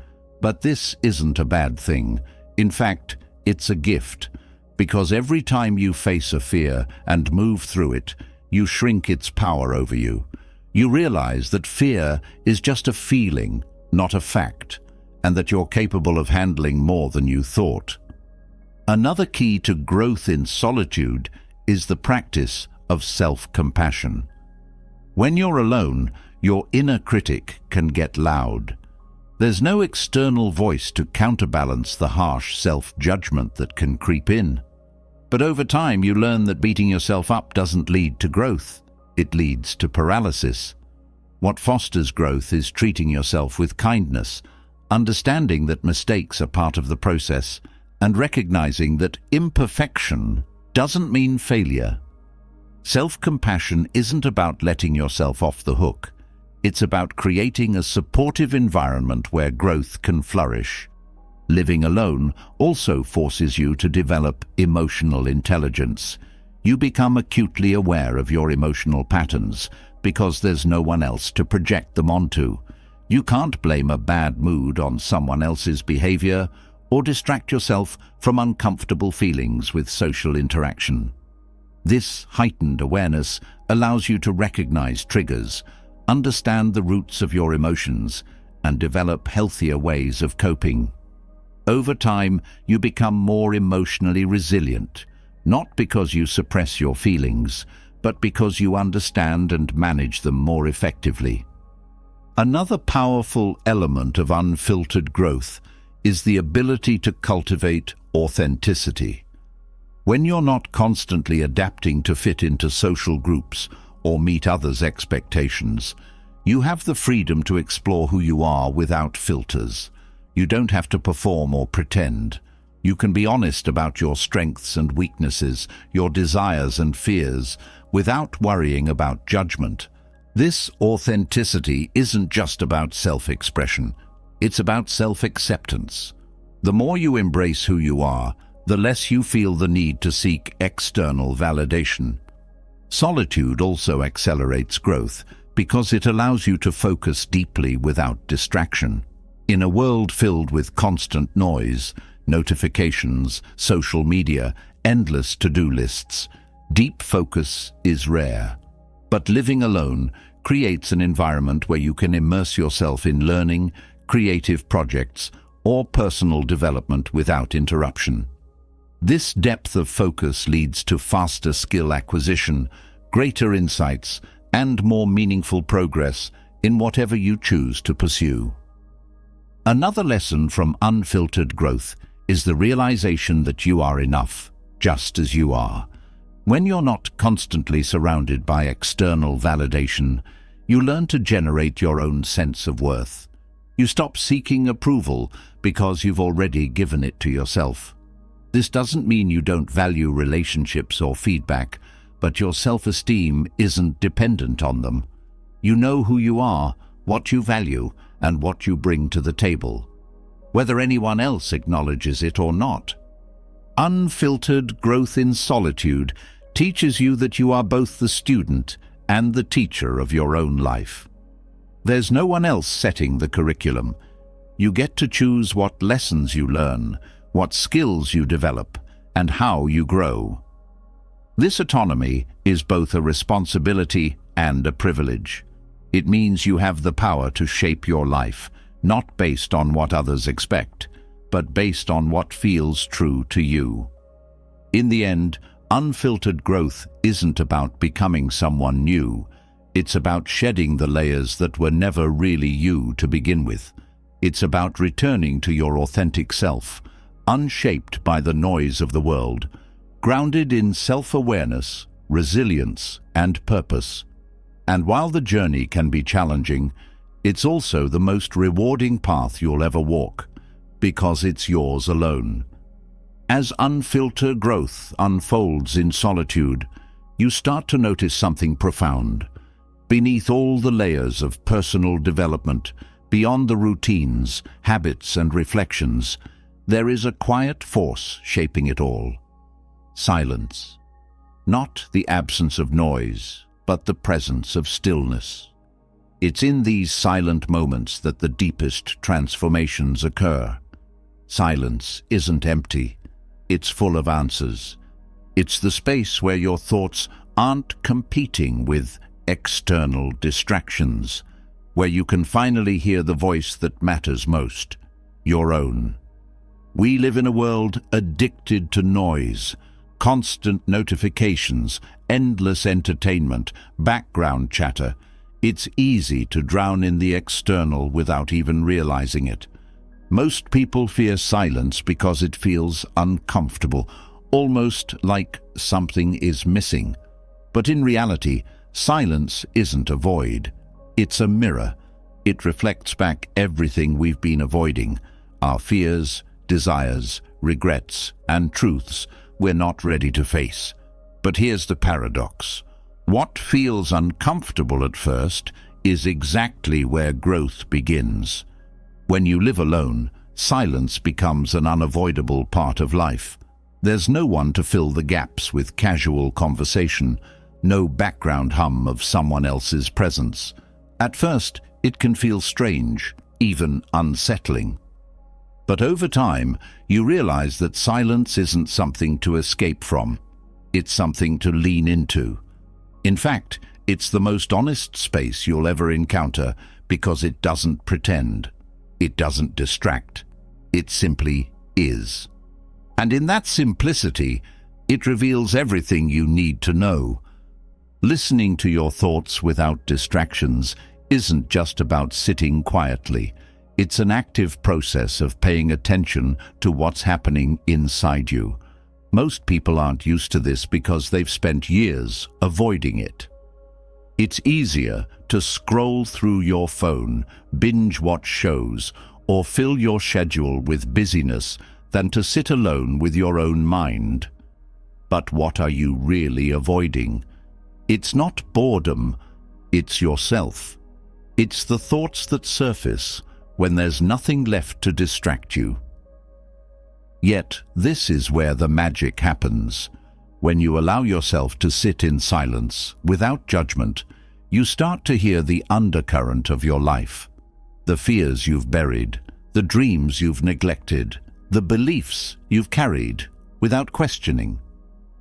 But this isn't a bad thing. In fact, it's a gift, because every time you face a fear and move through it, you shrink its power over you. You realize that fear is just a feeling, not a fact, and that you're capable of handling more than you thought. Another key to growth in solitude is the practice of self-compassion. When you're alone, your inner critic can get loud. There's no external voice to counterbalance the harsh self-judgment that can creep in. But over time, you learn that beating yourself up doesn't lead to growth. It leads to paralysis. What fosters growth is treating yourself with kindness, understanding that mistakes are part of the process, and recognizing that imperfection doesn't mean failure. Self-compassion isn't about letting yourself off the hook. It's about creating a supportive environment where growth can flourish. Living alone also forces you to develop emotional intelligence. You become acutely aware of your emotional patterns because there's no one else to project them onto. You can't blame a bad mood on someone else's behavior or distract yourself from uncomfortable feelings with social interaction. This heightened awareness allows you to recognize triggers, understand the roots of your emotions, and develop healthier ways of coping. Over time, you become more emotionally resilient, not because you suppress your feelings, but because you understand and manage them more effectively. Another powerful element of unfiltered growth is the ability to cultivate authenticity. When you're not constantly adapting to fit into social groups or meet others' expectations, you have the freedom to explore who you are without filters. You don't have to perform or pretend. You can be honest about your strengths and weaknesses, your desires and fears, without worrying about judgment. This authenticity isn't just about self-expression. It's about self-acceptance. The more you embrace who you are, the less you feel the need to seek external validation. Solitude also accelerates growth because it allows you to focus deeply without distraction. In a world filled with constant noise, notifications, social media, endless to-do lists, deep focus is rare. But living alone creates an environment where you can immerse yourself in learning, creative projects, or personal development without interruption. This depth of focus leads to faster skill acquisition, greater insights, and more meaningful progress in whatever you choose to pursue. Another lesson from unfiltered growth is the realization that you are enough, just as you are. When you're not constantly surrounded by external validation, you learn to generate your own sense of worth. You stop seeking approval because you've already given it to yourself. This doesn't mean you don't value relationships or feedback, but your self-esteem isn't dependent on them. You know who you are, what you value, and what you bring to the table, whether anyone else acknowledges it or not. Unfiltered growth in solitude teaches you that you are both the student and the teacher of your own life. There's no one else setting the curriculum. You get to choose what lessons you learn, what skills you develop, and how you grow. This autonomy is both a responsibility and a privilege. It means you have the power to shape your life, not based on what others expect, but based on what feels true to you. In the end, Unfiltered growth isn't about becoming someone new. It's about shedding the layers that were never really you to begin with. It's about returning to your authentic self, unshaped by the noise of the world, grounded in self-awareness, resilience, and purpose. And while the journey can be challenging, it's also the most rewarding path you'll ever walk, because it's yours alone. As unfiltered growth unfolds in solitude, you start to notice something profound. Beneath all the layers of personal development, beyond the routines, habits, and reflections, there is a quiet force shaping it all. Silence. Not the absence of noise, but the presence of stillness. It's in these silent moments that the deepest transformations occur. Silence isn't empty. It's full of answers. It's the space where your thoughts aren't competing with external distractions, where you can finally hear the voice that matters most, your own. We live in a world addicted to noise, constant notifications, endless entertainment, background chatter. It's easy to drown in the external without even realizing it. Most people fear silence because it feels uncomfortable, almost like something is missing. But in reality, silence isn't a void. It's a mirror. It reflects back everything we've been avoiding, our fears, desires, regrets, and truths we're not ready to face. But here's the paradox. What feels uncomfortable at first is exactly where growth begins. When you live alone, silence becomes an unavoidable part of life. There's no one to fill the gaps with casual conversation, no background hum of someone else's presence. At first, it can feel strange, even unsettling. But over time, you realize that silence isn't something to escape from. It's something to lean into. In fact, it's the most honest space you'll ever encounter because it doesn't pretend. It doesn't distract. It simply is. And in that simplicity, it reveals everything you need to know. Listening to your thoughts without distractions isn't just about sitting quietly. It's an active process of paying attention to what's happening inside you. Most people aren't used to this because they've spent years avoiding it. It's easier to scroll through your phone, binge-watch shows, or fill your schedule with busyness than to sit alone with your own mind. But what are you really avoiding? It's not boredom, it's yourself. It's the thoughts that surface when there's nothing left to distract you. Yet, this is where the magic happens. When you allow yourself to sit in silence, without judgment, you start to hear the undercurrent of your life. The fears you've buried, the dreams you've neglected, the beliefs you've carried without questioning.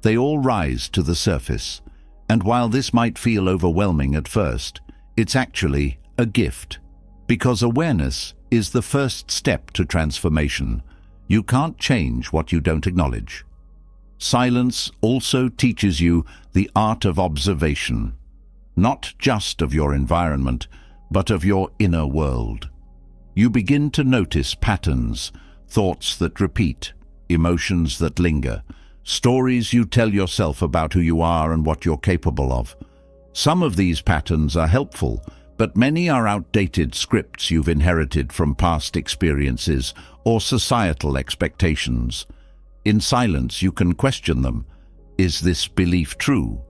They all rise to the surface, and while this might feel overwhelming at first, it's actually a gift. Because awareness is the first step to transformation. You can't change what you don't acknowledge. Silence also teaches you the art of observation, not just of your environment, but of your inner world. You begin to notice patterns, thoughts that repeat, emotions that linger, stories you tell yourself about who you are and what you're capable of. Some of these patterns are helpful, but many are outdated scripts you've inherited from past experiences or societal expectations. In silence, you can question them. Is this belief true?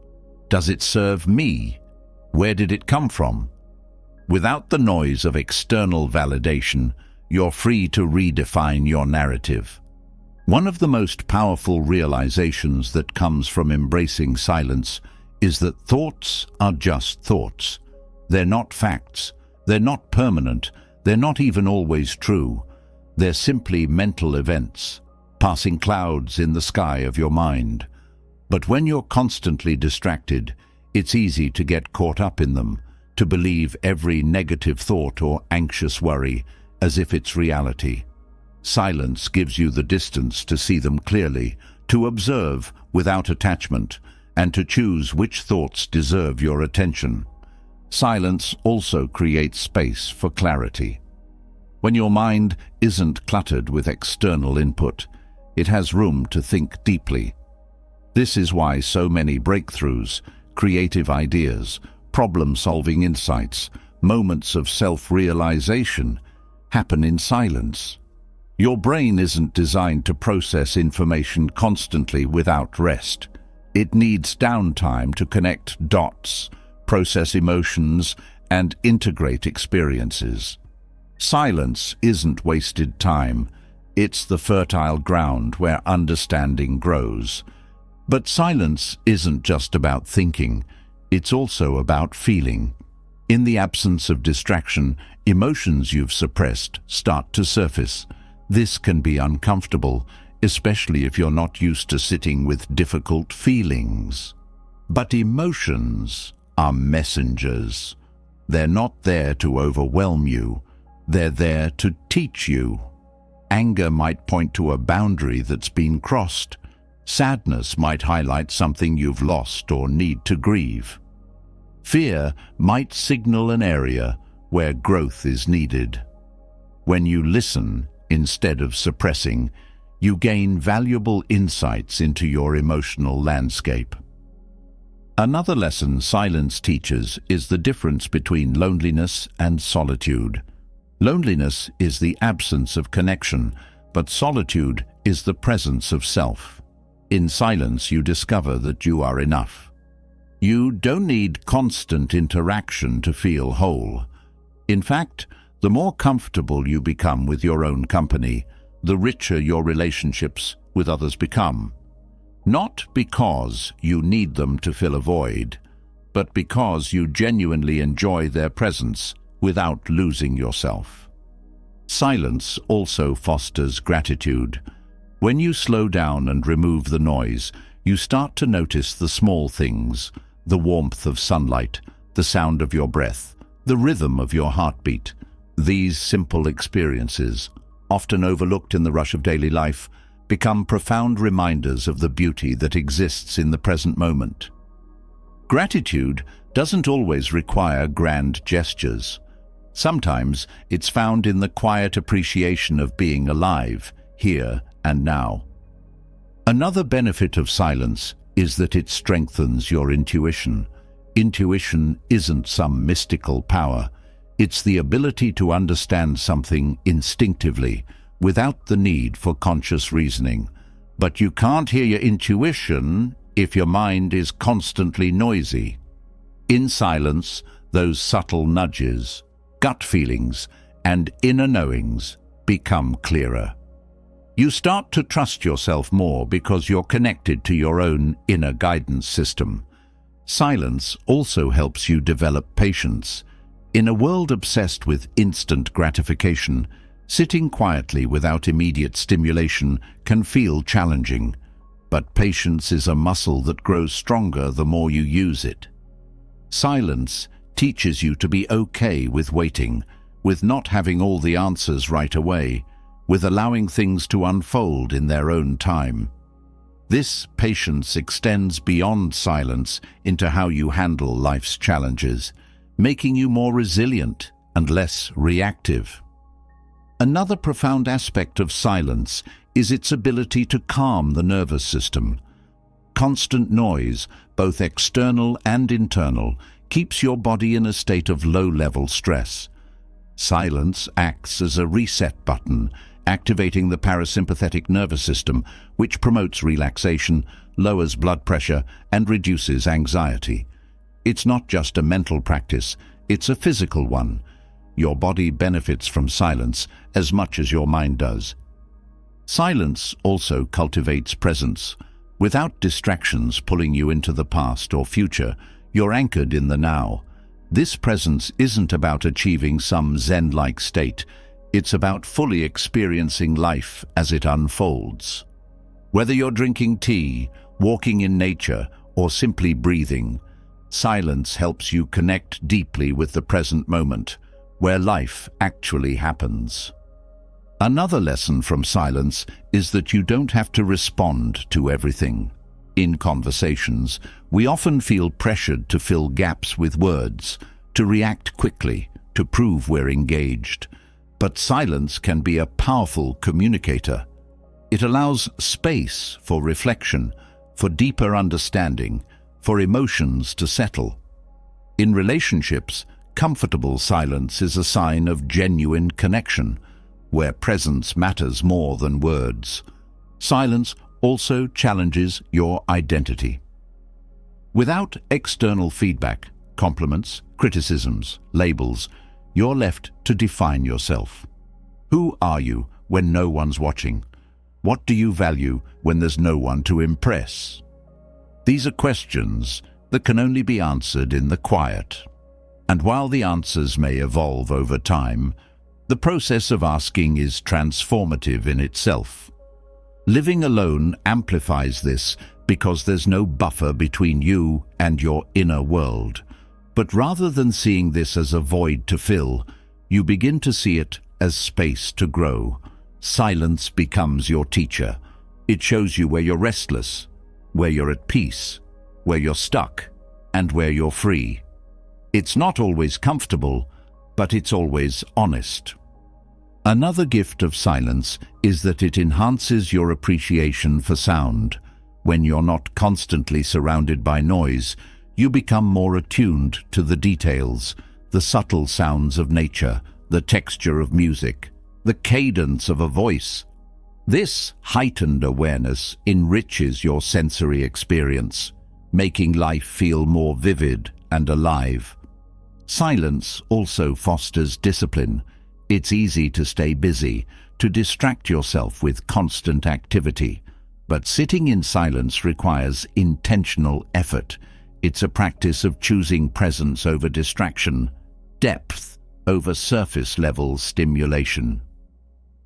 Does it serve me? Where did it come from? Without the noise of external validation, you're free to redefine your narrative. One of the most powerful realizations that comes from embracing silence is that thoughts are just thoughts. They're not facts. They're not permanent. They're not even always true. They're simply mental events, passing clouds in the sky of your mind. But when you're constantly distracted, it's easy to get caught up in them, to believe every negative thought or anxious worry as if it's reality. Silence gives you the distance to see them clearly, to observe without attachment, and to choose which thoughts deserve your attention. Silence also creates space for clarity. When your mind isn't cluttered with external input, it has room to think deeply. This is why so many breakthroughs, creative ideas, problem-solving insights, moments of self-realization happen in silence. Your brain isn't designed to process information constantly without rest. It needs downtime to connect dots, process emotions, and integrate experiences. Silence isn't wasted time. It's the fertile ground where understanding grows. But silence isn't just about thinking. It's also about feeling. In the absence of distraction, emotions you've suppressed start to surface. This can be uncomfortable, especially if you're not used to sitting with difficult feelings. But emotions are messengers. They're not there to overwhelm you. They're there to teach you. Anger might point to a boundary that's been crossed. Sadness might highlight something you've lost or need to grieve. Fear might signal an area where growth is needed. When you listen instead of suppressing, you gain valuable insights into your emotional landscape. Another lesson silence teaches is the difference between loneliness and solitude. Loneliness is the absence of connection, but solitude is the presence of self. In silence, you discover that you are enough. You don't need constant interaction to feel whole. In fact, the more comfortable you become with your own company, the richer your relationships with others become. Not because you need them to fill a void, but because you genuinely enjoy their presence without losing yourself. Silence also fosters gratitude. When you slow down and remove the noise, you start to notice the small things, the warmth of sunlight, the sound of your breath, the rhythm of your heartbeat. These simple experiences, often overlooked in the rush of daily life, become profound reminders of the beauty that exists in the present moment. Gratitude doesn't always require grand gestures. Sometimes it's found in the quiet appreciation of being alive, here and now. Another benefit of silence is that it strengthens your intuition. Intuition isn't some mystical power. It's the ability to understand something instinctively, without the need for conscious reasoning. But you can't hear your intuition if your mind is constantly noisy. In silence, those subtle nudges, gut feelings, and inner knowings become clearer. You start to trust yourself more because you're connected to your own inner guidance system. Silence also helps you develop patience. In a world obsessed with instant gratification, sitting quietly without immediate stimulation can feel challenging. But patience is a muscle that grows stronger the more you use it. Silence teaches you to be okay with waiting, with not having all the answers right away, with allowing things to unfold in their own time. This patience extends beyond silence into how you handle life's challenges, making you more resilient and less reactive. Another profound aspect of silence is its ability to calm the nervous system. Constant noise, both external and internal, keeps your body in a state of low-level stress. Silence acts as a reset button, activating the parasympathetic nervous system, which promotes relaxation, lowers blood pressure, and reduces anxiety. It's not just a mental practice, it's a physical one. Your body benefits from silence as much as your mind does. Silence also cultivates presence. Without distractions pulling you into the past or future, you're anchored in the now. This presence isn't about achieving some Zen-like state. It's about fully experiencing life as it unfolds. Whether you're drinking tea, walking in nature, or simply breathing, silence helps you connect deeply with the present moment, where life actually happens. Another lesson from silence is that you don't have to respond to everything. In conversations, we often feel pressured to fill gaps with words, to react quickly, to prove we're engaged. But silence can be a powerful communicator. It allows space for reflection, for deeper understanding, for emotions to settle. In relationships, comfortable silence is a sign of genuine connection, where presence matters more than words. Silence also challenges your identity. Without external feedback, compliments, criticisms, labels, you're left to define yourself. Who are you when no one's watching? What do you value when there's no one to impress? These are questions that can only be answered in the quiet. And while the answers may evolve over time, the process of asking is transformative in itself. Living alone amplifies this because there's no buffer between you and your inner world. But rather than seeing this as a void to fill, you begin to see it as space to grow. Silence becomes your teacher. It shows you where you're restless, where you're at peace, where you're stuck, and where you're free. It's not always comfortable, but it's always honest. Another gift of silence is that it enhances your appreciation for sound. When you're not constantly surrounded by noise, you become more attuned to the details, the subtle sounds of nature, the texture of music, the cadence of a voice. This heightened awareness enriches your sensory experience, making life feel more vivid and alive. Silence also fosters discipline. It's easy to stay busy, to distract yourself with constant activity. But sitting in silence requires intentional effort. It's a practice of choosing presence over distraction, depth over surface-level stimulation.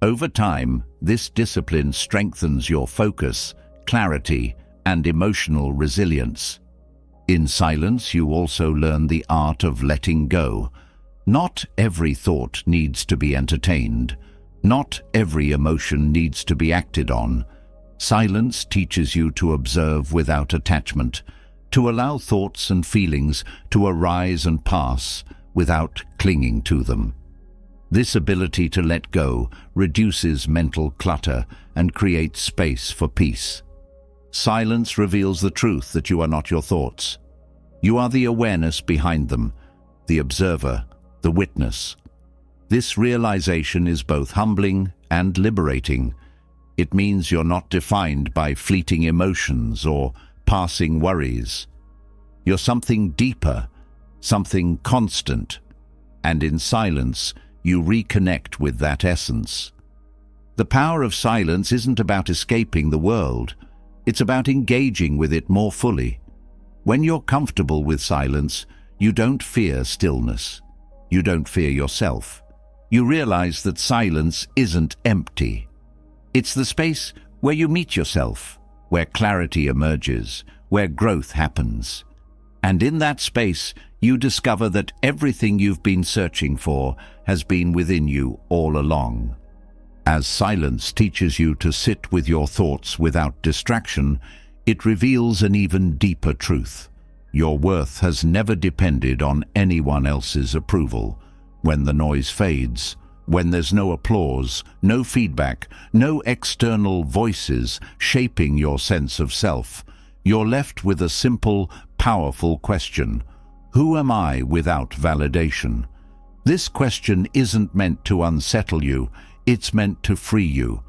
Over time, this discipline strengthens your focus, clarity, and emotional resilience. In silence, you also learn the art of letting go. Not every thought needs to be entertained. Not every emotion needs to be acted on. Silence teaches you to observe without attachment, to allow thoughts and feelings to arise and pass without clinging to them. This ability to let go reduces mental clutter and creates space for peace. Silence reveals the truth that you are not your thoughts. You are the awareness behind them, the observer, the witness. This realization is both humbling and liberating. It means you're not defined by fleeting emotions or passing worries. You're something deeper, something constant, and in silence, you reconnect with that essence. The power of silence isn't about escaping the world. It's about engaging with it more fully. When you're comfortable with silence, you don't fear stillness. You don't fear yourself. You realize that silence isn't empty. It's the space where you meet yourself, where clarity emerges, where growth happens. And in that space, you discover that everything you've been searching for has been within you all along. As silence teaches you to sit with your thoughts without distraction, it reveals an even deeper truth. Your worth has never depended on anyone else's approval. When the noise fades, when there's no applause, no feedback, no external voices shaping your sense of self, you're left with a simple, powerful question. Who am I without validation? This question isn't meant to unsettle you, it's meant to free you,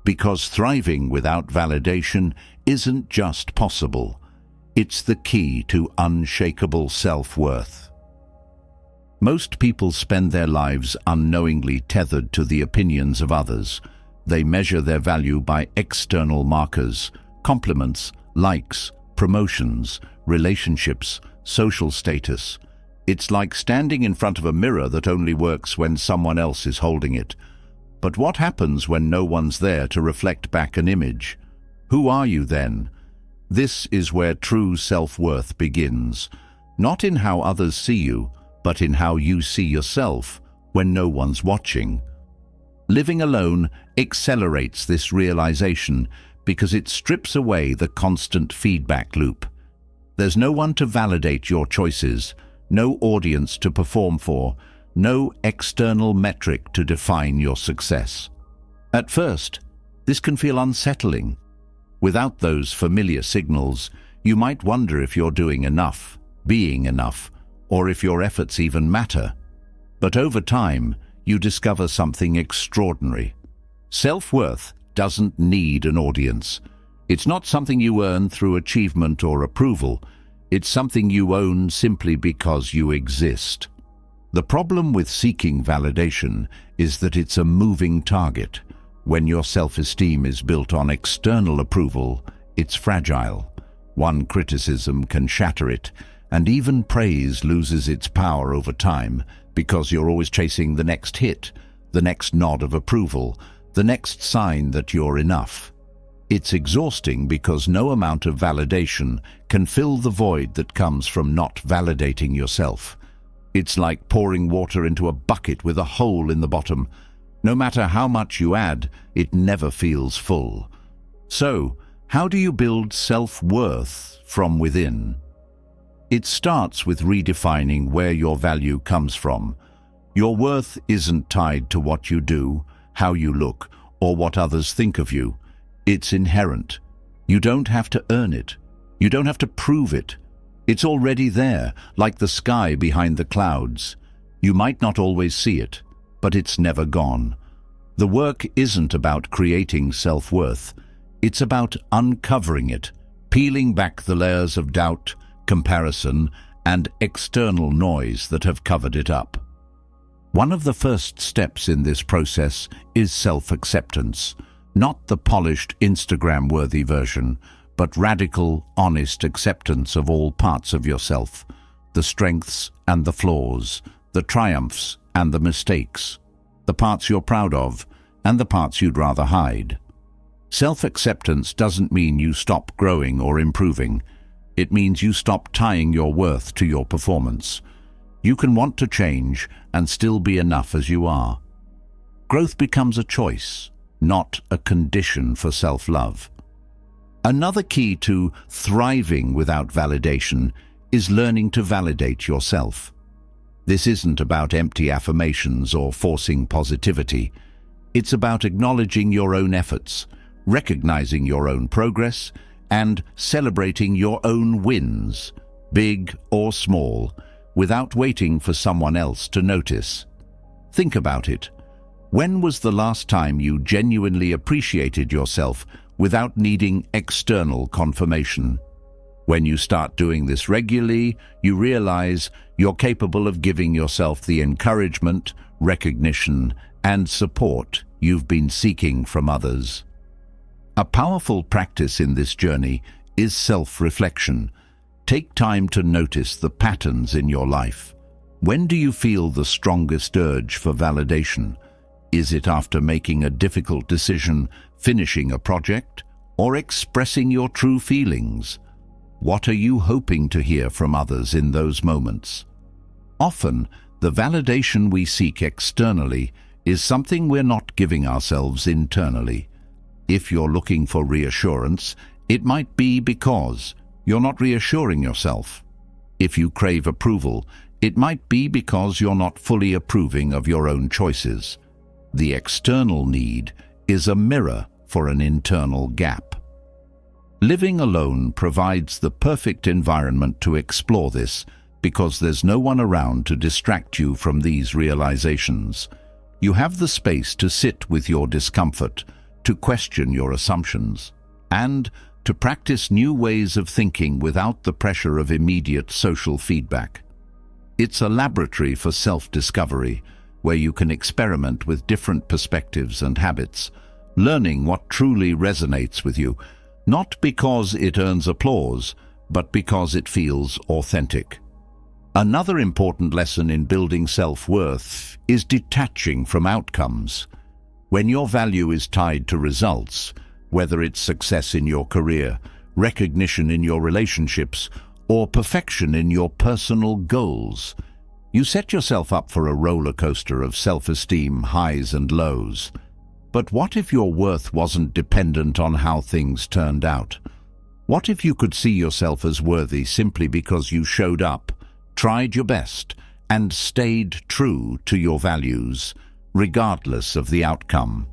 because thriving without validation isn't just possible. It's the key to unshakable self-worth. Most people spend their lives unknowingly tethered to the opinions of others. They measure their value by external markers, compliments, likes, promotions, relationships, social status. It's like standing in front of a mirror that only works when someone else is holding it. But what happens when no one's there to reflect back an image? Who are you then? This is where true self-worth begins, not in how others see you, but in how you see yourself when no one's watching. Living alone accelerates this realization because it strips away the constant feedback loop. There's no one to validate your choices, no audience to perform for, no external metric to define your success. At first, this can feel unsettling. Without those familiar signals, you might wonder if you're doing enough, being enough, or if your efforts even matter. But over time, you discover something extraordinary. Self-worth doesn't need an audience. It's not something you earn through achievement or approval. It's something you own simply because you exist. The problem with seeking validation is that it's a moving target. When your self-esteem is built on external approval, it's fragile. One criticism can shatter it, and even praise loses its power over time because you're always chasing the next hit, the next nod of approval, the next sign that you're enough. It's exhausting because no amount of validation can fill the void that comes from not validating yourself. It's like pouring water into a bucket with a hole in the bottom. No matter how much you add, it never feels full. So, how do you build self-worth from within? It starts with redefining where your value comes from. Your worth isn't tied to what you do, how you look, or what others think of you. It's inherent. You don't have to earn it. You don't have to prove it. It's already there, like the sky behind the clouds. You might not always see it, but it's never gone. The work isn't about creating self-worth. It's about uncovering it, peeling back the layers of doubt, comparison, and external noise that have covered it up. One of the first steps in this process is self-acceptance, not the polished Instagram-worthy version, but radical, honest acceptance of all parts of yourself, the strengths and the flaws, the triumphs and the mistakes, the parts you're proud of and the parts you'd rather hide. Self-acceptance doesn't mean you stop growing or improving. It means you stop tying your worth to your performance. You can want to change and still be enough as you are. Growth becomes a choice, not a condition for self-love. Another key to thriving without validation is learning to validate yourself. This isn't about empty affirmations or forcing positivity. It's about acknowledging your own efforts, recognizing your own progress, and celebrating your own wins, big or small, without waiting for someone else to notice. Think about it. When was the last time you genuinely appreciated yourself without needing external confirmation? When you start doing this regularly, you realize you're capable of giving yourself the encouragement, recognition, and support you've been seeking from others. A powerful practice in this journey is self-reflection. Take time to notice the patterns in your life. When do you feel the strongest urge for validation? Is it after making a difficult decision, finishing a project, or expressing your true feelings? What are you hoping to hear from others in those moments? Often, the validation we seek externally is something we're not giving ourselves internally. If you're looking for reassurance, it might be because you're not reassuring yourself. If you crave approval, it might be because you're not fully approving of your own choices. The external need is a mirror for an internal gap. Living alone provides the perfect environment to explore this because there's no one around to distract you from these realizations. You have the space to sit with your discomfort, to question your assumptions, and to practice new ways of thinking without the pressure of immediate social feedback. It's a laboratory for self-discovery, where you can experiment with different perspectives and habits, learning what truly resonates with you, not because it earns applause, but because it feels authentic. Another important lesson in building self-worth is detaching from outcomes. When your value is tied to results, whether it's success in your career, recognition in your relationships, or perfection in your personal goals, You set yourself up for a roller coaster of self-esteem highs and lows. But what if your worth wasn't dependent on how things turned out? What if you could see yourself as worthy simply because you showed up, tried your best, and stayed true to your values, regardless of the outcome?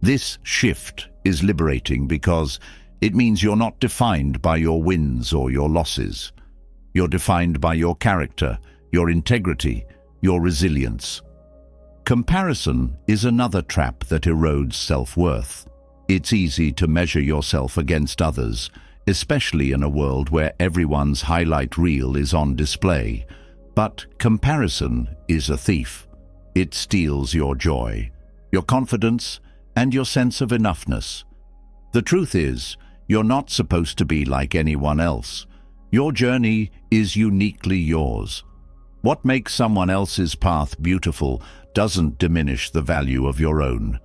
This shift is liberating because it means you're not defined by your wins or your losses. You're defined by your character, your integrity, your resilience. Comparison is another trap that erodes self-worth. It's easy to measure yourself against others, especially in a world where everyone's highlight reel is on display. But comparison is a thief. It steals your joy, your confidence, and your sense of enoughness. The truth is, you're not supposed to be like anyone else. Your journey is uniquely yours. What makes someone else's path beautiful doesn't diminish the value of your own.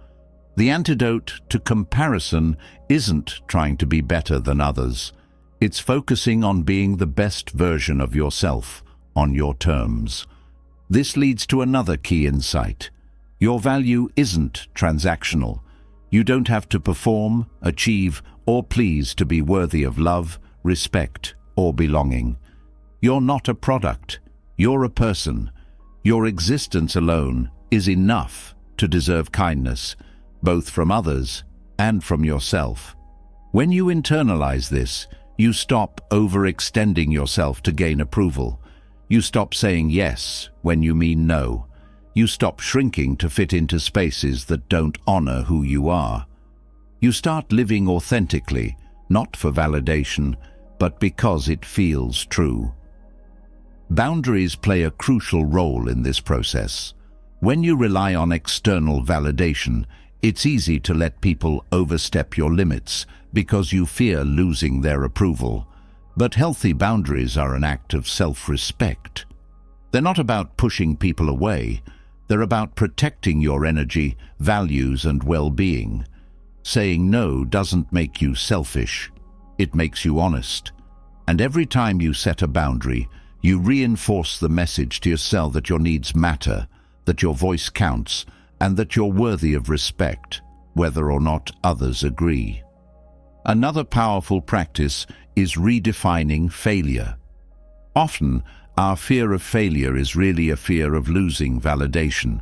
The antidote to comparison isn't trying to be better than others. It's focusing on being the best version of yourself, on your terms. This leads to another key insight. Your value isn't transactional. You don't have to perform, achieve, or please to be worthy of love, respect, or belonging. You're not a product. You're a person. Your existence alone is enough to deserve kindness, both from others and from yourself. When you internalize this, you stop overextending yourself to gain approval. You stop saying yes when you mean no. You stop shrinking to fit into spaces that don't honor who you are. You start living authentically, not for validation, but because it feels true. Boundaries play a crucial role in this process. When you rely on external validation, it's easy to let people overstep your limits because you fear losing their approval. But healthy boundaries are an act of self-respect. They're not about pushing people away. They're about protecting your energy, values, and well-being. Saying no doesn't make you selfish. It makes you honest. And every time you set a boundary, you reinforce the message to yourself that your needs matter, that your voice counts, and that you're worthy of respect, whether or not others agree. Another powerful practice is redefining failure. Often, our fear of failure is really a fear of losing validation.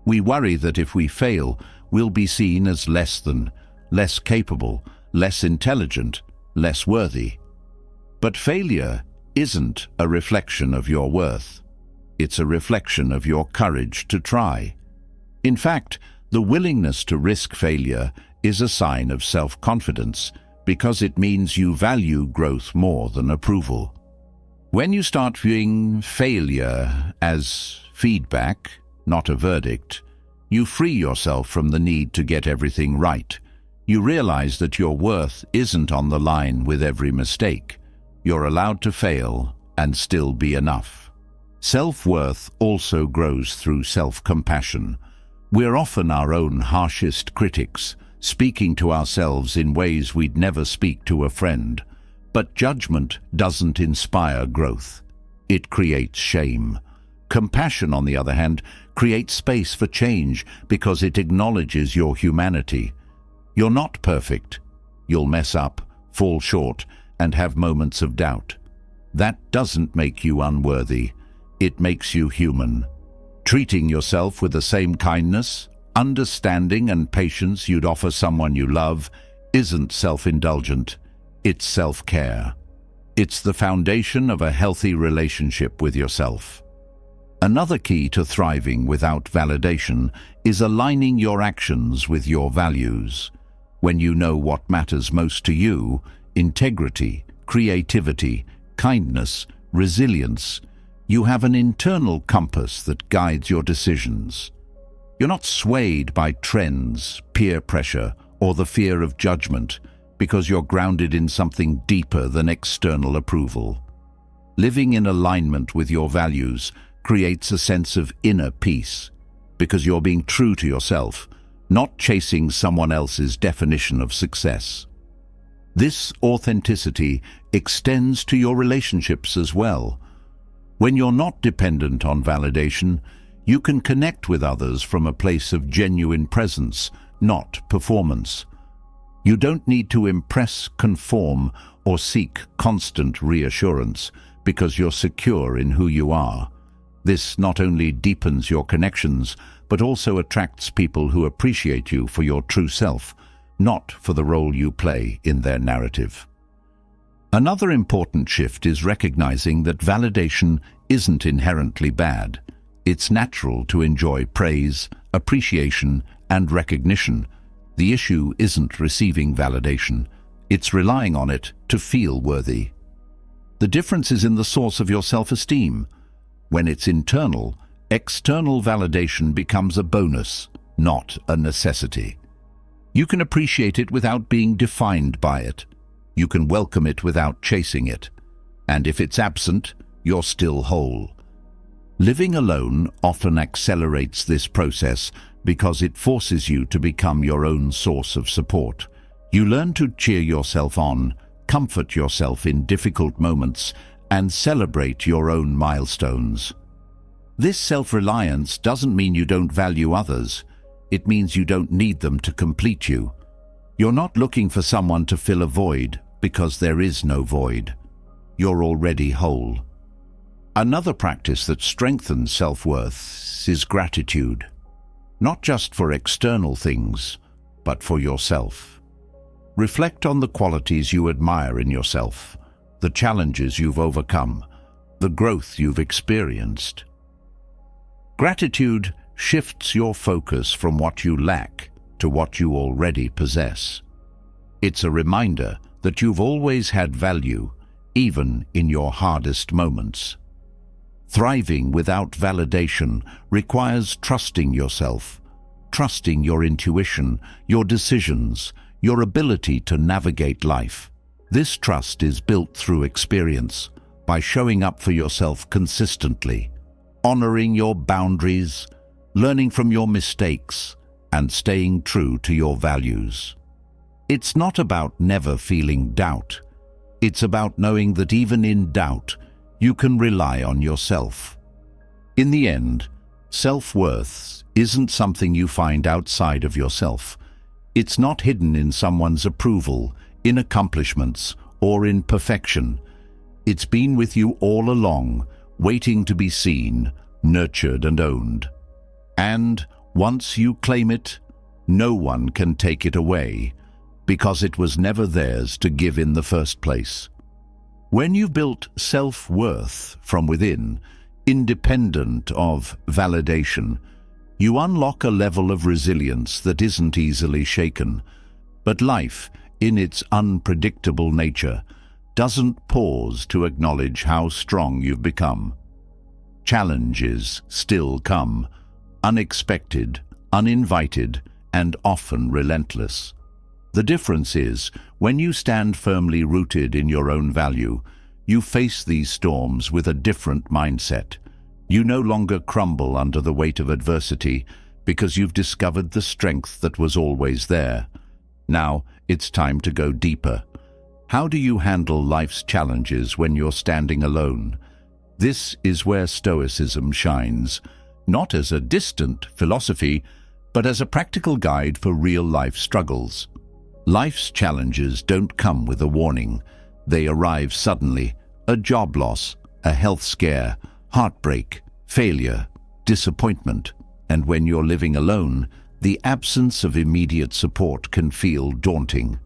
We worry that if we fail, we'll be seen as less than, less capable, less intelligent, less worthy. But failure isn't a reflection of your worth. It's a reflection of your courage to try. In fact, the willingness to risk failure is a sign of self-confidence because it means you value growth more than approval. When you start viewing failure as feedback, not a verdict, you free yourself from the need to get everything right. You realize that your worth isn't on the line with every mistake. You're allowed to fail and still be enough. Self-worth also grows through self-compassion. We're often our own harshest critics, speaking to ourselves in ways we'd never speak to a friend. But judgment doesn't inspire growth. It creates shame. Compassion, on the other hand, creates space for change because it acknowledges your humanity. You're not perfect. You'll mess up, fall short, and have moments of doubt. That doesn't make you unworthy. It makes you human. Treating yourself with the same kindness, understanding, and patience you'd offer someone you love isn't self-indulgent. It's self-care. It's the foundation of a healthy relationship with yourself. Another key to thriving without validation is aligning your actions with your values. When you know what matters most to you, integrity, creativity, kindness, resilience, you have an internal compass that guides your decisions. You're not swayed by trends, peer pressure, or the fear of judgment because you're grounded in something deeper than external approval. Living in alignment with your values creates a sense of inner peace because you're being true to yourself, not chasing someone else's definition of success. This authenticity extends to your relationships as well. When you're not dependent on validation, you can connect with others from a place of genuine presence, not performance. You don't need to impress, conform, or seek constant reassurance because you're secure in who you are. This not only deepens your connections, but also attracts people who appreciate you for your true self, not for the role you play in their narrative. Another important shift is recognizing that validation isn't inherently bad. It's natural to enjoy praise, appreciation, and recognition. The issue isn't receiving validation. It's relying on it to feel worthy. The difference is in the source of your self-esteem. When it's internal, external validation becomes a bonus, not a necessity. You can appreciate it without being defined by it. You can welcome it without chasing it. And if it's absent, you're still whole. Living alone often accelerates this process because it forces you to become your own source of support. You learn to cheer yourself on, comfort yourself in difficult moments, and celebrate your own milestones. This self-reliance doesn't mean you don't value others. It means you don't need them to complete you. You're not looking for someone to fill a void because there is no void. You're already whole. Another practice that strengthens self-worth is gratitude. Not just for external things, but for yourself. Reflect on the qualities you admire in yourself, the challenges you've overcome, the growth you've experienced. Gratitude shifts your focus from what you lack to what you already possess. It's a reminder that you've always had value, even in your hardest moments. Thriving without validation requires trusting yourself, trusting your intuition, your decisions, your ability to navigate life. This trust is built through experience, by showing up for yourself consistently, honoring your boundaries, learning from your mistakes, and staying true to your values. It's not about never feeling doubt. It's about knowing that even in doubt, you can rely on yourself. In the end, self-worth isn't something you find outside of yourself. It's not hidden in someone's approval, in accomplishments, or in perfection. It's been with you all along, waiting to be seen, nurtured, and owned. And once you claim it, no one can take it away, because it was never theirs to give in the first place. When you've built self-worth from within, independent of validation, you unlock a level of resilience that isn't easily shaken. But life, in its unpredictable nature, doesn't pause to acknowledge how strong you've become. Challenges still come, unexpected, uninvited, and often relentless. The difference is, when you stand firmly rooted in your own value, you face these storms with a different mindset. You no longer crumble under the weight of adversity because you've discovered the strength that was always there. Now, it's time to go deeper. How do you handle life's challenges when you're standing alone? This is where Stoicism shines, not as a distant philosophy, but as a practical guide for real-life struggles. Life's challenges don't come with a warning. They arrive suddenly. A job loss, a health scare, heartbreak, failure, disappointment. And when you're living alone, the absence of immediate support can feel daunting.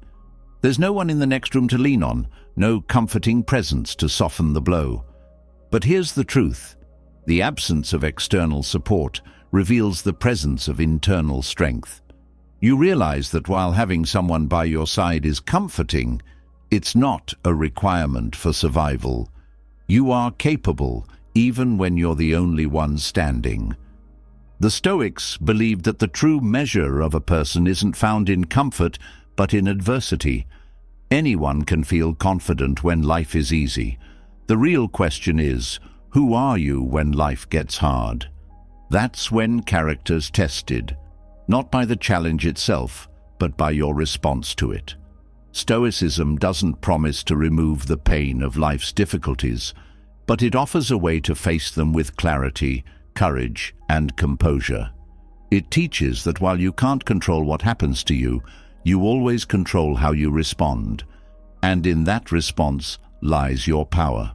There's no one in the next room to lean on, no comforting presence to soften the blow. But here's the truth. The absence of external support reveals the presence of internal strength. You realize that while having someone by your side is comforting, it's not a requirement for survival. You are capable, even when you're the only one standing. The Stoics believed that the true measure of a person isn't found in comfort, but in adversity. Anyone can feel confident when life is easy. The real question is, who are you when life gets hard? That's when character's tested, not by the challenge itself, but by your response to it. Stoicism doesn't promise to remove the pain of life's difficulties. but it offers a way to face them with clarity, courage, and composure. It teaches that while you can't control what happens to you, you always control how you respond, and in that response lies your power.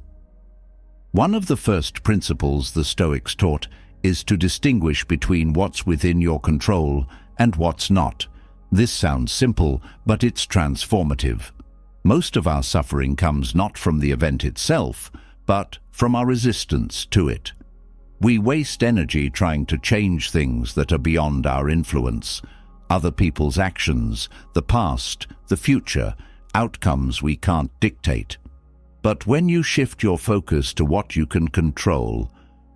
One of the first principles the Stoics taught is to distinguish between what's within your control and what's not. This sounds simple, but it's transformative. Most of our suffering comes not from the event itself, but from our resistance to it. We waste energy trying to change things that are beyond our influence, other people's actions, the past, the future, outcomes we can't dictate. But when you shift your focus to what you can control,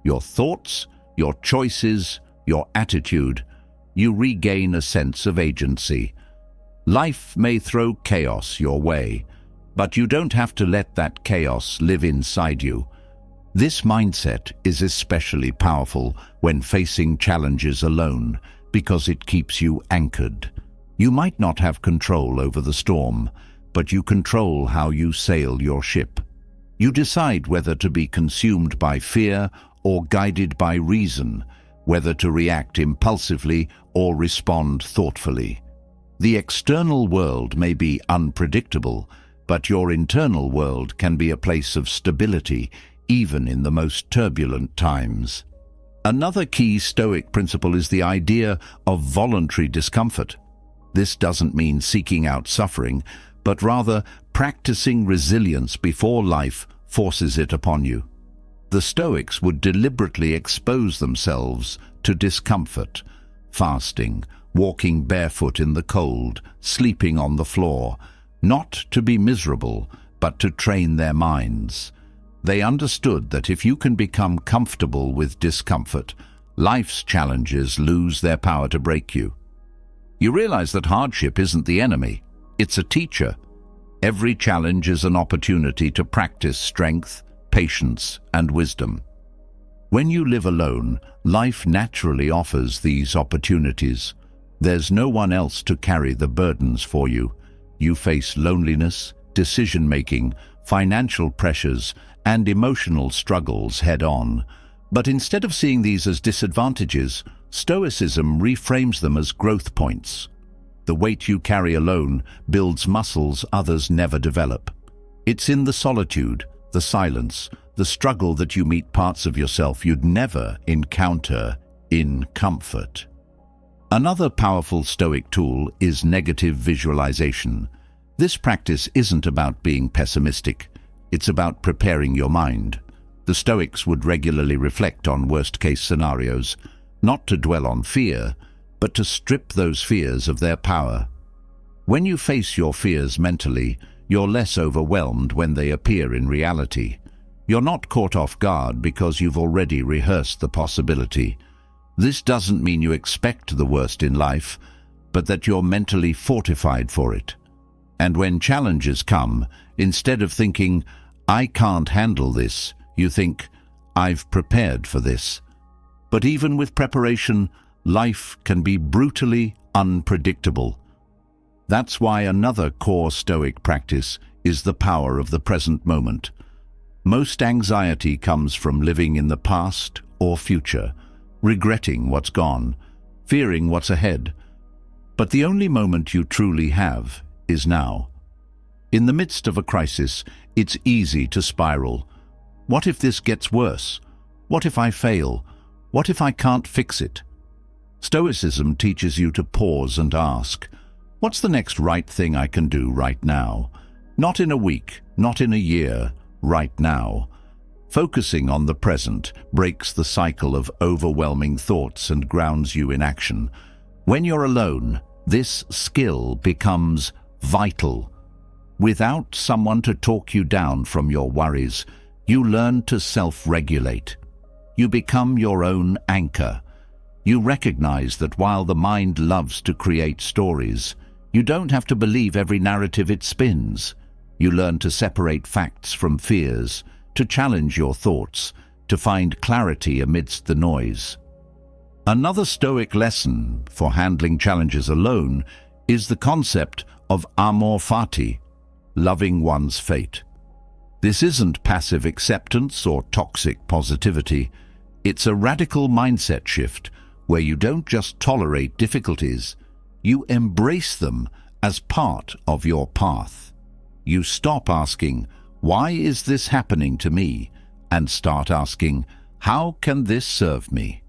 your thoughts, your choices, your attitude, you regain a sense of agency. Life may throw chaos your way, but you don't have to let that chaos live inside you. This mindset is especially powerful when facing challenges alone because it keeps you anchored. You might not have control over the storm, but you control how you sail your ship. You decide whether to be consumed by fear or guided by reason, whether to react impulsively or respond thoughtfully. The external world may be unpredictable, but your internal world can be a place of stability, even in the most turbulent times. Another key Stoic principle is the idea of voluntary discomfort. This doesn't mean seeking out suffering, but rather practicing resilience before life forces it upon you. The Stoics would deliberately expose themselves to discomfort, fasting, walking barefoot in the cold, sleeping on the floor, not to be miserable, but to train their minds. They understood that if you can become comfortable with discomfort, life's challenges lose their power to break you. You realize that hardship isn't the enemy, it's a teacher. Every challenge is an opportunity to practice strength, patience, and wisdom. When you live alone, life naturally offers these opportunities. There's no one else to carry the burdens for you. You face loneliness, decision-making, financial pressures, and emotional struggles head-on. But instead of seeing these as disadvantages, Stoicism reframes them as growth points. The weight you carry alone builds muscles others never develop. It's in the solitude, the silence, the struggle that you meet parts of yourself you'd never encounter in comfort. Another powerful Stoic tool is negative visualization. This practice isn't about being pessimistic. It's about preparing your mind. The Stoics would regularly reflect on worst-case scenarios, not to dwell on fear, but to strip those fears of their power. When you face your fears mentally, you're less overwhelmed when they appear in reality. You're not caught off guard because you've already rehearsed the possibility. This doesn't mean you expect the worst in life, but that you're mentally fortified for it. And when challenges come, instead of thinking, "I can't handle this," you think, "I've prepared for this." But even with preparation, life can be brutally unpredictable. That's why another core Stoic practice is the power of the present moment. Most anxiety comes from living in the past or future, regretting what's gone, fearing what's ahead. But the only moment you truly have is now. In the midst of a crisis, it's easy to spiral. What if this gets worse? What if I fail? What if I can't fix it? Stoicism teaches you to pause and ask, what's the next right thing I can do right now? Not in a week, not in a year, right now. Focusing on the present breaks the cycle of overwhelming thoughts and grounds you in action. When you're alone, this skill becomes vital. Without someone to talk you down from your worries, you learn to self-regulate. You become your own anchor. You recognize that while the mind loves to create stories, you don't have to believe every narrative it spins. You learn to separate facts from fears, to challenge your thoughts, to find clarity amidst the noise. Another Stoic lesson for handling challenges alone is the concept of amor fati, loving one's fate. This isn't passive acceptance or toxic positivity. It's a radical mindset shift where you don't just tolerate difficulties, you embrace them as part of your path. You stop asking, "Why is this happening to me?" and start asking, "How can this serve me?"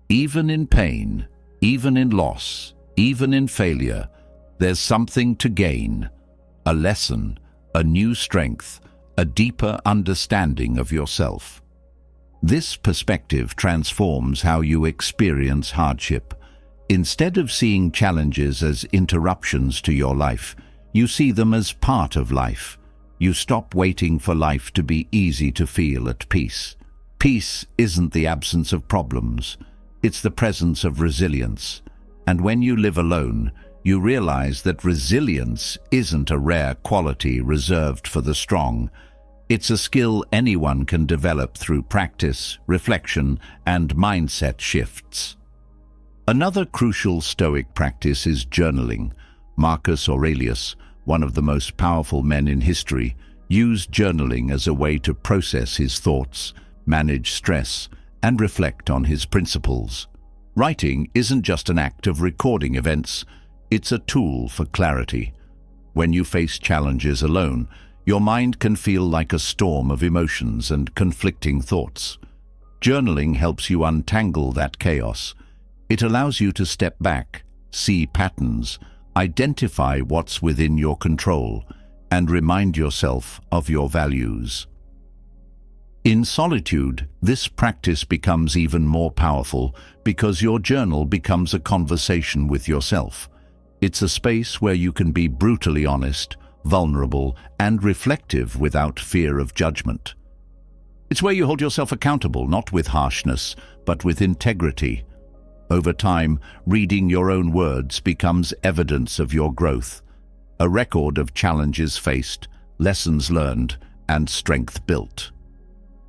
Even in pain, even in loss, even in failure, there's something to gain, a lesson, a new strength, a deeper understanding of yourself. This perspective transforms how you experience hardship. Instead of seeing challenges as interruptions to your life, you see them as part of life. You stop waiting for life to be easy to feel at peace. Peace isn't the absence of problems, it's the presence of resilience. And when you live alone, you realize that resilience isn't a rare quality reserved for the strong. It's a skill anyone can develop through practice, reflection, and mindset shifts. Another crucial Stoic practice is journaling. Marcus Aurelius, one of the most powerful men in history, used journaling as a way to process his thoughts, manage stress, and reflect on his principles. Writing isn't just an act of recording events, it's a tool for clarity. When you face challenges alone, your mind can feel like a storm of emotions and conflicting thoughts. Journaling helps you untangle that chaos. It allows you to step back, see patterns, identify what's within your control, and remind yourself of your values. In solitude, this practice becomes even more powerful because your journal becomes a conversation with yourself. It's a space where you can be brutally honest, vulnerable, and reflective without fear of judgment. It's where you hold yourself accountable, not with harshness, but with integrity. Over time, reading your own words becomes evidence of your growth, a record of challenges faced, lessons learned, and strength built.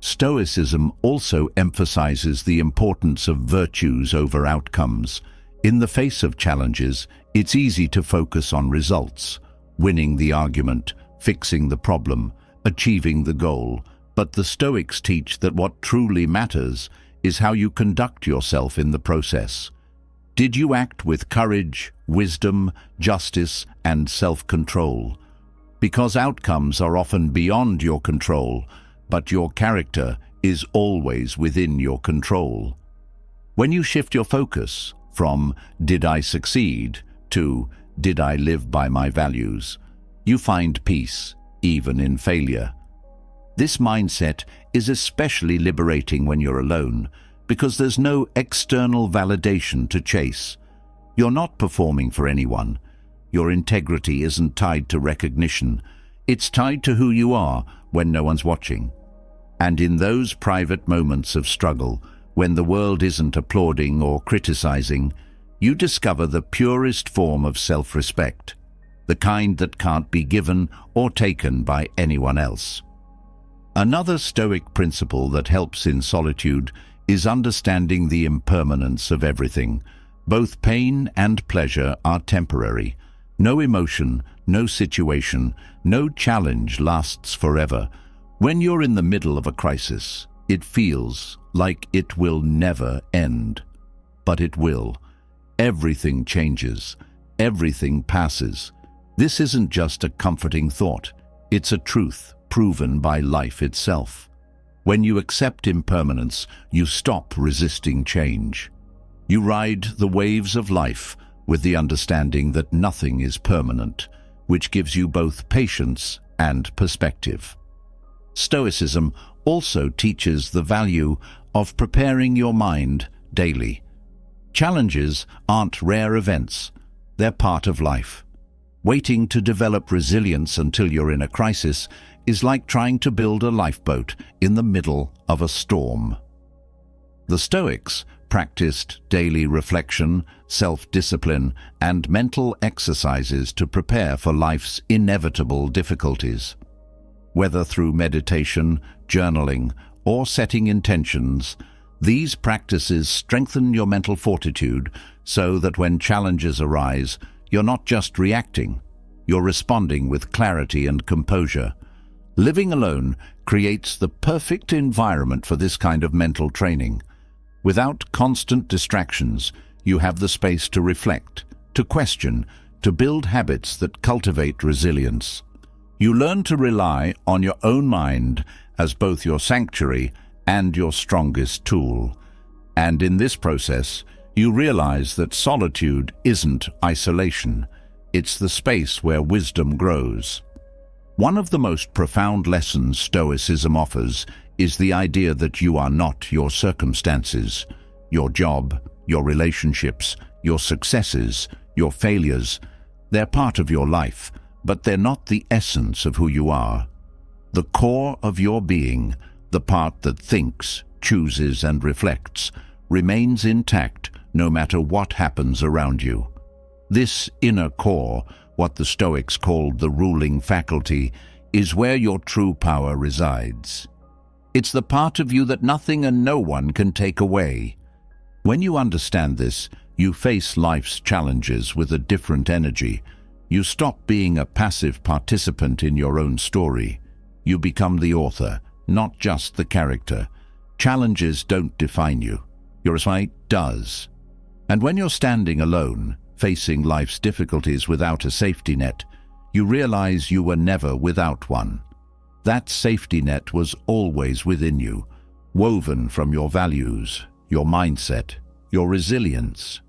Stoicism also emphasizes the importance of virtues over outcomes. In the face of challenges, it's easy to focus on results, winning the argument, fixing the problem, achieving the goal. But the Stoics teach that what truly matters is how you conduct yourself in the process. Did you act with courage, wisdom, justice, and self-control? Because outcomes are often beyond your control, but your character is always within your control. When you shift your focus from "did I succeed" to "did I live by my values," you find peace, even in failure. This mindset is especially liberating when you're alone, because there's no external validation to chase. You're not performing for anyone. Your integrity isn't tied to recognition. It's tied to who you are when no one's watching. And in those private moments of struggle, when the world isn't applauding or criticizing, you discover the purest form of self-respect, the kind that can't be given or taken by anyone else. Another Stoic principle that helps in solitude is understanding the impermanence of everything. Both pain and pleasure are temporary. No emotion, no situation, no challenge lasts forever. When you're in the middle of a crisis, it feels like it will never end. But it will. Everything changes. Everything passes. This isn't just a comforting thought. It's a truth proven by life itself. When you accept impermanence, you stop resisting change. You ride the waves of life with the understanding that nothing is permanent, which gives you both patience and perspective. Stoicism also teaches the value of preparing your mind daily. Challenges aren't rare events, they're part of life. Waiting to develop resilience until you're in a crisis is like trying to build a lifeboat in the middle of a storm. The Stoics practiced daily reflection, self-discipline, and mental exercises to prepare for life's inevitable difficulties. Whether through meditation, journaling, or setting intentions, these practices strengthen your mental fortitude so that when challenges arise, you're not just reacting, you're responding with clarity and composure. Living alone creates the perfect environment for this kind of mental training. Without constant distractions, you have the space to reflect, to question, to build habits that cultivate resilience. You learn to rely on your own mind as both your sanctuary and your strongest tool. And in this process, you realize that solitude isn't isolation. It's the space where wisdom grows. One of the most profound lessons Stoicism offers is the idea that you are not your circumstances, your job, your relationships, your successes, your failures. They're part of your life, but they're not the essence of who you are. The core of your being, the part that thinks, chooses, and reflects, remains intact no matter what happens around you. This inner core, what the Stoics called the ruling faculty, is where your true power resides. It's the part of you that nothing and no one can take away. When you understand this, you face life's challenges with a different energy. You stop being a passive participant in your own story. You become the author, not just the character. Challenges don't define you. Your fight does. And when you're standing alone, facing life's difficulties without a safety net, you realize you were never without one. That safety net was always within you, woven from your values, your mindset, your resilience.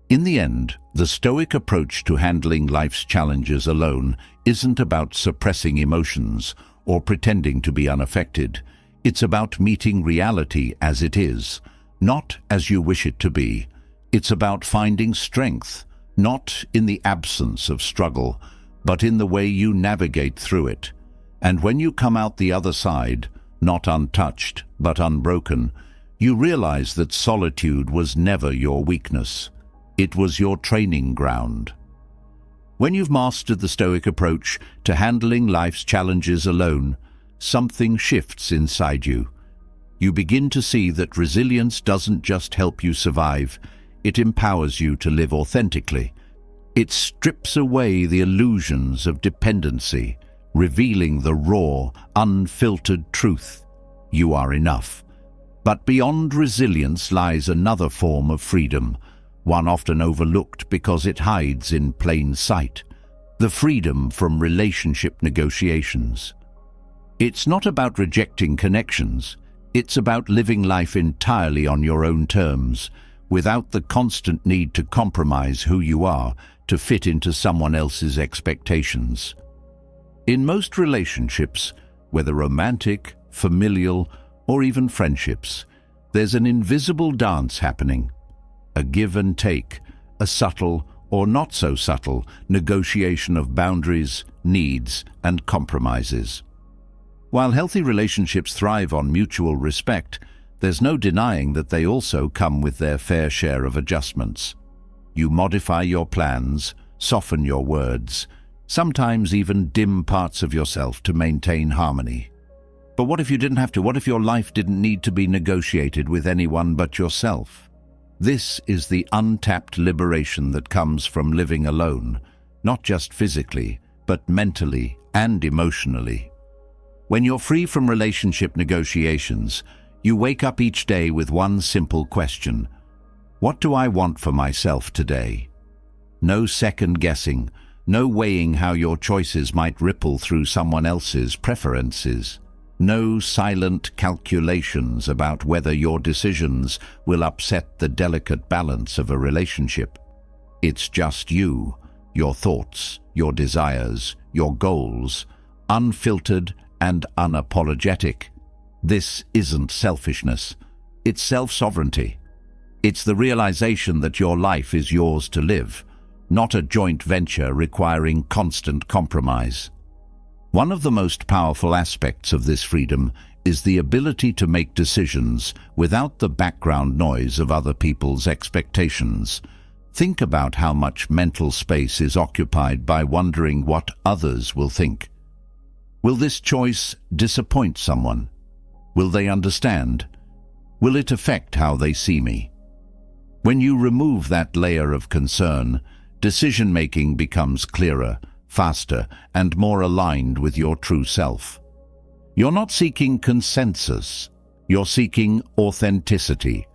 In the end, the Stoic approach to handling life's challenges alone isn't about suppressing emotions or pretending to be unaffected. It's about meeting reality as it is, not as you wish it to be. It's about finding strength, not in the absence of struggle, but in the way you navigate through it. And when you come out the other side, not untouched, but unbroken, you realize that solitude was never your weakness. It was your training ground. When you've mastered the Stoic approach to handling life's challenges alone, something shifts inside you. You begin to see that resilience doesn't just help you survive, it empowers you to live authentically. It strips away the illusions of dependency, revealing the raw, unfiltered truth. You are enough. But beyond resilience lies another form of freedom, one often overlooked because it hides in plain sight: the freedom from relationship negotiations. It's not about rejecting connections, it's about living life entirely on your own terms, without the constant need to compromise who you are to fit into someone else's expectations. In most relationships, whether romantic, familial, or even friendships, there's an invisible dance happening. A give and take, a subtle or not so subtle negotiation of boundaries, needs, and compromises. While healthy relationships thrive on mutual respect, there's no denying that they also come with their fair share of adjustments. You modify your plans, soften your words, sometimes even dim parts of yourself to maintain harmony. But what if you didn't have to? What if your life didn't need to be negotiated with anyone but yourself? This is the untapped liberation that comes from living alone, not just physically, but mentally and emotionally. When you're free from relationship negotiations, you wake up each day with one simple question: what do I want for myself today? No second guessing, no weighing how your choices might ripple through someone else's preferences. No silent calculations about whether your decisions will upset the delicate balance of a relationship. It's just you, your thoughts, your desires, your goals, unfiltered and unapologetic. This isn't selfishness, it's self-sovereignty. It's the realization that your life is yours to live, not a joint venture requiring constant compromise. One of the most powerful aspects of this freedom is the ability to make decisions without the background noise of other people's expectations. Think about how much mental space is occupied by wondering what others will think. Will this choice disappoint someone? Will they understand? Will it affect how they see me? When you remove that layer of concern, decision-making becomes clearer, faster, and more aligned with your true self. You're not seeking consensus, you're seeking authenticity.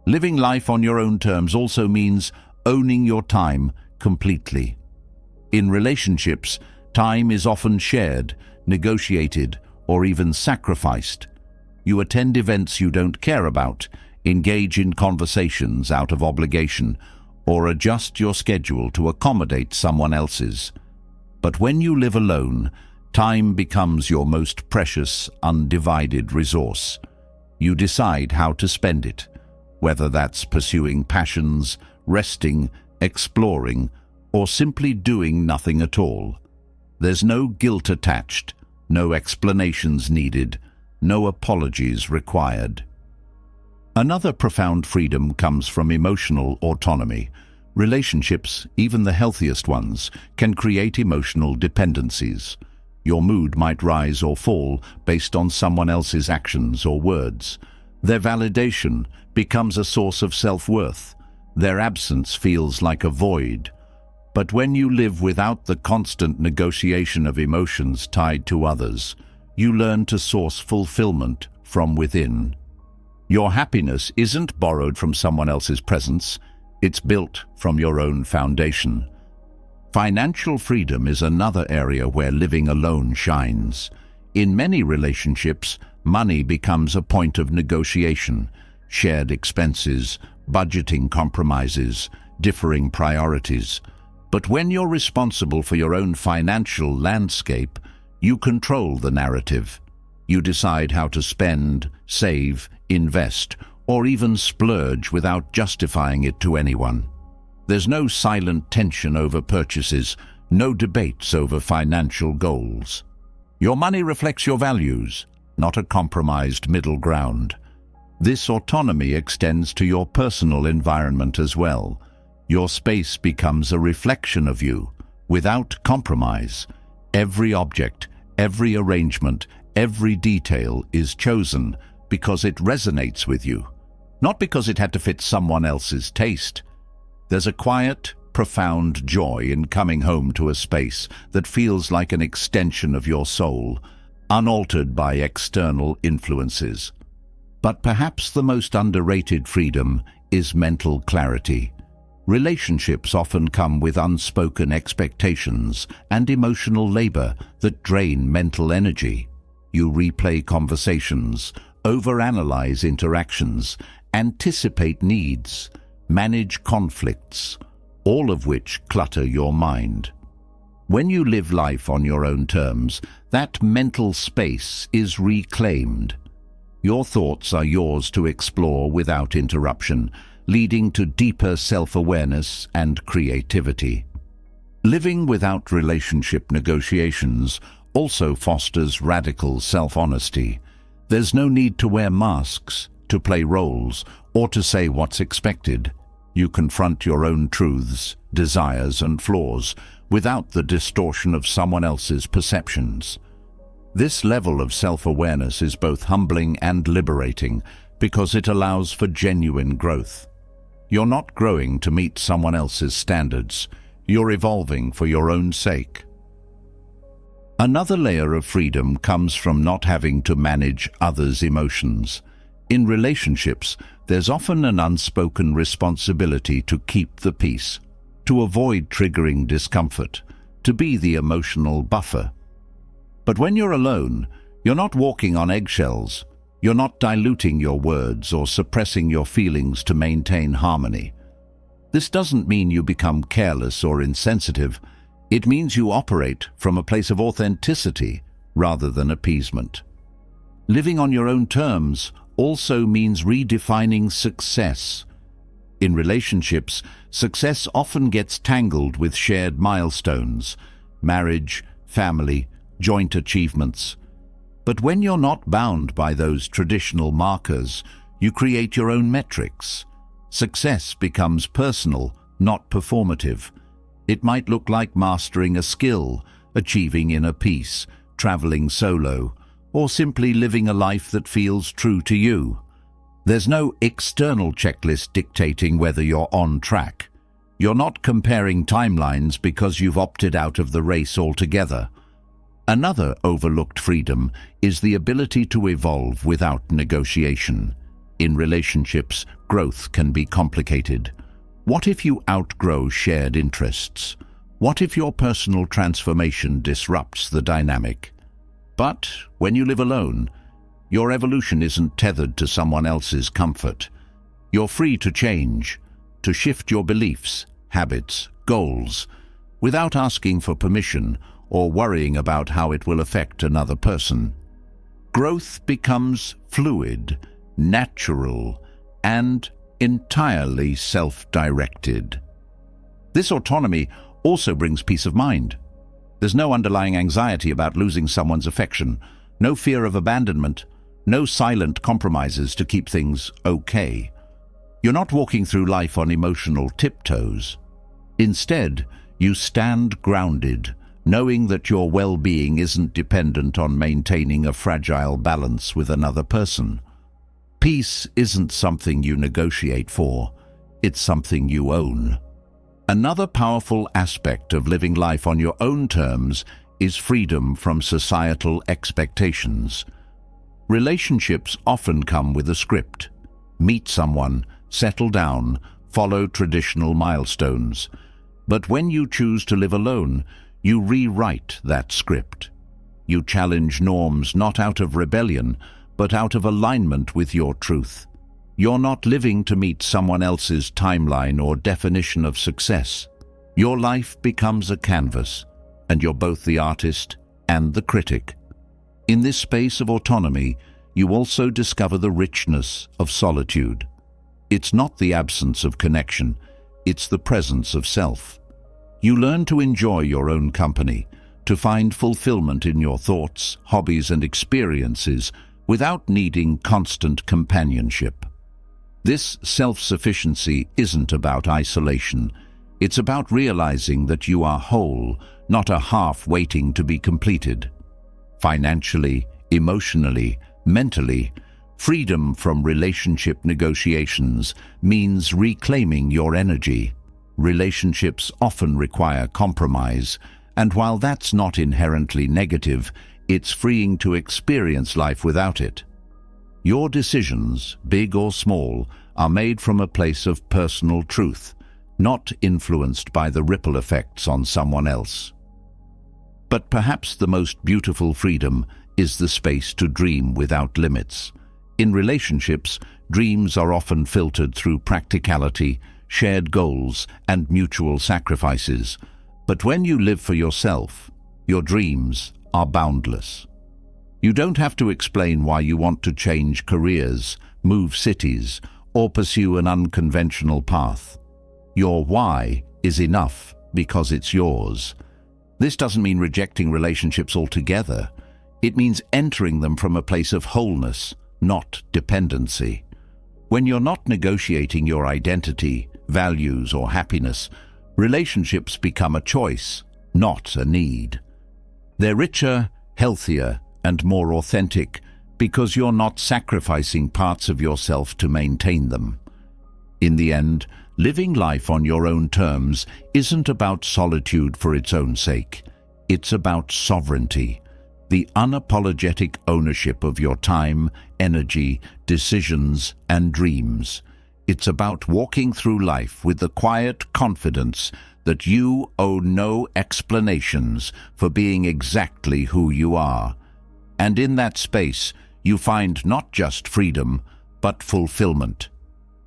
Living life on your own terms also means owning your time completely. In relationships, time is often shared, negotiated, or even sacrificed. You attend events you don't care about, engage in conversations out of obligation, or adjust your schedule to accommodate someone else's. But when you live alone, time becomes your most precious, undivided resource. You decide how to spend it, whether that's pursuing passions, resting, exploring, or simply doing nothing at all. There's no guilt attached, no explanations needed, no apologies required. Another profound freedom comes from emotional autonomy. Relationships, even the healthiest ones, can create emotional dependencies. Your mood might rise or fall based on someone else's actions or words. Their validation becomes a source of self-worth. Their absence feels like a void. But when you live without the constant negotiation of emotions tied to others, you learn to source fulfillment from within. Your happiness isn't borrowed from someone else's presence, it's built from your own foundation. Financial freedom is another area where living alone shines. In many relationships, money becomes a point of negotiation. Shared expenses, budgeting compromises, differing priorities. But when you're responsible for your own financial landscape, you control the narrative. You decide how to spend, save, invest, or even splurge without justifying it to anyone. There's no silent tension over purchases, no debates over financial goals. Your money reflects your values, not a compromised middle ground. This autonomy extends to your personal environment as well. Your space becomes a reflection of you, without compromise. Every object, every arrangement, every detail is chosen because it resonates with you, not because it had to fit someone else's taste. There's a quiet, profound joy in coming home to a space that feels like an extension of your soul, unaltered by external influences. But perhaps the most underrated freedom is mental clarity. Relationships often come with unspoken expectations and emotional labor that drain mental energy. You replay conversations, overanalyze interactions, anticipate needs, manage conflicts, all of which clutter your mind. When you live life on your own terms, that mental space is reclaimed. Your thoughts are yours to explore without interruption, leading to deeper self-awareness and creativity. Living without relationship negotiations also fosters radical self-honesty. There's no need to wear masks, to play roles, or to say what's expected. You confront your own truths, desires, and flaws without the distortion of someone else's perceptions. This level of self-awareness is both humbling and liberating because it allows for genuine growth. You're not growing to meet someone else's standards. You're evolving for your own sake. Another layer of freedom comes from not having to manage others' emotions. In relationships, there's often an unspoken responsibility to keep the peace, to avoid triggering discomfort, to be the emotional buffer. But when you're alone, you're not walking on eggshells. You're not diluting your words or suppressing your feelings to maintain harmony. This doesn't mean you become careless or insensitive. It means you operate from a place of authenticity rather than appeasement. Living on your own terms also means redefining success. In relationships, success often gets tangled with shared milestones, marriage, family, joint achievements. But when you're not bound by those traditional markers, you create your own metrics. Success becomes personal, not performative. It might look like mastering a skill, achieving inner peace, traveling solo, or simply living a life that feels true to you. There's no external checklist dictating whether you're on track. You're not comparing timelines because you've opted out of the race altogether. Another overlooked freedom is the ability to evolve without negotiation. In relationships, growth can be complicated. What if you outgrow shared interests? What if your personal transformation disrupts the dynamic? But when you live alone, your evolution isn't tethered to someone else's comfort. You're free to change, to shift your beliefs, habits, goals, without asking for permission or worrying about how it will affect another person. Growth becomes fluid, natural, and entirely self-directed. This autonomy also brings peace of mind. There's no underlying anxiety about losing someone's affection, no fear of abandonment, no silent compromises to keep things okay. You're not walking through life on emotional tiptoes. Instead, you stand grounded, knowing that your well-being isn't dependent on maintaining a fragile balance with another person. Peace isn't something you negotiate for, it's something you own. Another powerful aspect of living life on your own terms is freedom from societal expectations. Relationships often come with a script. Meet someone, settle down, follow traditional milestones. But when you choose to live alone, you rewrite that script. You challenge norms not out of rebellion, but out of alignment with your truth. You're not living to meet someone else's timeline or definition of success. Your life becomes a canvas, and you're both the artist and the critic. In this space of autonomy, you also discover the richness of solitude. It's not the absence of connection, it's the presence of self. You learn to enjoy your own company, to find fulfillment in your thoughts, hobbies, and experiences without needing constant companionship. This self-sufficiency isn't about isolation. It's about realizing that you are whole, not a half waiting to be completed. Financially, emotionally, mentally, freedom from relationship negotiations means reclaiming your energy. Relationships often require compromise, and while that's not inherently negative, it's freeing to experience life without it. Your decisions, big or small, are made from a place of personal truth, not influenced by the ripple effects on someone else. But perhaps the most beautiful freedom is the space to dream without limits. In relationships, dreams are often filtered through practicality, shared goals, and mutual sacrifices. But when you live for yourself, your dreams are boundless. You don't have to explain why you want to change careers, move cities, or pursue an unconventional path. Your why is enough because it's yours. This doesn't mean rejecting relationships altogether. It means entering them from a place of wholeness, not dependency. When you're not negotiating your identity, values, or happiness, relationships become a choice, not a need. They're richer, healthier, and more authentic because you're not sacrificing parts of yourself to maintain them. In the end, living life on your own terms isn't about solitude for its own sake. It's about sovereignty, the unapologetic ownership of your time, energy, decisions, and dreams. It's about walking through life with the quiet confidence that you owe no explanations for being exactly who you are. And in that space, you find not just freedom, but fulfillment.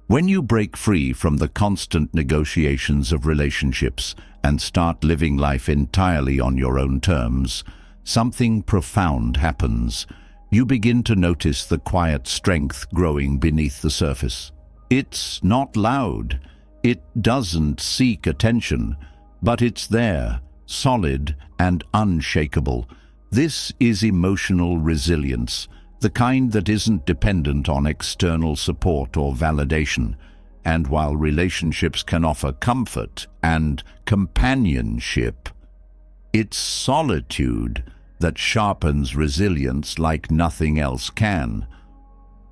When you break free from the constant negotiations of relationships and start living life entirely on your own terms, something profound happens. You begin to notice the quiet strength growing beneath the surface. It's not loud. It doesn't seek attention, but it's there, solid and unshakable. This is emotional resilience, the kind that isn't dependent on external support or validation. And while relationships can offer comfort and companionship, it's solitude that sharpens resilience like nothing else can.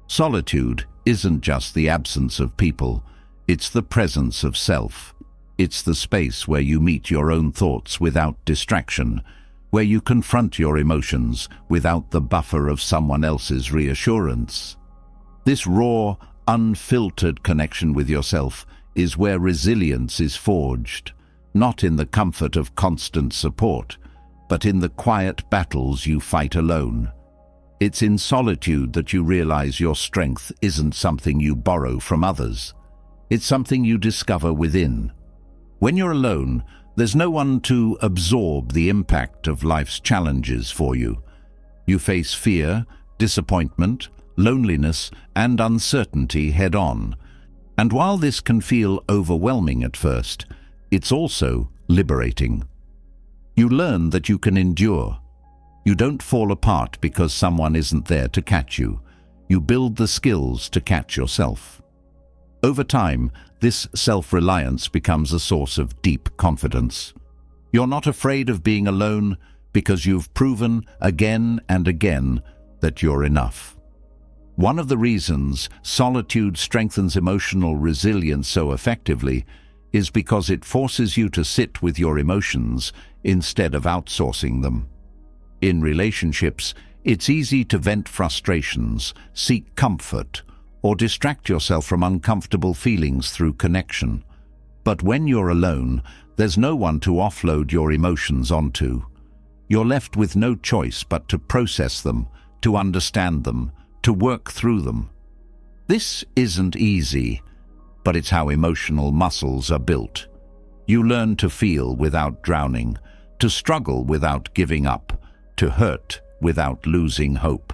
Solitude isn't just the absence of people, it's the presence of self. It's the space where you meet your own thoughts without distraction, where you confront your emotions without the buffer of someone else's reassurance. This raw, unfiltered connection with yourself is where resilience is forged, not in the comfort of constant support, but in the quiet battles you fight alone. It's in solitude that you realize your strength isn't something you borrow from others. It's something you discover within. When you're alone, there's no one to absorb the impact of life's challenges for you. You face fear, disappointment, loneliness, and uncertainty head-on. And while this can feel overwhelming at first, it's also liberating. You learn that you can endure. You don't fall apart because someone isn't there to catch you. You build the skills to catch yourself. Over time, this self-reliance becomes a source of deep confidence. You're not afraid of being alone because you've proven again and again that you're enough. One of the reasons solitude strengthens emotional resilience so effectively is because it forces you to sit with your emotions instead of outsourcing them. In relationships, it's easy to vent frustrations, seek comfort, or distract yourself from uncomfortable feelings through connection. But when you're alone, there's no one to offload your emotions onto. You're left with no choice but to process them, to understand them, to work through them. This isn't easy, but it's how emotional muscles are built. You learn to feel without drowning, to struggle without giving up, to hurt without losing hope.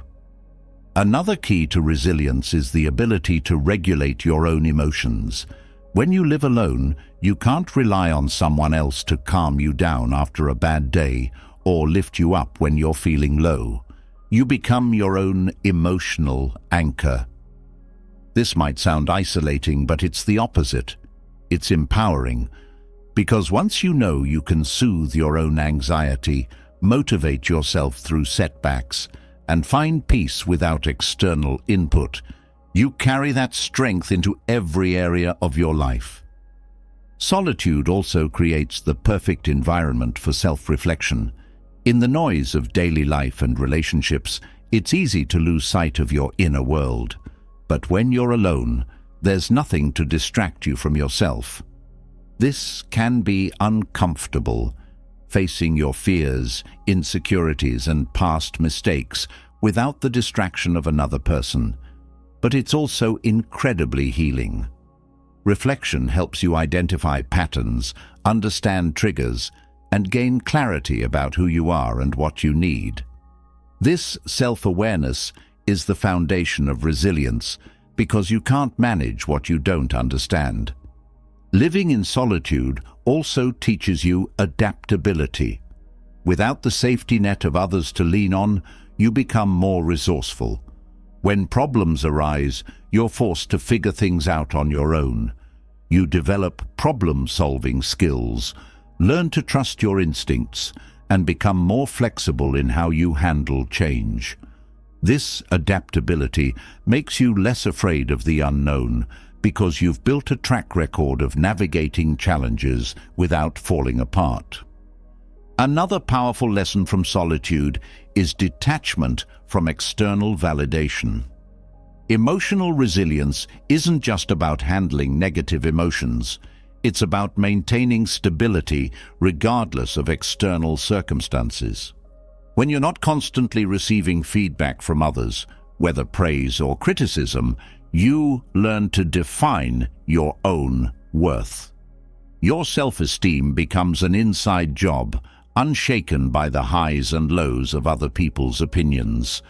Another key to resilience is the ability to regulate your own emotions. When you live alone, you can't rely on someone else to calm you down after a bad day or lift you up when you're feeling low. You become your own emotional anchor. This might sound isolating, but it's the opposite. It's empowering, because once you know you can soothe your own anxiety, motivate yourself through setbacks, and find peace without external input, you carry that strength into every area of your life. Solitude also creates the perfect environment for self-reflection. In the noise of daily life and relationships, it's easy to lose sight of your inner world. But when you're alone, there's nothing to distract you from yourself. This can be uncomfortable, facing your fears, insecurities, and past mistakes without the distraction of another person. But it's also incredibly healing. Reflection helps you identify patterns, understand triggers, and gain clarity about who you are and what you need. This self-awareness is the foundation of resilience because you can't manage what you don't understand. Living in solitude also teaches you adaptability. Without the safety net of others to lean on, you become more resourceful. When problems arise, you're forced to figure things out on your own. You develop problem-solving skills, learn to trust your instincts, and become more flexible in how you handle change. This adaptability makes you less afraid of the unknown because you've built a track record of navigating challenges without falling apart. Another powerful lesson from solitude is detachment from external validation. Emotional resilience isn't just about handling negative emotions. It's about maintaining stability regardless of external circumstances. When you're not constantly receiving feedback from others, whether praise or criticism, you learn to define your own worth. Your self-esteem becomes an inside job, unshaken by the highs and lows of other people's opinions.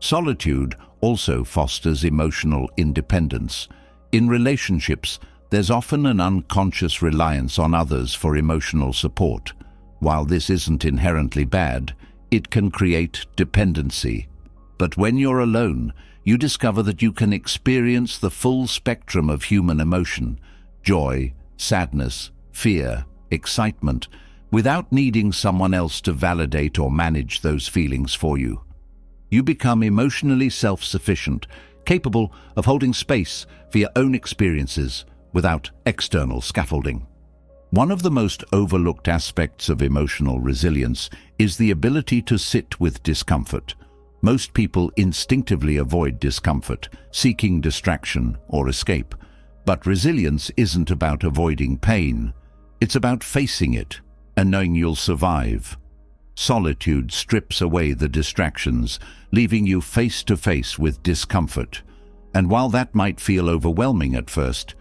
Solitude also fosters emotional independence. In relationships, there's often an unconscious reliance on others for emotional support. While this isn't inherently bad, it can create dependency. But when you're alone, you discover that you can experience the full spectrum of human emotion, joy, sadness, fear, excitement, without needing someone else to validate or manage those feelings for you. You become emotionally self-sufficient, capable of holding space for your own experiences without external scaffolding. One of the most overlooked aspects of emotional resilience is the ability to sit with discomfort. Most people instinctively avoid discomfort, seeking distraction or escape. But resilience isn't about avoiding pain. It's about facing it and knowing you'll survive. Solitude strips away the distractions, leaving you face to face with discomfort. And while that might feel overwhelming at first,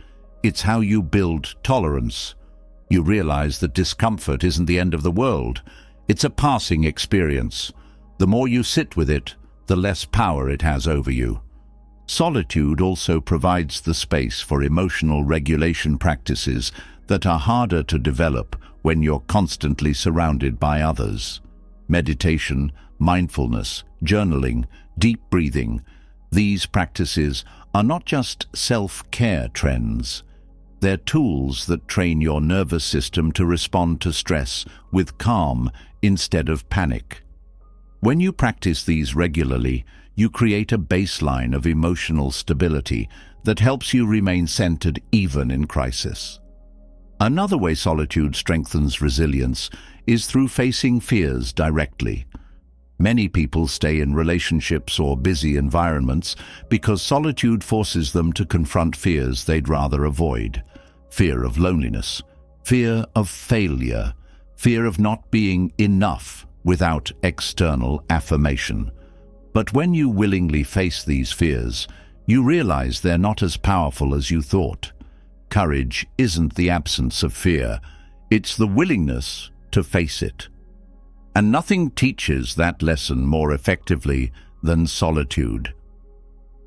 it's how you build tolerance. You realize that discomfort isn't the end of the world. It's a passing experience. The more you sit with it, the less power it has over you. Solitude also provides the space for emotional regulation practices that are harder to develop when you're constantly surrounded by others. Meditation, mindfulness, journaling, deep breathing. These practices are not just self-care trends. They're tools that train your nervous system to respond to stress with calm instead of panic. When you practice these regularly, you create a baseline of emotional stability that helps you remain centered even in crisis. Another way solitude strengthens resilience is through facing fears directly. Many people stay in relationships or busy environments because solitude forces them to confront fears they'd rather avoid. Fear of loneliness, fear of failure, fear of not being enough without external affirmation. But when you willingly face these fears, you realize they're not as powerful as you thought. Courage isn't the absence of fear, it's the willingness to face it. And nothing teaches that lesson more effectively than solitude.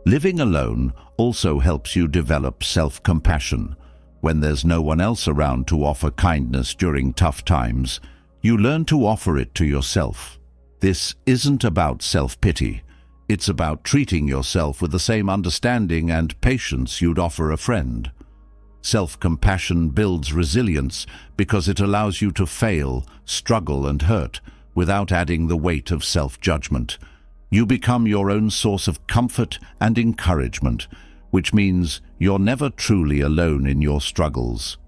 Living alone also helps you develop self-compassion. When there's no one else around to offer kindness during tough times, you learn to offer it to yourself. This isn't about self-pity. It's about treating yourself with the same understanding and patience you'd offer a friend. Self-compassion builds resilience because it allows you to fail, struggle, and hurt without adding the weight of self-judgment. You become your own source of comfort and encouragement, which means you're never truly alone in your struggles.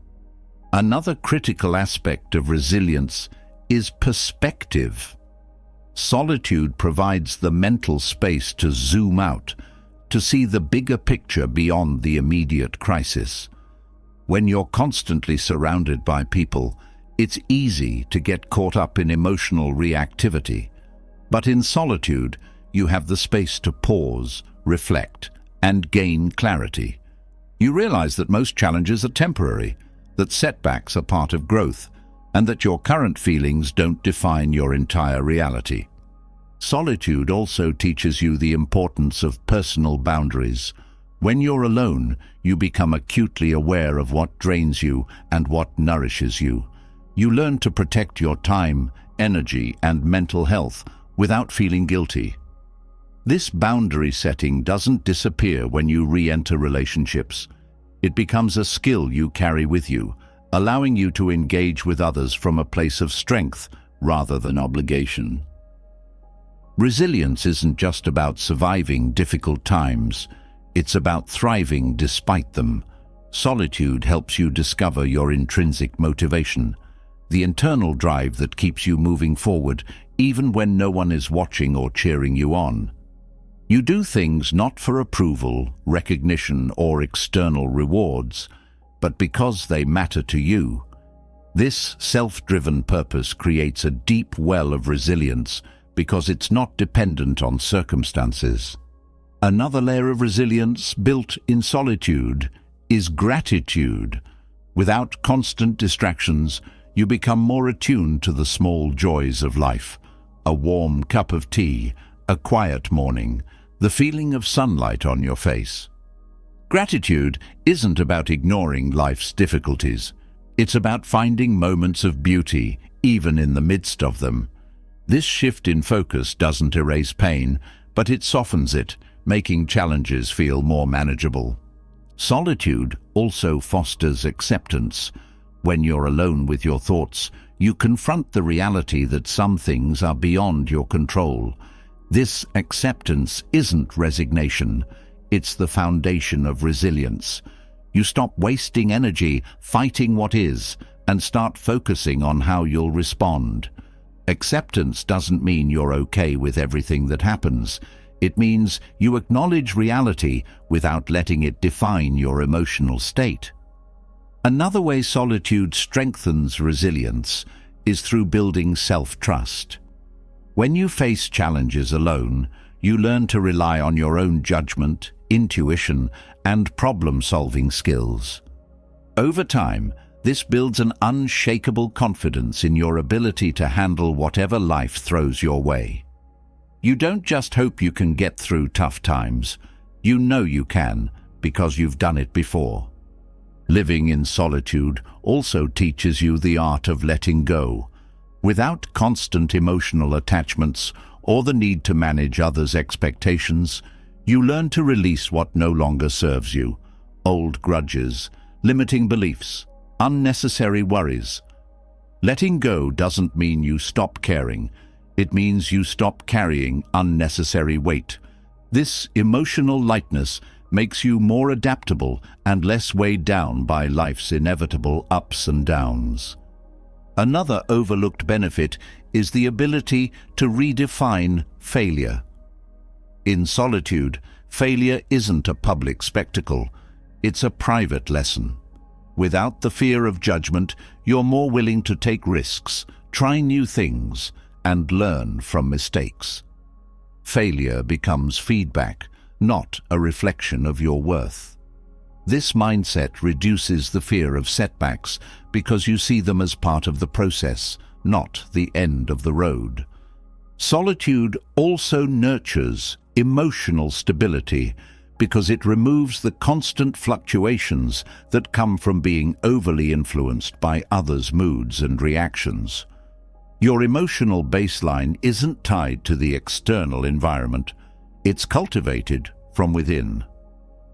Another critical aspect of resilience is perspective. Solitude provides the mental space to zoom out, to see the bigger picture beyond the immediate crisis. When you're constantly surrounded by people, it's easy to get caught up in emotional reactivity. But in solitude, you have the space to pause, reflect, and gain clarity. You realize that most challenges are temporary, that setbacks are part of growth, and that your current feelings don't define your entire reality. Solitude also teaches you the importance of personal boundaries. When you're alone, you become acutely aware of what drains you and what nourishes you. You learn to protect your time, energy, and mental health without feeling guilty. This boundary setting doesn't disappear when you re-enter relationships. It becomes a skill you carry with you, allowing you to engage with others from a place of strength rather than obligation. Resilience isn't just about surviving difficult times. It's about thriving despite them. Solitude helps you discover your intrinsic motivation, the internal drive that keeps you moving forward even when no one is watching or cheering you on. You do things not for approval, recognition, or external rewards, but because they matter to you. This self-driven purpose creates a deep well of resilience because it's not dependent on circumstances. Another layer of resilience built in solitude is gratitude. Without constant distractions, you become more attuned to the small joys of life. A warm cup of tea, a quiet morning, the feeling of sunlight on your face. Gratitude isn't about ignoring life's difficulties. It's about finding moments of beauty, even in the midst of them. This shift in focus doesn't erase pain, but it softens it, making challenges feel more manageable. Solitude also fosters acceptance. When you're alone with your thoughts, you confront the reality that some things are beyond your control. This acceptance isn't resignation, it's the foundation of resilience. You stop wasting energy fighting what is and start focusing on how you'll respond. Acceptance doesn't mean you're okay with everything that happens. It means you acknowledge reality without letting it define your emotional state. Another way solitude strengthens resilience is through building self-trust. When you face challenges alone, you learn to rely on your own judgment, intuition, and problem-solving skills. Over time, this builds an unshakable confidence in your ability to handle whatever life throws your way. You don't just hope you can get through tough times. You know you can, because you've done it before. Living in solitude also teaches you the art of letting go. Without constant emotional attachments or the need to manage others' expectations, you learn to release what no longer serves you: old grudges, limiting beliefs, unnecessary worries. Letting go doesn't mean you stop caring. It means you stop carrying unnecessary weight. This emotional lightness makes you more adaptable and less weighed down by life's inevitable ups and downs. Another overlooked benefit is the ability to redefine failure. In solitude, failure isn't a public spectacle. It's a private lesson. Without the fear of judgment, you're more willing to take risks, try new things, and learn from mistakes. Failure becomes feedback, not a reflection of your worth. This mindset reduces the fear of setbacks because you see them as part of the process, not the end of the road. Solitude also nurtures emotional stability because it removes the constant fluctuations that come from being overly influenced by others' moods and reactions. Your emotional baseline isn't tied to the external environment. It's cultivated from within.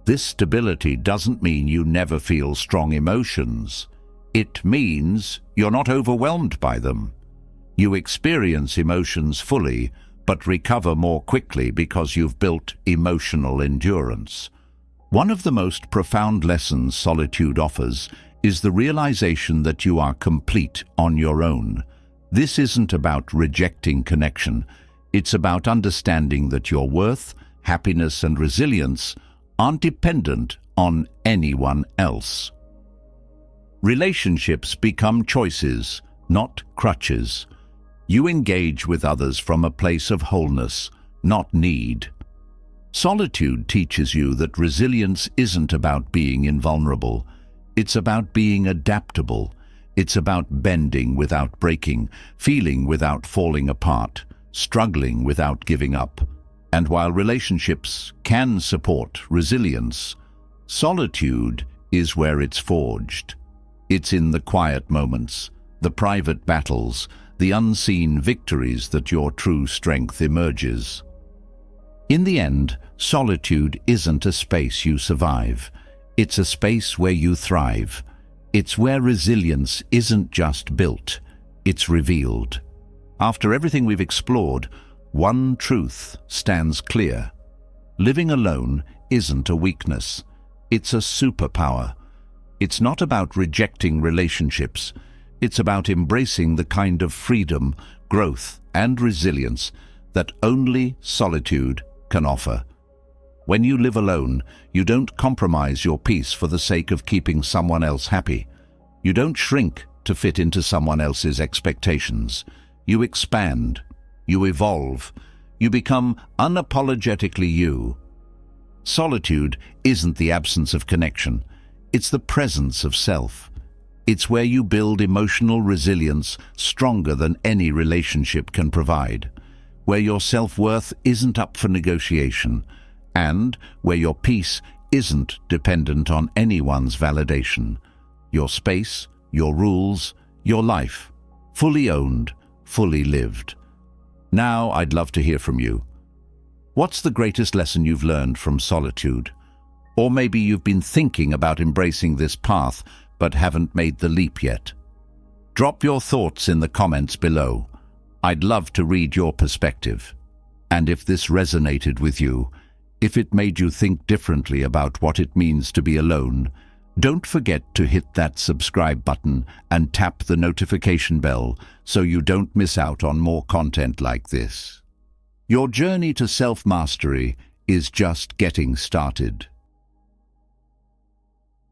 This stability doesn't mean you never feel strong emotions. It means you're not overwhelmed by them. You experience emotions fully, but recover more quickly because you've built emotional endurance. One of the most profound lessons solitude offers is the realization that you are complete on your own. This isn't about rejecting connection. It's about understanding that your worth, happiness, and resilience aren't dependent on anyone else. Relationships become choices, not crutches. You engage with others from a place of wholeness, not need. Solitude teaches you that resilience isn't about being invulnerable. It's about being adaptable. It's about bending without breaking, feeling without falling apart, struggling without giving up. And while relationships can support resilience, solitude is where it's forged. It's in the quiet moments, the private battles, the unseen victories that your true strength emerges. In the end, solitude isn't a space you survive. It's a space where you thrive. It's where resilience isn't just built, it's revealed. After everything we've explored, one truth stands clear. Living alone isn't a weakness. It's a superpower. It's not about rejecting relationships. It's about embracing the kind of freedom, growth, and resilience that only solitude can offer. When you live alone, you don't compromise your peace for the sake of keeping someone else happy. You don't shrink to fit into someone else's expectations. You expand. You evolve. You become unapologetically you. Solitude isn't the absence of connection. It's the presence of self. It's where you build emotional resilience stronger than any relationship can provide, where your self-worth isn't up for negotiation, and where your peace isn't dependent on anyone's validation. Your space, your rules, your life, fully owned, fully lived. Now I'd love to hear from you. What's the greatest lesson you've learned from solitude? Or maybe you've been thinking about embracing this path but haven't made the leap yet. Drop your thoughts in the comments below. I'd love to read your perspective. And if this resonated with you, if it made you think differently about what it means to be alone, Don't forget to hit that subscribe button and tap the notification bell so you don't miss out on more content like this. Your journey to self-mastery is just getting started.